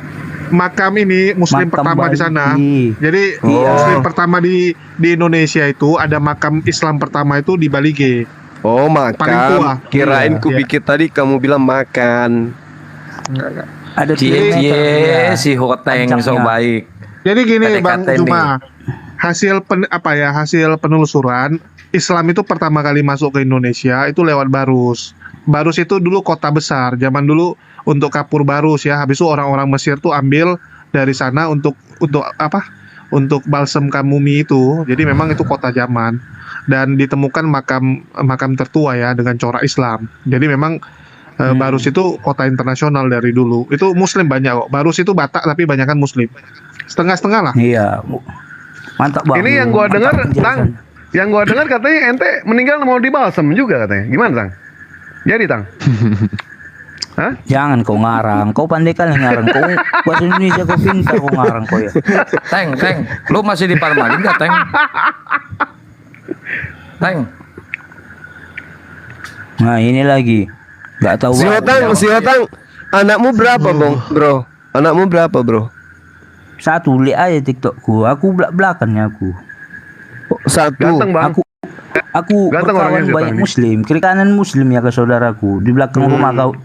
S2: Makam ini muslim
S12: Makam
S2: pertama di sana.
S12: Bali.
S2: Jadi
S6: Oh.
S2: muslim pertama di Indonesia itu ada makam Islam pertama itu di Balige.
S6: Oh,
S2: Paling tua.
S6: makan. Kirain
S2: Iya,
S6: ku
S2: iya.
S6: pikir tadi kamu bilang makan.
S2: Enggak.
S12: Ada
S4: Cie si Hoteng so
S12: Pancangnya.
S4: baik.
S2: Jadi gini
S4: PDKT
S2: Bang
S4: nih.
S2: Juma, hasil penelusuran Islam itu pertama kali masuk ke Indonesia itu lewat Barus. Barus itu dulu kota besar, zaman dulu untuk kapur Barus ya. Habis itu orang-orang Mesir tuh ambil dari sana untuk apa? Untuk balsem kamumi itu. Jadi memang itu kota zaman dan ditemukan makam tertua ya dengan corak Islam. Jadi memang Barus itu kota internasional dari dulu. Itu Muslim banyak kok. Barus itu Batak tapi banyakan Muslim. Setengah-setengah lah.
S12: Iya. Mantap Bang.
S13: Ini yang gua
S12: Mantap
S13: dengar,
S12: penjelasan.
S13: Tang. Yang gua dengar katanya ente meninggal mau dibalsem juga katanya. Gimana, Tang? Jadi, Tang. Hah?
S12: Jangan kau ngarang. Kau pandai kali ngarang. Kau bahasa Indonesia kau pintar kau ngarang kau ya.
S4: Teng, lu masih di Parmalin nggak, Teng? Teng.
S12: Nah, ini lagi. Enggak tahu.
S6: Si Otang, anakmu berapa, Bro? Anakmu berapa, Bro?
S12: Satu, lihat aja TikTokku. Aku belak-belakannya aku.
S6: Satu.
S13: Ganteng, Bang.
S12: Aku
S13: Ganteng
S12: berkawan
S13: orangnya,
S12: banyak
S13: Sultan.
S12: Muslim, kiri kanan Muslim ya ke saudaraku. Di belakang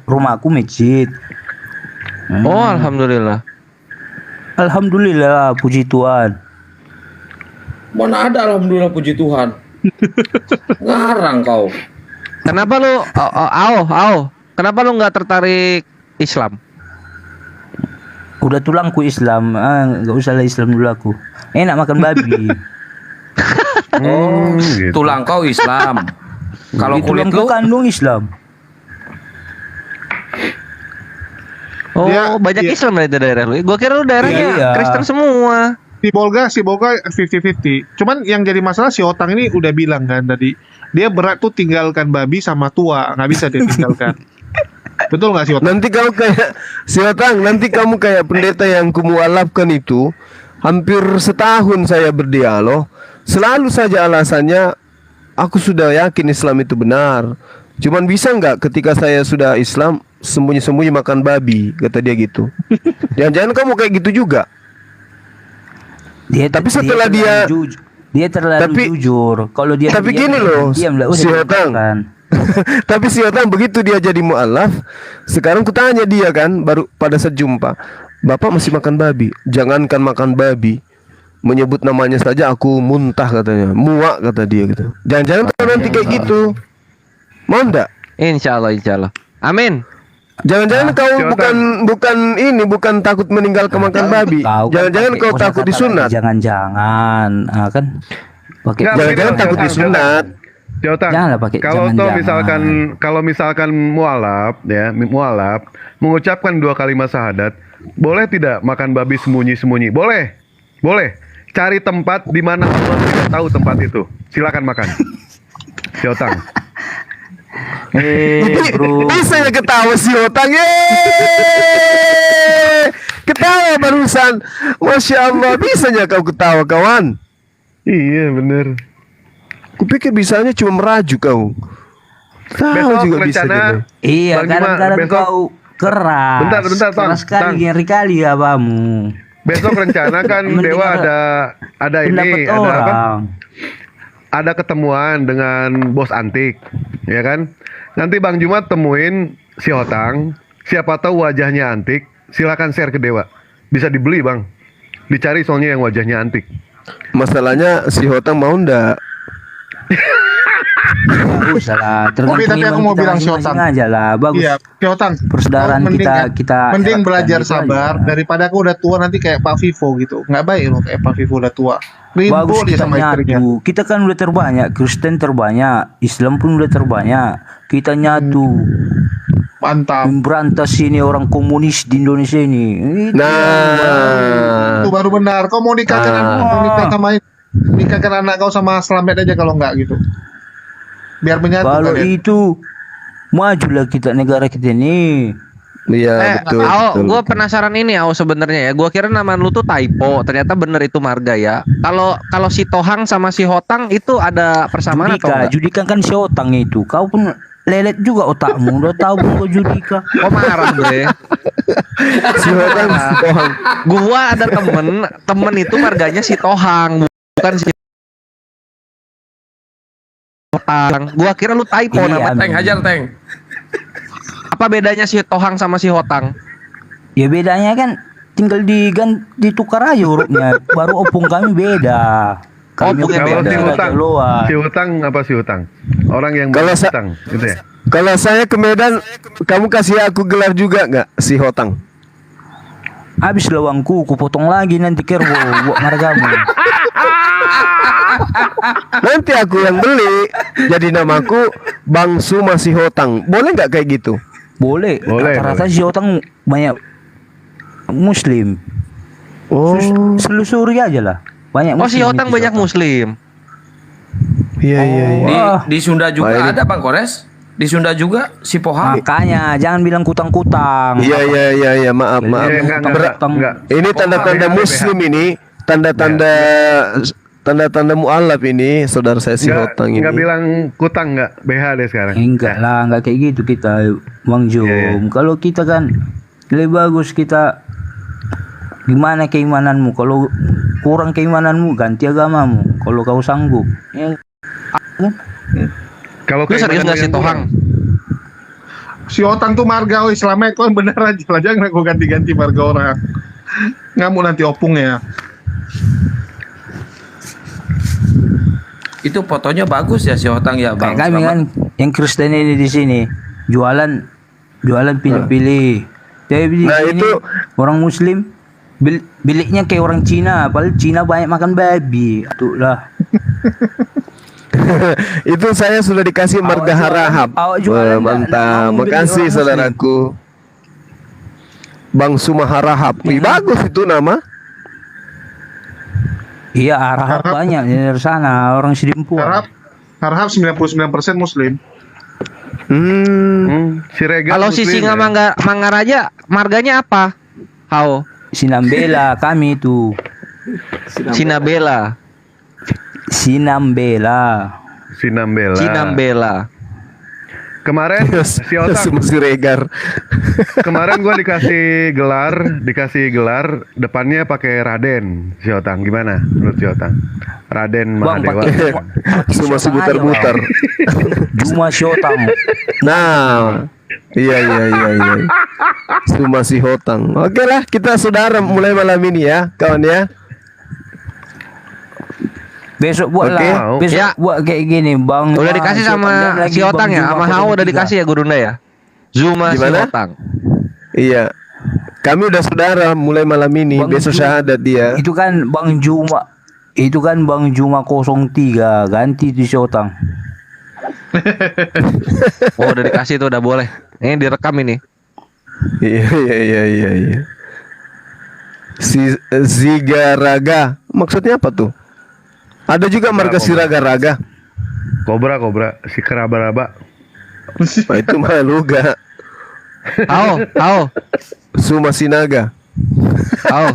S12: rumahku masjid.
S14: Oh, alhamdulillah.
S12: Alhamdulillah, puji Tuhan.
S4: Mana ada alhamdulillah puji Tuhan. Ngarang kau.
S14: Kenapa lu kenapa lu nggak tertarik Islam?
S12: Udah tulangku Islam, nggak usah lah Islam dulu aku. Enak makan babi.
S4: Oh,
S13: gitu.
S4: tulang kau Islam. Kalau kulit
S12: tulangku
S4: lu
S12: kandung Islam.
S14: Oh,
S2: Dia-
S14: banyak
S2: iya.
S14: Islam dari daerah lu. Gua kira lu daerahnya
S12: Iya.
S14: Kristen semua.
S2: Si Bolga 50-50. Cuman yang jadi masalah si Otang ini udah bilang kan tadi, dia berat tuh tinggalkan babi sama tua, nggak bisa dia tinggalkan. Betul nggak si Otang?
S6: Nanti kamu kayak si Otang, nanti kamu kayak pendeta yang kumualafkan itu. Hampir setahun saya berdialog, selalu saja alasannya aku sudah yakin Islam itu benar. Cuman bisa nggak ketika saya sudah Islam sembunyi-sembunyi makan babi, kata dia gitu. Jangan-jangan kamu kayak gitu juga.
S12: Tapi
S6: setelah dia-
S12: dia terlalu jujur. Kalau dia
S6: Tapi
S12: diam,
S6: gini loh,
S12: diam lah, udah
S6: si Otang.
S12: dimakan.
S6: Tapi si Otang begitu dia jadi mualaf, sekarang kutanya dia kan baru pada saat jumpa, Bapak masih makan babi? Jangankan makan babi, menyebut namanya saja aku muntah katanya, muak kata dia gitu. Jangan-jangan kau nanti kayak gitu, mau ndak?
S14: Insya Allah. Amin.
S6: Jangan-jangan kau bukan takut meninggalkan makan babi. Jangan-jangan kau takut disunat.
S12: Jangan-jangan, kan? Pakai
S13: Nggak,
S6: Jangan-jangan
S13: begini,
S6: takut
S13: Otang,
S6: disunat.
S13: Otang,
S12: Janganlah pakai
S13: kalau toh
S12: jangan-jangan.
S13: kalau misalkan mualaf ya, mualaf mengucapkan 2 kalimat syahadat, boleh tidak makan babi sembunyi-sembunyi? Boleh. Cari tempat di mana Allah tidak tahu tempat itu. Silakan makan. Si Otang.
S12: Bro.
S6: Bisa ya ketawa si Otang. Ketawa barusan. Masya Allah, bisanya kau ketawa kawan.
S13: Iya bener.
S6: Kupikir bisanya cuma merajuk kau. Tahu
S13: Besok
S6: juga bisa
S13: rencana
S6: gitu.
S12: Iya,
S13: Bang Juma,
S12: kadang-kadang
S13: besok-
S12: kau keras.
S13: Bentar, Tang.
S12: Keras sekali, ngeri kali ya kamu.
S13: Besok rencana kan
S12: Mending
S13: Dewa
S12: ada
S13: ada
S12: pendapat
S13: ini, ada apa?
S12: orang.
S13: Ada ketemuan dengan bos antik, ya kan? Nanti Bang Jumat temuin si Otang, siapa tahu wajahnya antik, silakan share ke Dewa. Bisa dibeli, Bang. Dicari soalnya yang wajahnya antik.
S6: Masalahnya si Otang mau ndak?
S12: Nggak usah lah,
S2: Tapi
S12: tergantung
S2: aku
S12: iman
S2: mau
S12: kita
S2: bilang si
S12: masing-masing
S2: Otang.
S12: aja lah, bagus.
S2: Iya, si Otang.
S12: Persaudaraan
S2: Kau mending
S12: kita
S2: mending belajar
S12: eratkan itu
S2: sabar
S12: aja.
S2: daripada aku udah tua nanti kayak Pak Vivo gitu. Nggak baik loh kayak Pak Vivo udah tua.
S12: Bagus
S2: Ribut dia
S12: kita
S2: sama istrinya.
S12: nyatu. Kita kan udah terbanyak, Kristen terbanyak, Islam pun udah terbanyak. Kita nyatu.
S2: Mantap.
S12: Memberantas ini orang komunis di Indonesia ini. Itu
S6: Nah,
S2: Itu baru benar. Kau mau nikahkan mau nikahkan anak kau sama Slamet aja kalau nggak gitu. Biar menyatu
S12: kalau
S2: kalian.
S12: itu majulah kita negara kita ini.
S6: iya betul.
S14: Gue penasaran ini sebenarnya ya. Gue kira nama lu tuh typo, ternyata bener itu marga ya. Kalau si Tohang sama si Hotang itu ada persamaan atau enggak?
S12: Judika kan si Otang itu. Kau pun lelet juga otakmu. Udah tahu pun kau Judika.
S14: Oh marah bre.
S6: Si Otang, si Tohang.
S14: Gua ada temen itu marganya si Tohang, bukan si Hotang. Gua kira lu typo
S12: Iya,
S14: nama.
S4: Teng hajar Teng.
S14: Apa bedanya si Tohang sama si Hotang?
S12: Ya bedanya kan tinggal ditukar aja hurufnya. Baru opung kami beda. Kami
S14: Opungnya
S13: Kalau
S14: beda.
S13: si Utang,
S12: Jawa.
S13: si Utang apa si Utang? Orang yang
S6: Kalau sa-
S13: berutang, gitu ya.
S6: Kalau saya ke Medan, kamu kasih aku gelar juga nggak si Hotang?
S12: Habis lawangku, ku potong lagi nanti kerbo buat margamu.
S6: Nanti aku yang beli. Jadi namaku Bang Suma si Hotang. Boleh nggak kayak gitu?
S12: Boleh.
S13: Boleh,
S12: Rata-rata si Otang banyak Muslim.
S6: Oh,
S12: Selusuri aja lah. Banyak
S14: Oh si
S12: Muslim
S14: Hotang
S12: itu
S14: banyak
S12: Otang.
S14: Muslim.
S6: iya iya iya.
S4: Di Sunda juga
S6: Baik.
S4: ada Bang Kores. Di Sunda juga si Pohang.
S12: Makanya jangan bilang kutang-kutang.
S6: Iya iya iya iya, maaf maaf.
S13: enggak.
S6: Ini tanda-tanda Muslim ini, tanda-tanda mualaf ini, saudara saya si Hotang ini.
S13: Enggak bilang kutang enggak, BH deh sekarang.
S12: Enggak lah, enggak kayak gitu kita, Bang Jom. Kalau kita kan lebih bagus kita gimana keimananmu. Kalau kurang keimananmu ganti agamamu. Kalau kau sanggup. Ya, kan?
S13: Kalau
S14: Lu serius
S13: keimanan
S14: gak si
S13: yang
S14: Tohang?
S2: Si Otang tuh marga, oi selama kau bener aja lah, jangan aku ganti-ganti marga orang. Ngamuk nanti opung ya.
S4: Itu fotonya bagus ya si Otang ya Bang.
S12: Kayak kami kan yang Kristen ini di sini jualan pilih-pilih. Jadi
S6: Nah,
S12: ini
S6: itu
S12: orang Muslim biliknya kayak orang Cina, padahal Cina banyak makan babi. Itulah.
S6: itu saya sudah dikasih marga harahap. Wah, mantap. Makasih saudaraku. Bang Sumaharahap. Wih, bagus itu nama.
S12: Iya, Arab banyak dari sana, orang Sidimpuan.
S2: Harahap 99% Muslim.
S13: Siregar
S14: Kalau si
S13: Muslim
S14: Singa
S13: ya?
S14: Mangaraja marganya apa? Hao.
S12: Sinambela kami itu.
S14: Sinabela.
S13: Sinambela. Kemarin si Otang
S6: Siregar.
S13: kemarin gua dikasih gelar depannya pakai Raden. Si Otang gimana menurut si Otang? Raden Mahadewa.
S6: Cuma sebutar-butar.
S12: Cuma si Otang.
S6: Nah, iya. Cuma si Hotang. Oke lah, kita saudara mulai malam ini ya, kawan ya.
S12: Besok buatlah, besok
S14: Ya.
S12: buat kayak gini, Bang.
S14: Udah dikasih sama si Otang ya, sama Hao udah dikasih ya Gurunda ya. Zuma si
S6: Gimana?
S14: Otang.
S6: Iya. Kami udah saudara mulai malam ini, besok syahadat dia.
S12: Itu kan Bang Juma 03, ganti itu si Otang.
S14: Oh, udah dikasih tuh, udah boleh. Ini direkam ini.
S6: Iya. Si Zigaraga. Maksudnya apa tuh? Ada juga marga Siraga-raga.
S13: Kobra, si keraba-raba.
S6: Nah, itu Maluga.
S14: Hao.
S6: Sumasinaga.
S14: Hao.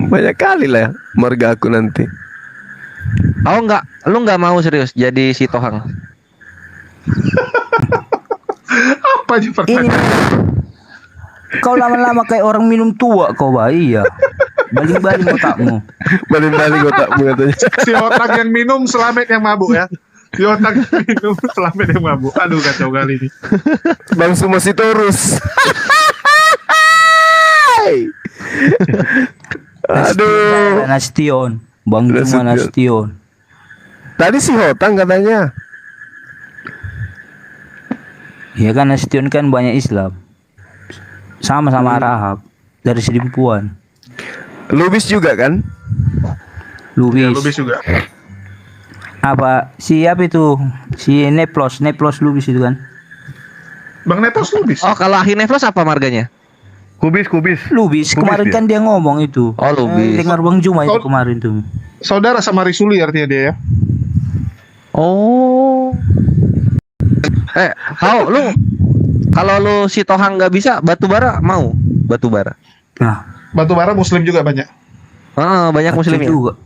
S6: Banyak kali lah marga aku nanti.
S14: Lu nggak mau serius jadi si Tohang?
S2: Apa aja pertanyaan?
S12: Kau lama-lama kayak orang minum tua kau, bayi ya. Baling-baling otakmu.
S6: Baling-baling otakmu katanya.
S2: Si Otang yang minum, Selamet yang mabuk ya. Si Otang yang minum, Selamet yang mabuk. Aduh, kacau kali ini.
S6: Bang Sumasitorus. Aduh.
S12: Nastion. Bang Juma Nastion.
S6: Tadi si Hotang katanya.
S12: Ya kan Nastion kan banyak Islam. Sama-sama Arab dari Sidimpuan.
S6: Lubis juga kan?
S12: Lubis.
S2: Lubis juga.
S12: Apa siapa itu? Si Neplos Lubis itu kan?
S2: Bang Neplos Lubis.
S14: Oh, kalau Ahi Neplos apa marganya?
S13: Kubis.
S12: Lubis. Kemarin kan dia ngomong itu.
S14: Oh, Lubis.
S12: Dengar Bang Juma itu kemarin tuh.
S2: Saudara sama Risuli artinya dia ya.
S14: Oh. Hao, lu kalau lu si Tohang nggak bisa, batubara mau? Batubara.
S12: Nah,
S2: Batubara Muslim juga banyak.
S14: Banyak Muslim ya.
S12: Juga.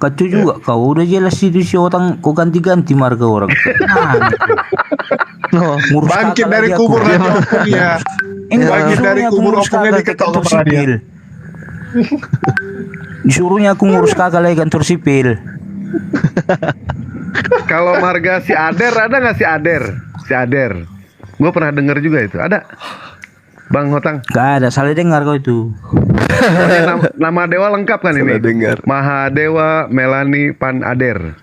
S12: Kacau juga kau udah jelas itu si Otang kau ganti-ganti marga orang.
S2: Bangkit dari kubur nanti opung ya. Bangkit dari kubur opungnya diketok kepala dia.
S12: Disuruhnya aku ngurus kakak lagi kantor sipil.
S13: Kalau marga si Ader ada nggak si Ader? Si Ader. Gue pernah denger juga itu. Ada. Bang Hotang.
S12: Gak ada, salah dengar kau itu.
S13: Nama dewa lengkap kan ini?
S6: Salah dengar.
S13: Mahadewa Melani Pan Ader.